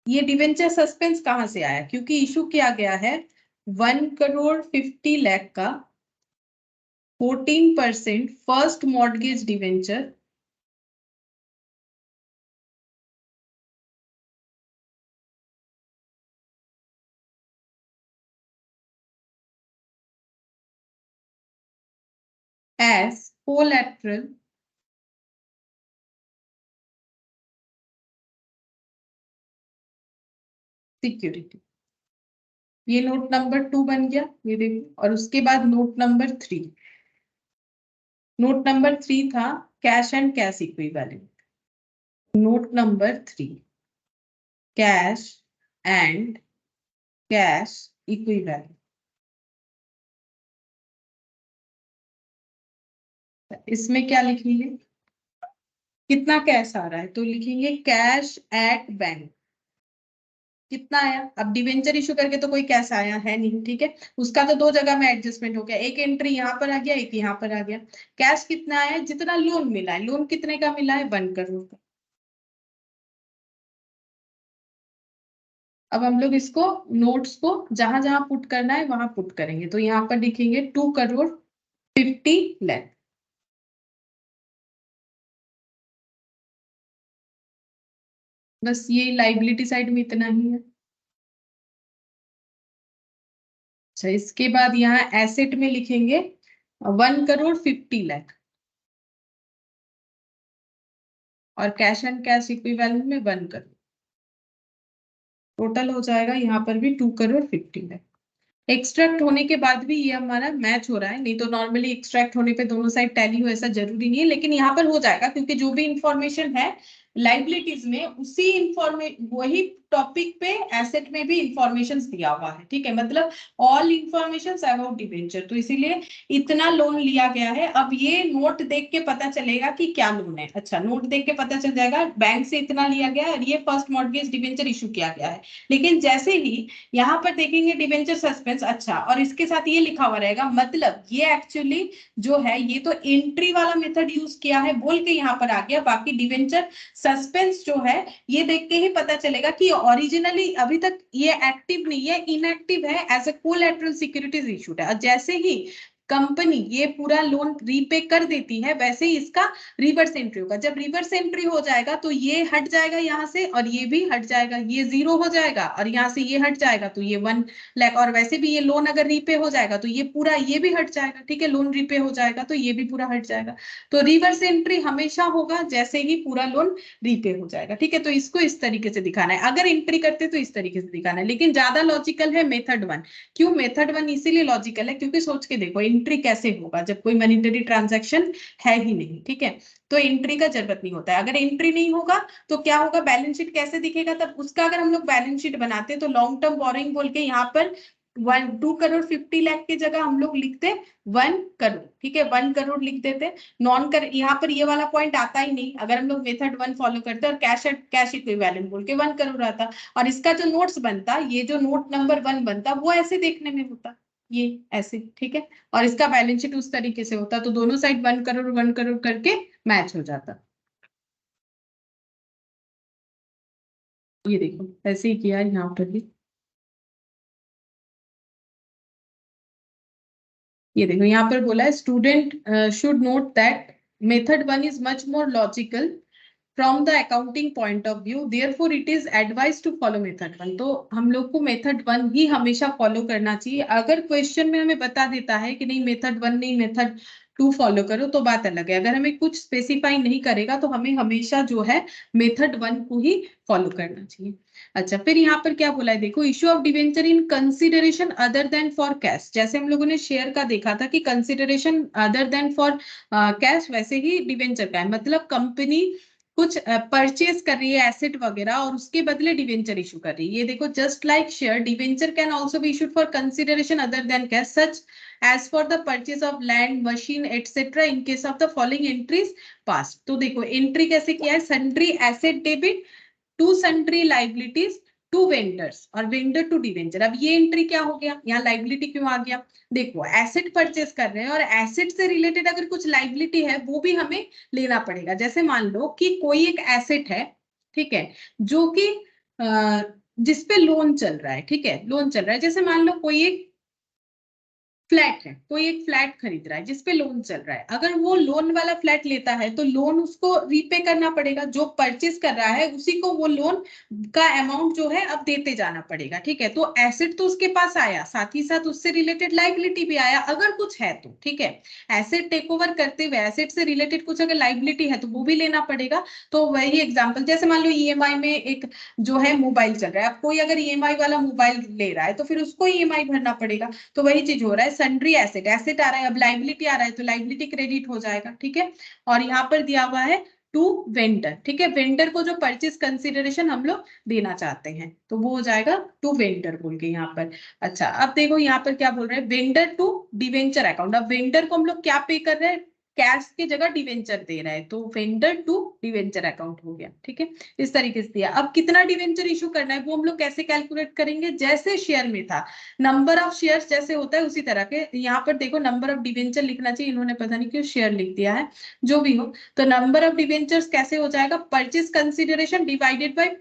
ये डिवेंचर सस्पेंस कहां से आया? क्योंकि इशू किया गया है 1,50,00,000 का 14% first mortgage debenture as collateral security. ये नोट नंबर 2 बन गया, ये देखो। और उसके बाद नोट नंबर 3। नोट नंबर 3 था cash and cash equivalent. Note number 3 cash and cash equivalent. इसमें क्या लिखेंगे? कितना कैश आ रहा है तो लिखेंगे कैश एट बैंक। कितना आया? अब डिवेंचर इशू करके तो कोई कैश आया है नहीं, ठीक है। उसका तो 2 जगह में एडजस्टमेंट हो गया, एक एंट्री यहाँ पर आ गया, एक यहाँ पर आ गया। कैश कितना आया? जितना लोन मिला है। लोन कितने का मिला है? 1 करोड़ का। अब हम लोग इसको नोट्स को जहां जहां पुट करना है वहां पुट करेंगे। तो यहाँ पर लिखेंगे 2,50,00,000। बस ये लाइबिलिटी साइड में इतना ही है। अच्छा, इसके बाद यहाँ एसेट में लिखेंगे 1,50,00,000 और कैश एंड कैश इक्विवेलेंट में 1 करोड़। टोटल हो जाएगा यहाँ पर भी 2,50,00,000। एक्सट्रैक्ट होने के बाद भी ये हमारा मैच हो रहा है। नहीं तो नॉर्मली एक्सट्रैक्ट होने पे दोनों साइड टैली हो ऐसा जरूरी नहीं है, लेकिन यहाँ पर हो जाएगा क्योंकि जो भी इंफॉर्मेशन है लाइबिलिटीज में उसी वही टॉपिक पे एसेट में भी इंफॉर्मेशन दिया हुआ है, ठीक है। मतलब ऑल इंफॉर्मेशन अबाउट डिवेंचर, तो इसीलिए इतना लोन लिया गया है। अब ये नोट देख के पता चलेगा कि क्या लोन है। अच्छा, नोट देख के पता चल जाएगा बैंक से इतना लिया गया है और ये फर्स्ट मॉर्टगेज डिवेंचर इशू किया गया है। लेकिन जैसे ही यहाँ पर देखेंगे डिवेंचर सस्पेंस, अच्छा, और इसके साथ ये लिखा हुआ रहेगा, मतलब ये एक्चुअली जो है ये तो एंट्री वाला मेथड यूज किया है बोल के यहाँ पर आ गया। बाकी डिवेंचर सस्पेंस जो है ये देख के ही पता चलेगा कि ओरिजिनली अभी तक ये एक्टिव नहीं है, इनएक्टिव है, as a collateral securities issued है। और जैसे ही कंपनी ये पूरा लोन रीपे कर देती है वैसे ही इसका रिवर्स एंट्री होगा। जब रिवर्स एंट्री हो जाएगा तो ये हट जाएगा यहाँ से और ये भी हट जाएगा, ये 0 हो जाएगा और यहाँ से ये हट जाएगा तो ये 1 लाख। और वैसे भी ये लोन अगर रीपे हो जाएगा तो ये पूरा ये भी हट जाएगा, ठीक है। लोन रीपे हो जाएगा तो ये भी पूरा हट जाएगा। तो रिवर्स एंट्री हमेशा होगा जैसे ही पूरा लोन रीपे हो जाएगा, ठीक है। तो इसको इस तरीके से दिखाना है। अगर एंट्री करते तो इस तरीके से दिखाना है, लेकिन ज्यादा लॉजिकल है मेथड 1। क्यों मेथड 1 इसीलिए लॉजिकल है क्योंकि सोच के देखो एंट्री कैसे होगा जब कोई मॉनिटरी ट्रांजैक्शन है ही नहीं, ठीक है। तो एंट्री का जरूरत नहीं होता है। अगर एंट्री नहीं होगा तो क्या होगा? बैलेंस शीट कैसे दिखेगा तब उसका? अगर हम लोग बैलेंस शीट बनाते तो लॉन्ग टर्म बोरिंग बोल के यहाँ पर 2,50,00,000 की जगह हम लोग लिखते 1 करोड़, ठीक है। 1 करोड़ लिख देते। नॉन कर यहाँ पर ये वाला पॉइंट आता ही नहीं अगर हम लोग मेथड 1 फॉलो करते और कैश इक्विवेलेंट बोल के 1 करोड़ आता। और इसका जो नोट्स बनता, ये जो नोट नंबर 1 बनता वो ऐसे देखने में होता, ये ऐसे, ठीक है। और इसका बैलेंस शीट उस तरीके से होता तो दोनों साइड 1 करोड़ 1 करोड़ करके मैच हो जाता। ये देखो ऐसे ही किया यहाँ पर भी। ये देखो यहाँ पर बोला है student should note that method 1 is much more logical from the accounting point of view, therefore it is advise to follow method 1। तो हम लोग को मेथड 1 ही हमेशा फॉलो करना चाहिए। अगर क्वेश्चन में हमें बता देता है कि नहीं मेथड 1 नहीं मेथड 2 फॉलो करो तो बात अलग है। अगर हमें कुछ स्पेसिफाई नहीं करेगा तो हमें हमेशा जो है मेथड 1 को ही फॉलो करना चाहिए। अच्छा, फिर यहाँ पर क्या बोला है देखो, issue of debenture in consideration other then for cash. जैसे हम लोगों ने शेयर का देखा था कि consideration other then for cash, वैसे ही डिवेंचर का है। मतलब कंपनी कुछ परचेज कर रही है एसेट वगैरह और उसके बदले डिवेंचर इशू कर रही है। ये देखो, just like share debenture can also be issued for consideration other than cash such as for the purchase of land machine etcetera in case of the following entries passed. तो देखो entry कैसे किया है, sundry asset debit to sundry liabilities to vendors और vendor to debenture. अब ये entry क्या हो गया, यहाँ लाइबिलिटी क्यों आ गया, देखो एसेट परचेज कर रहे हैं और एसेट से रिलेटेड अगर कुछ लाइबिलिटी है वो भी हमें लेना पड़ेगा। जैसे मान लो कि कोई एक एसेट है, ठीक है, जो कि जिसपे लोन चल रहा है, ठीक है, लोन चल रहा है। जैसे मान लो कोई एक फ्लैट है, कोई एक फ्लैट खरीद रहा है जिसपे लोन चल रहा है। अगर वो लोन वाला फ्लैट लेता है तो लोन उसको रीपे करना पड़ेगा, जो परचेज कर रहा है उसी को वो लोन का अमाउंट जो है अब देते जाना पड़ेगा, ठीक है। तो एसेट तो उसके पास आया, साथ ही साथ उससे रिलेटेड लाइबिलिटी भी आया अगर कुछ है तो, ठीक है। एसेट टेक ओवर करते हुए एसेट से रिलेटेड कुछ अगर लाइबिलिटी है तो वो भी लेना पड़ेगा। तो वही एग्जाम्पल, जैसे मान लो ईएमआई में एक जो है मोबाइल चल रहा है, अब कोई अगर ईएमआई वाला मोबाइल ले रहा है तो फिर उसको ईएमआई भरना पड़ेगा। तो वही चीज हो रहा है, सन्ड्री एसेट, एसेट आ रहा है, अब लाइबिलिटी आ रहा है तो लाइबिलिटी क्रेडिट हो जाएगा, ठीक है। और यहाँ पर दिया हुआ है टू वेंडर, ठीक है, वेंडर को जो परचेज कंसिडरेशन हम लोग देना चाहते हैं तो वो हो जाएगा टू वेंडर बोल के यहाँ पर। अच्छा, अब देखो यहाँ पर क्या बोल रहे हैं, वेंडर टू डिवेंचर अकाउंट। अब वेंडर को हम लोग क्या पे कर रहे हैं, कैश की जगह डिवेंचर दे रहा है, तो वेंडर टू डिवेंचर अकाउंट हो गया, ठीक है। इस तरीके से दिया। अब कितना डिवेंचर इशू करना है वो हम लोग कैसे कैलकुलेट करेंगे, जैसे शेयर में था नंबर ऑफ शेयर्स जैसे होता है उसी तरह के यहाँ पर देखो नंबर ऑफ डिवेंचर लिखना चाहिए, इन्होंने पता नहीं क्यों शेयर लिख दिया है, जो भी हो। तो नंबर ऑफ डिवेंचर्स कैसे हो जाएगा, परचेज कंसिडरेशन डिवाइडेड बाय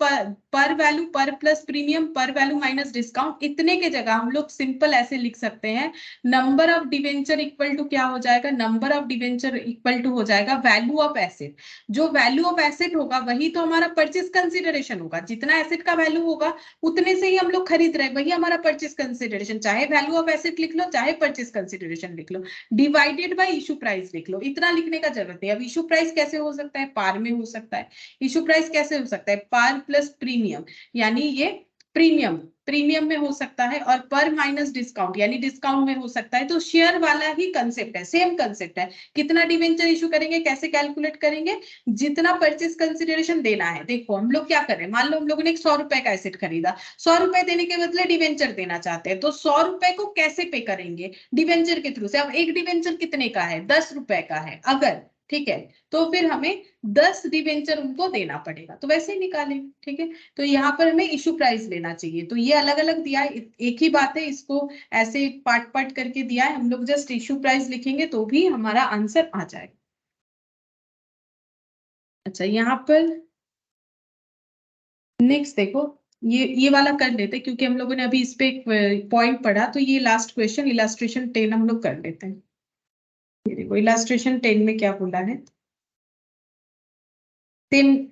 पर वैल्यू पर प्लस प्रीमियम पर वैल्यू माइनस डिस्काउंट। इतने के जगह हम लोग सिंपल ऐसे लिख सकते हैं, number of debenture equal to क्या हो जाएगा, number of debenture equal to हो जाएगा वैल्यू ऑफ एसेट। जो वैल्यू ऑफ एसेट होगा वही तो हमारा परचेज कंसिडरेशन होगा, जितना एसेट का वैल्यू होगा उतने से ही हम लोग खरीद रहे हैं, वही हमारा परचेज कंसिडरेशन। चाहे वैल्यू ऑफ एसेट लिख लो चाहे परचेज कंसिडरेशन लिख लो, डिवाइडेड बाय इशू प्राइस लिख लो, इतना लिखने का जरूरत है। अब इशू प्राइस कैसे हो सकता है, पार में हो सकता है। इशू प्राइस कैसे हो सकता है, पार प्लस प्रीमियम, यानी ये प्रीमियम में हो सकता है, और पर माइनस डिस्काउंट यानी डिस्काउंट में हो सकता है। तो शेयर वाला ही कंसेप्ट है, सेम कंसेप्ट है। कितना डिवेंचर इशू करेंगे, कैसे कैलकुलेट करेंगे, जितना परचेज कंसिडरेशन देना है। देखो हम लोग क्या कर रहे हैं, मान लो हम लोगों ने 100 रुपए का एसेट खरीदा, 100 रुपए देने के बदले डिवेंचर देना चाहते हैं, तो 100 रुपए को कैसे पे करेंगे, डिवेंचर के थ्रू से। अब एक डिवेंचर कितने का है, 10 रुपए का है अगर, ठीक है, तो फिर हमें 10 डिवेंचर उनको देना पड़ेगा, तो वैसे ही निकालें, ठीक है। तो यहाँ पर हमें इशू प्राइस लेना चाहिए। तो ये अलग अलग दिया है, एक ही बात है, इसको ऐसे पार्ट पार्ट करके दिया है, हम लोग जस्ट इशू प्राइस लिखेंगे तो भी हमारा आंसर आ जाएगा। अच्छा, यहाँ पर नेक्स्ट देखो, ये वाला कर लेते हैं क्योंकि हम लोगों ने अभी इस पे एक पॉइंट पढ़ा, तो ये लास्ट क्वेश्चन इलस्ट्रेशन 10 हम लोग कर लेते हैं। ये देखो इलस्ट्रेशन 10 में क्या बोला है,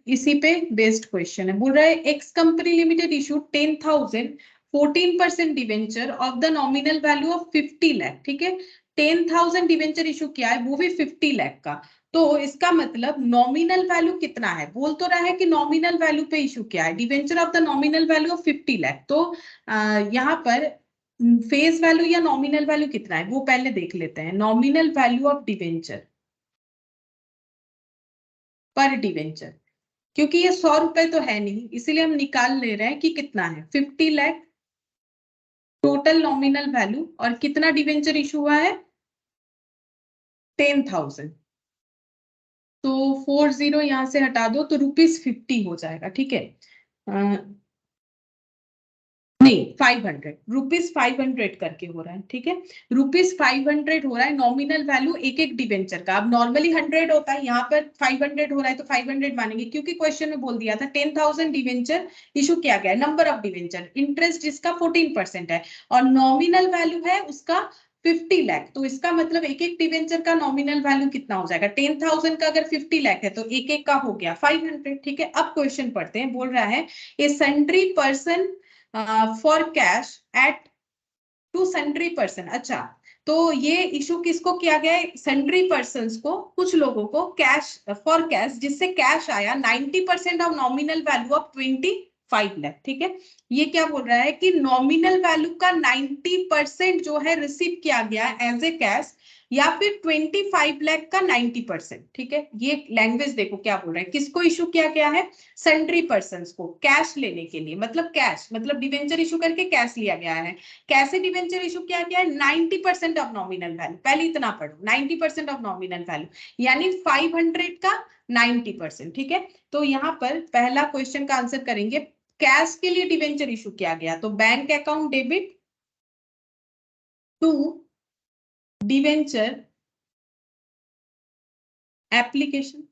इसी पे बेस्ड क्वेश्चन है। बोल रहा है x company limited issue 10,000 14% debenture of the nominal value of 50 lakh, ठीक है। 10,000 डिवेंचर इशू किया है, वो भी 50 लाख का। तो इसका मतलब नॉमिनल वैल्यू कितना है, बोल तो रहा है कि नॉमिनल वैल्यू पे इशू किया है, debenture of the nominal value of 50 lakh. तो यहाँ पर फेस वैल्यू या नॉमिनल वैल्यू कितना है वो पहले देख लेते हैं। नॉमिनल वैल्यू ऑफ डिवेंचर पर डिवेंचर, क्योंकि ये 100 रुपए तो है नहीं, इसीलिए हम निकाल ले रहे हैं कि कितना है, 50 लाख टोटल नॉमिनल वैल्यू, और कितना डिवेंचर इशू हुआ है, 10,000। तो 40 यहां से हटा दो तो ₹50 हो जाएगा, ठीक है। नहीं, 500 ₹500 करके हो रहा है, ठीक है। ₹500 हो रहा है नॉमिनल वैल्यू एक एक डिवेंचर का। अब नॉर्मली 100 होता है, यहाँ पर 500 हो रहा है तो 500 मानेंगे, क्योंकि क्वेश्चन में बोल दिया था 10,000 डिवेंचर इशू किया गया है, नंबर ऑफ डिवेंचर, इंटरेस्ट जिसका 14% है, और नॉमिनल वैल्यू है उसका 50 लाख। तो इसका मतलब एक एक डिवेंचर का नॉमिनल वैल्यू कितना हो जाएगा, 10,000 का अगर 50 लाख है तो एक एक का हो गया 500, ठीक है। अब क्वेश्चन पढ़ते हैं, बोल रहा है a sundry person for cash at to sundry person. अच्छा, तो ये इशू किसको किया गया है, सन्ड्री पर्सन्स को, कुछ लोगों को कैश फॉर कैश, जिससे कैश आया 90% of nominal value of 25 lakh, ठीक है। ये क्या बोल रहा है कि नॉमिनल वैल्यू का 90% जो है रिसीव किया गया एज ए कैश या फिर 25 लाख का 90%। ठीक है, ये लैंग्वेज देखो क्या बोल रहा है, किसको इशू किया गया है, सन्ड्री पर्सन्स को कैश लेने के लिए, मतलब कैश मतलब डिवेंचर इशू करके कैश लिया गया है। कैसे डिवेंचर इशू किया गया है, 90% ऑफ नॉमिनल वैल्यू, पहले इतना पढ़ो, 90% ऑफ नॉमिनल वैल्यू यानी 500 का 90%। ठीक है, तो यहाँ पर पहला क्वेश्चन का आंसर करेंगे, कैश के लिए डिवेंचर इशू किया गया तो bank account debit to debenture application,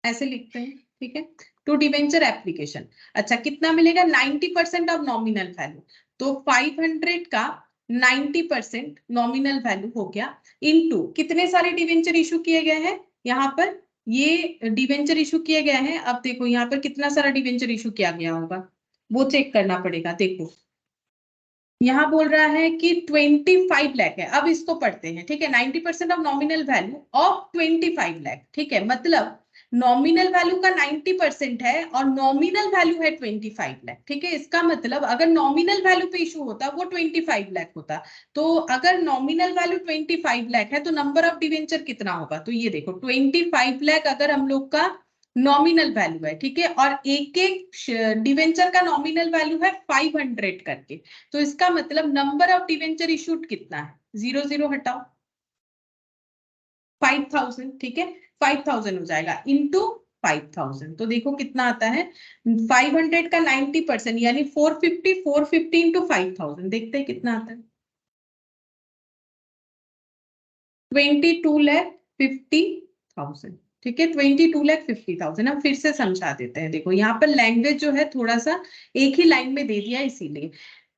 ऐसे लिखते हैं। ठीक है, टू डिवेंचर एप्लीकेशन। अच्छा, कितना मिलेगा, 90% ऑफ नॉमिनल वैल्यू, तो 500 का 90% नॉमिनल वैल्यू हो गया, इनटू कितने सारे डिवेंचर इशू किए गए हैं, यहाँ पर ये डिवेंचर इशू किए गए हैं। अब देखो यहाँ पर कितना सारा डिवेंचर इशू किया गया होगा वो चेक करना पड़ेगा। देखो यहाँ बोल रहा है कि 25 लाख है, अब इसको पढ़ते हैं। ठीक है, 90% of nominal value of 25 lakh. ठीक है, मतलब नॉमिनल वैल्यू का 90% है और नॉमिनल वैल्यू है 25 लाख। ठीक है, इसका मतलब अगर नॉमिनल वैल्यू पे इशू होता वो 25 लाख होता, तो अगर नॉमिनल वैल्यू 25 लाख है तो नंबर ऑफ डिवेंचर कितना होगा, तो ये देखो 25 लाख अगर हम लोग का नॉमिनल वैल्यू है। ठीक है, और एक एक डिवेंचर का नॉमिनल वैल्यू है 500 करके, तो इसका मतलब नंबर ऑफ डिवेंचर इशूड कितना है, 0 0 हटाओ, 5000। ठीक है, 5000 हो जाएगा इंटू 5000, तो देखो कितना आता है, 500 का 90% यानी 450, 450 इंटू 5000, देखते हैं कितना आता है, 22,50,000। ठीक है, 22,50,000। हम फिर से समझा देते हैं, देखो यहाँ पर लैंग्वेज जो है थोड़ा सा एक ही लाइन में दे दिया, इसीलिए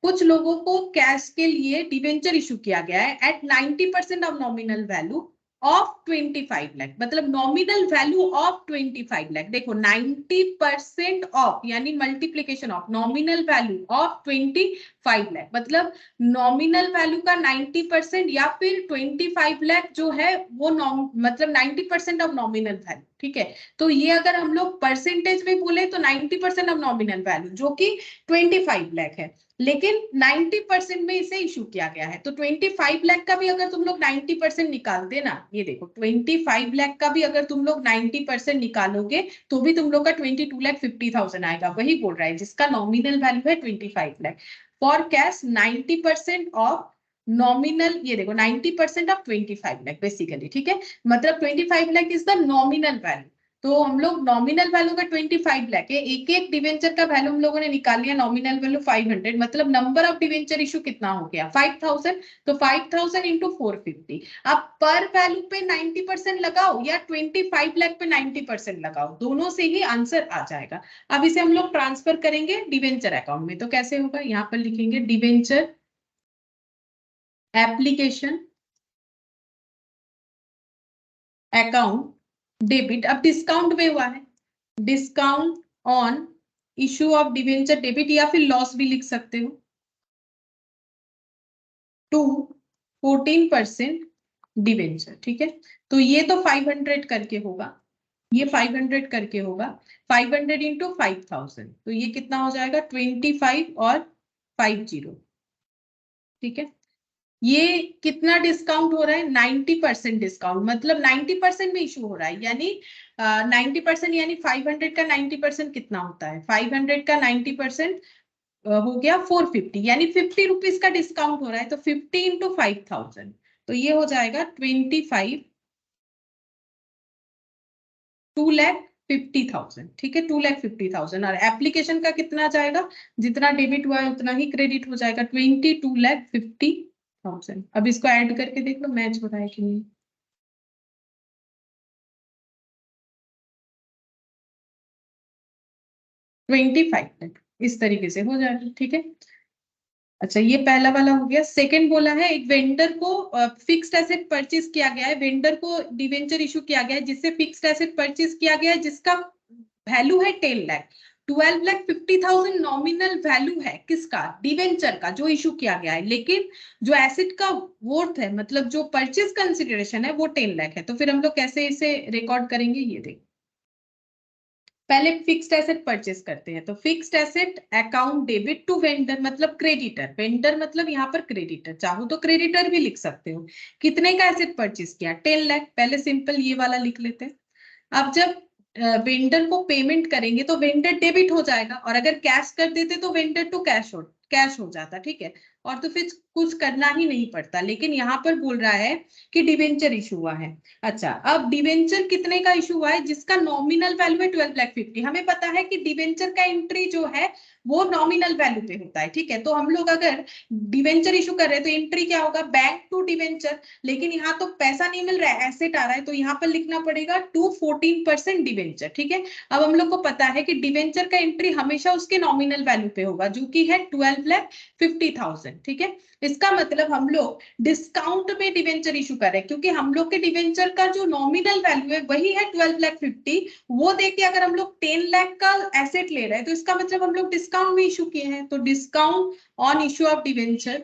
कुछ लोगों को कैश के लिए डिवेंचर इशू किया गया है at 90% of nominal value of 25 lakh, मतलब नॉमिनल वैल्यू ऑफ 25 लाख। देखो 90% ऑफ यानी multiplication of nominal value of 25 lakh, मतलब नॉमिनल वैल्यू का 90% या फिर 25 लाख जो है वो मतलब 90% ऑफ नॉमिनल वैल्यू। ठीक है, तो ये अगर हम लोग परसेंटेज में बोले तो 90% ऑफ नॉमिनल वैल्यू जो कि 25 लाख है, लेकिन 90% में इसे इशू किया गया है, तो 25 लाख का भी अगर तुम लोग 90% निकाल देना, ये देखो 25 लाख का भी अगर तुम लोग 90% निकालोगे तो भी तुम लोग का 22,50,000 आएगा, वही बोल रहा है जिसका नॉमिनल वैल्यू है 25 lakh. For cash 90% of nominal, ये देखो 90% ऑफ 25 लाख बेसिकली। ठीक है, मतलब 25 lakh is the nominal value, तो हम लोग नॉमिनल वैल्यू का 25 लाख है, एक एक डिवेंचर का वैल्यू हम लोगों ने निकाल लिया, नॉमिनल वैल्यू 500, मतलब नंबर ऑफ डिवेंचर इशू कितना हो गया 5000, तो 5000 इंटू 450। अब पर वैल्यू पे 90% लगाओ या 25 लाख पे 90% लगाओ, दोनों से ही आंसर आ जाएगा। अब इसे हम लोग ट्रांसफर करेंगे डिवेंचर अकाउंट में, तो कैसे होगा, यहाँ पर लिखेंगे डिवेंचर एप्लीकेशन अकाउंट डेबिट, अब डिस्काउंट में हुआ है, discount on issue of debenture debit, या फिर लॉस भी लिख सकते हो, टू 14% डिवेंचर। ठीक है, तो ये तो 500 करके होगा, ये 500 करके होगा, 500 इंटू 5000, तो ये कितना हो जाएगा 25 और 50। ठीक है, ये कितना डिस्काउंट हो रहा है, 90% डिस्काउंट, मतलब 90% में इशू हो रहा है, यानी 90% यानी 500 का 90% कितना होता है, 500 का 90% हो गया 450, यानी 50 रुपीज का डिस्काउंट हो रहा है, तो 50 इंटू 5000, तो ये हो जाएगा 25, 2,50,000। ठीक है, 2,50,000, और एप्लीकेशन का कितना जाएगा, जितना डेबिट हुआ है उतना ही क्रेडिट हो जाएगा, 22,50,000। अब इसको ऐड करके देख लो मैच हो रहा है कि नहीं, 25 लाख इस तरीके से हो जाएगा। ठीक है, अच्छा ये पहला वाला हो गया। सेकंड बोला है एक वेंडर को फिक्स्ड एसेट परचेज किया गया है, वेंडर को डिवेंचर इशू किया गया है जिससे फिक्स्ड एसेट परचेज किया गया है जिसका वैल्यू है 10 लाख, 12,50,000 नॉमिनल वैल्यू है किसका, डिवेंचर का जो इशू किया गया है, लेकिन जो एसेट का वर्थ है मतलब जो परचेज कंसिडरेशन है वो 10 लाख है, तो फिर हम लोग कैसे इसे रिकॉर्ड करेंगे, ये देखो पहले फिक्स्ड एसेट परचेस करते हैं, तो fixed asset account debit to vendor मतलब क्रेडिटर, वेंडर मतलब यहाँ पर क्रेडिटर, चाहो तो क्रेडिटर भी लिख सकते हो। कितने का एसेट परचेस किया? 10 लाख। पहले सिंपल ये वाला लिख लेते हैं। अब जब वेंडर को पेमेंट करेंगे तो वेंडर डेबिट हो जाएगा, और अगर कैश कर देते तो वेंडर टू कैश हो जाता, ठीक है, और तो फिर कुछ करना ही नहीं पड़ता। लेकिन यहाँ पर बोल रहा है कि डिवेंचर इशू हुआ है। अच्छा, अब डिवेंचर कितने का इशू हुआ है? जिसका नॉमिनल वैल्यू है 12,50,000। हमें पता है कि डिवेंचर का एंट्री जो है वो नॉमिनल वैल्यू पे होता है, ठीक है। तो हम लोग अगर डिवेंचर इशू कर रहे हैं तो एंट्री क्या होगा? Bank to debenture. लेकिन यहाँ तो पैसा नहीं मिल रहा है, एसेट आ रहा है, तो यहाँ पर लिखना पड़ेगा टू 14% डिवेंचर, ठीक है। अब हम लोग को पता है कि डिवेंचर का एंट्री हमेशा उसके नॉमिनल वैल्यू पे होगा, जो कि है 12,50,000, ठीक है। इसका मतलब हम लोग डिस्काउंट में डिवेंचर इशू कर रहे हैं, क्योंकि हम लोग के डिवेंचर का जो नॉमिनल वैल्यू है वही है 12,50,000। वो देख के अगर हम लोग 10 लाख का एसेट ले रहे हैं तो इसका मतलब हम लोग डिस्काउंट में इशू किए हैं। तो discount on issue of debenture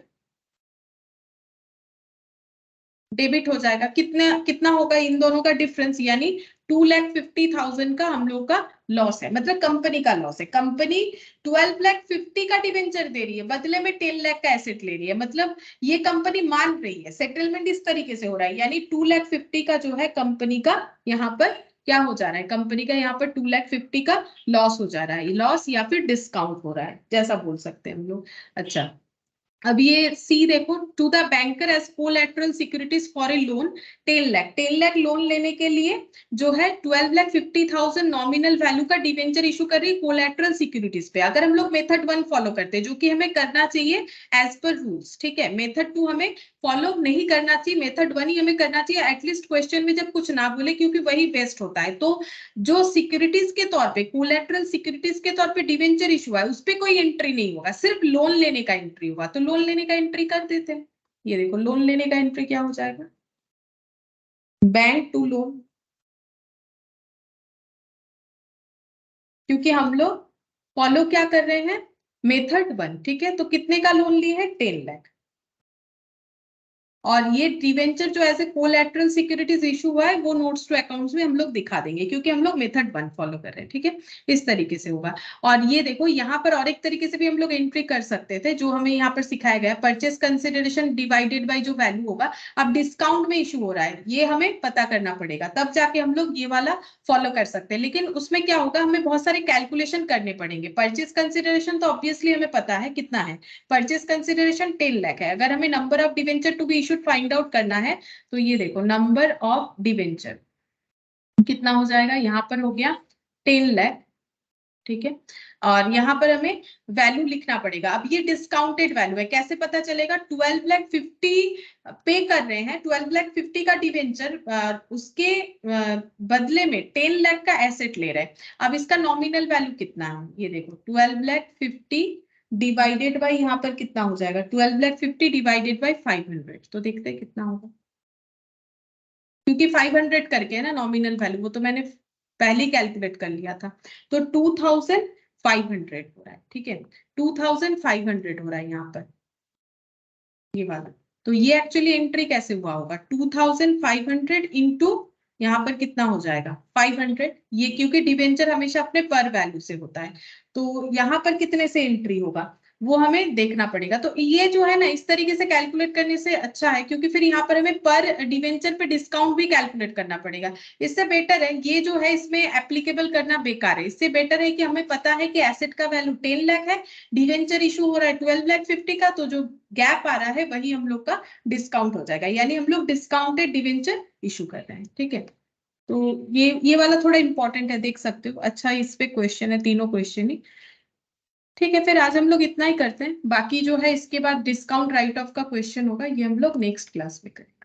debit हो जाएगा। कितना होगा इन दोनों का डिफरेंस, यानी 2,50,000 का हम लोग का लॉस है, मतलब कंपनी का लॉस है। कंपनी 12,50,000 का डिवेंचर दे रही है, बदले में 10 लाख का एसेट ले रही है, मतलब ये कंपनी मान रही है। सेटलमेंट इस तरीके से हो रहा है, यानी 2,50,000 का जो है कंपनी का यहाँ पर क्या हो जा रहा है? कंपनी का यहाँ पर 2,50,000 का लॉस हो जा रहा है, लॉस या फिर डिस्काउंट हो रहा है, जैसा बोल सकते हैं हम लोग। अच्छा, अब ये सी देखो, to the banker as collateral securities for a loan 10 lakh. 10 lakh loan लेने के लिए जो है 12,50,000 नॉमिनल वैल्यू का डिवेंचर इशू कर रही कोलैटरल सिक्योरिटीज पे। अगर हम लोग मेथड 1 फॉलो करते हैं, जो कि हमें करना चाहिए एज पर रूल्स, ठीक है, मेथड 2 हमें फॉलो नहीं करना चाहिए, मेथड 1 ही हमें करना चाहिए, एटलीस्ट क्वेश्चन में जब कुछ ना बोले, क्योंकि वही बेस्ट होता है। तो जो सिक्योरिटीज के तौर पे, कोलैटरल सिक्योरिटीज के तौर पे डिवेंचर इशू है, उस पे कोई एंट्री नहीं होगा, सिर्फ लोन लेने का एंट्री होगा। तो लोन लेने का एंट्री कर देते हैं। ये देखो, लोन लेने का एंट्री क्या हो जाएगा? बैंक टू लोन, क्योंकि हम लोग फॉलो क्या कर रहे हैं? मेथड 1, ठीक है। तो कितने का लोन लिए है? 10 लाख। और ये डिवेंचर जो ऐसे कोलैटरल सिक्योरिटीज इशू हुआ है वो नोट्स टू अकाउंट्स में हम लोग दिखा देंगे, क्योंकि हम लोग मेथड 1 फॉलो कर रहे हैं, ठीक है। इस तरीके से होगा। और ये देखो, यहाँ पर और एक तरीके से भी हम लोग एंट्री कर सकते थे, जो हमें यहाँ पर सिखाया गया, परचेस कंसिडरेशन डिवाइडेड बाई जो वैल्यू होगा। अब डिस्काउंट में इशू हो रहा है, ये हमें पता करना पड़ेगा, तब जाके हम लोग ये वाला फॉलो कर सकते हैं। लेकिन उसमें क्या होगा, हमें बहुत सारे कैलकुलेशन करने पड़ेंगे। परचेस कंसिडरेशन तो ऑब्वियसली हमें पता है कितना है, परचेस कंसिडरेशन 10 लाख है। अगर हमें number of debenture to be issued find out करना है, तो ये देखो, नंबर ऑफ डिवेंचर कितना हो जाएगा? यहाँ पर हो गया 10 लाख, ठीक है। और यहाँ पर हमें वैल्यू लिखना पड़ेगा। अब ये डिस्काउंटेड वैल्यू है, कैसे पता चलेगा? 12,50,000 पे कर रहे हैं, 12,50,000 का डिवेंचर, उसके बदले में 10 लाख का एसेट ले रहे हैं। अब इसका नॉमिनल वैल्यू कितना है? ये देखो, 12,50,000 डिवाइडेड बाई यहाँ पर कितना हो जाएगा? 12,50,000 डिवाइडेड बाई 500। तो देखते हैं कितना होगा, क्योंकि 500 करके है ना नॉमिनल वैल्यू, वो तो मैंने पहले कैलकुलेट कर लिया था। तो 2,500 हो रहा है, ठीक है, 2,500 हो रहा है यहाँ पर, ये वाला। तो ये एक्चुअली एंट्री कैसे हुआ होगा? 2,500 इंटू यहाँ पर कितना हो जाएगा? 500। ये क्योंकि डिवेंचर हमेशा अपने पर वैल्यू से होता है, तो यहाँ पर कितने से एंट्री होगा वो हमें देखना पड़ेगा। तो ये जो है ना, इस तरीके से कैलकुलेट करने से अच्छा है, क्योंकि फिर यहाँ पर हमें पर डिवेंचर पे डिस्काउंट भी कैलकुलेट करना पड़ेगा। इससे बेटर है, ये जो है इसमें एप्लीकेबल करना बेकार है। इससे बेटर है कि हमें पता है कि एसेट का वैल्यू 10 लाख है, डिवेंचर इशू हो रहा है 12,50,000 का, तो जो गैप आ रहा है वही हम लोग का डिस्काउंट हो जाएगा, यानी हम लोग डिस्काउंटेड डिवेंचर इशू कर रहे हैं, ठीक है। तो ये वाला थोड़ा इंपॉर्टेंट है, देख सकते हो। अच्छा, इस पे क्वेश्चन है, तीनों क्वेश्चन ही, ठीक है। फिर आज हम लोग इतना ही करते हैं, बाकी जो है इसके बाद डिस्काउंट राइट ऑफ का क्वेश्चन होगा, ये हम लोग नेक्स्ट क्लास में करेंगे।